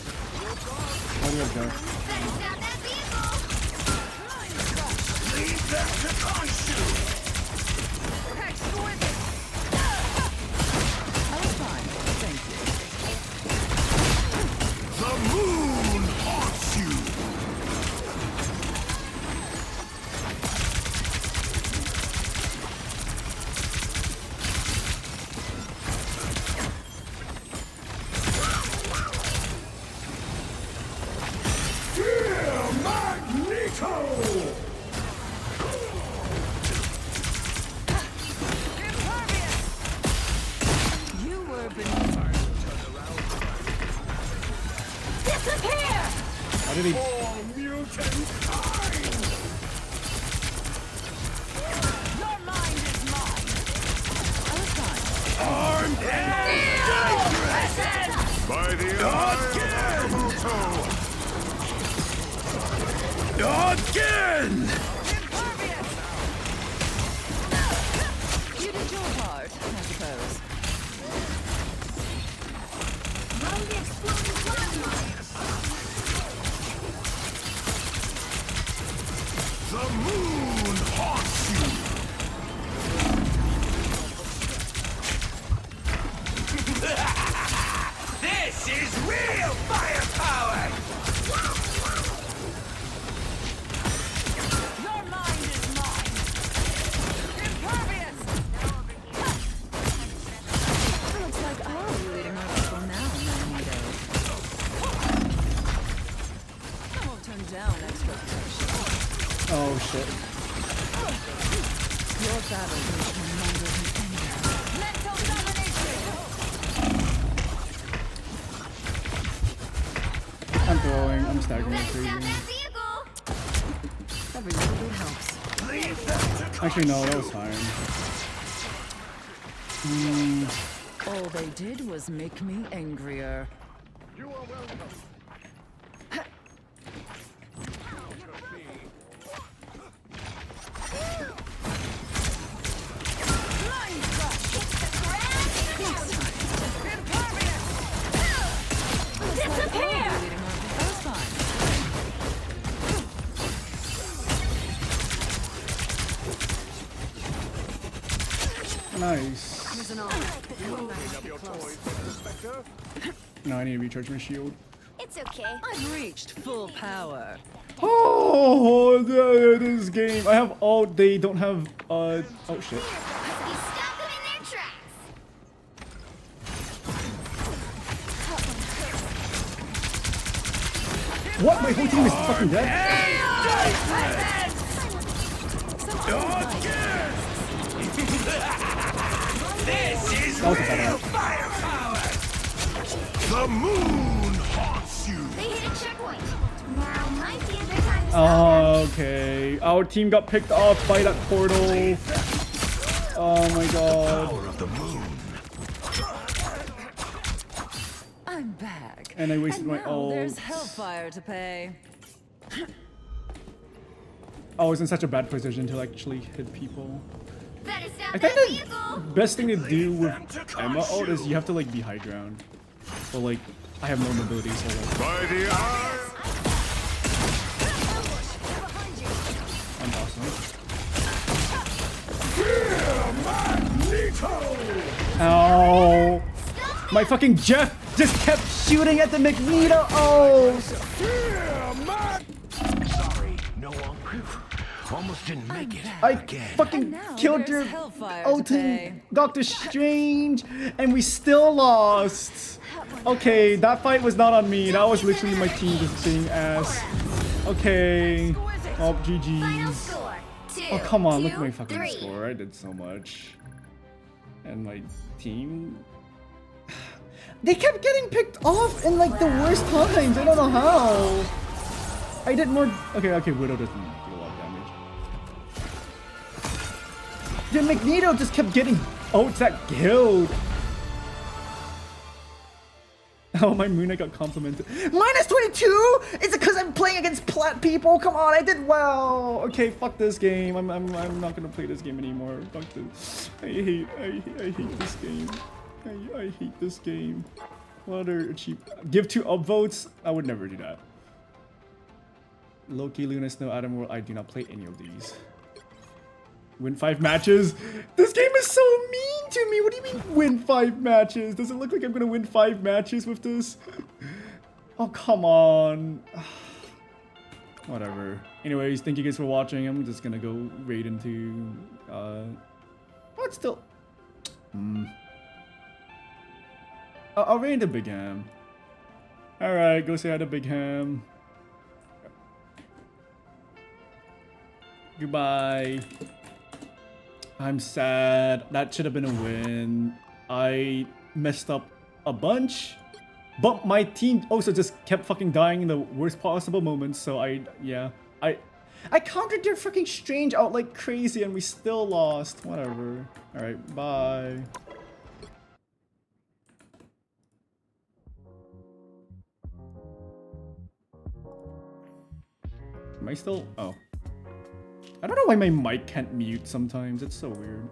Why do we have go? Better stop that vehicle! I was fine, thank you. The moon haunts you. You were beneath. Disappear! How did he? Your mind is mine. I was fine. By the eye of Agamotto. Again! You did your part, I suppose. Roll the exploding plasma! The moon haunts you. This is real firepower! Your mind is mine. Impervious. Looks like I'll be leading our people now, Magneto. I won't turn down extra protection. Oh shit. Your battle will command an anger. Mental domination. I'm throwing. I'm staggering like Better stop crazy. that vehicle! Every little bit helps. Actually, no, that was fine. All they did was make me angrier. Disappear! Leading our people. That was fine. Nice. No, I need to recharge my shield. It's okay. I've reached full power. Oh, this game. I have all. They don't have. Oh shit. You stop them in their tracks! What? My whole team is fucking dead. This is That was a bad real out. firepower! The moon haunts you. They hit a checkpoint. Now might be a good time to stop them. Okay. Our team got picked off by that portal. Oh my god. Power of the moon. I'm back. And I wasted my now there's ult. hellfire to pay. I was in such a bad position to actually hit people. Better stop I that think vehicle! the best thing to do with Emma ult is you have to like be high ground. But like, I have no mobility, so like, By the eye. I'm awesome. Ow! My fucking Jeff just kept shooting at the Magneto. Oh! Sorry, no one. Almost didn't make it. I Again. fucking now killed there's your hellfire to ultimate pay. Doctor Strange, and we still lost. Okay, that fight was not on me. That was literally my team just being ass. Okay. Oh, Final GG's. score. 2, Oh, come on, look at 2, my fucking 3. score. I did so much. And my team... They kept getting picked off in like the worst times. I don't know how. I did more... Okay, Widow doesn't do a lot of damage. The Magneto just kept getting ults that killed. Oh, my Moon Knight got complimented. Minus 22? Is it because I'm playing against plat people? Come on, I did well. Okay, fuck this game. I'm not gonna play this game anymore. Fuck this. I hate this game. I hate this game. What other cheap? Give 2 upvotes? I would never do that. Loki, Luna, Snow, Adam World. I do not play any of these. Win 5 matches? This game is so mean to me. What do you mean win 5 matches? Does it look like I'm gonna win 5 matches with this? Oh, come on. Whatever. Anyways, thank you guys for watching. I'm just gonna go raid into... Oh, it's still... I'll raid into Big Ham. Alright, go say hi to Big Ham. Goodbye. I'm sad. That should have been a win. I messed up a bunch. But my team also just kept fucking dying in the worst possible moments, so I countered their freaking strange out like crazy and we still lost. Whatever. Alright, bye. Am I still... Oh. I don't know why my mic can't mute sometimes. It's so weird.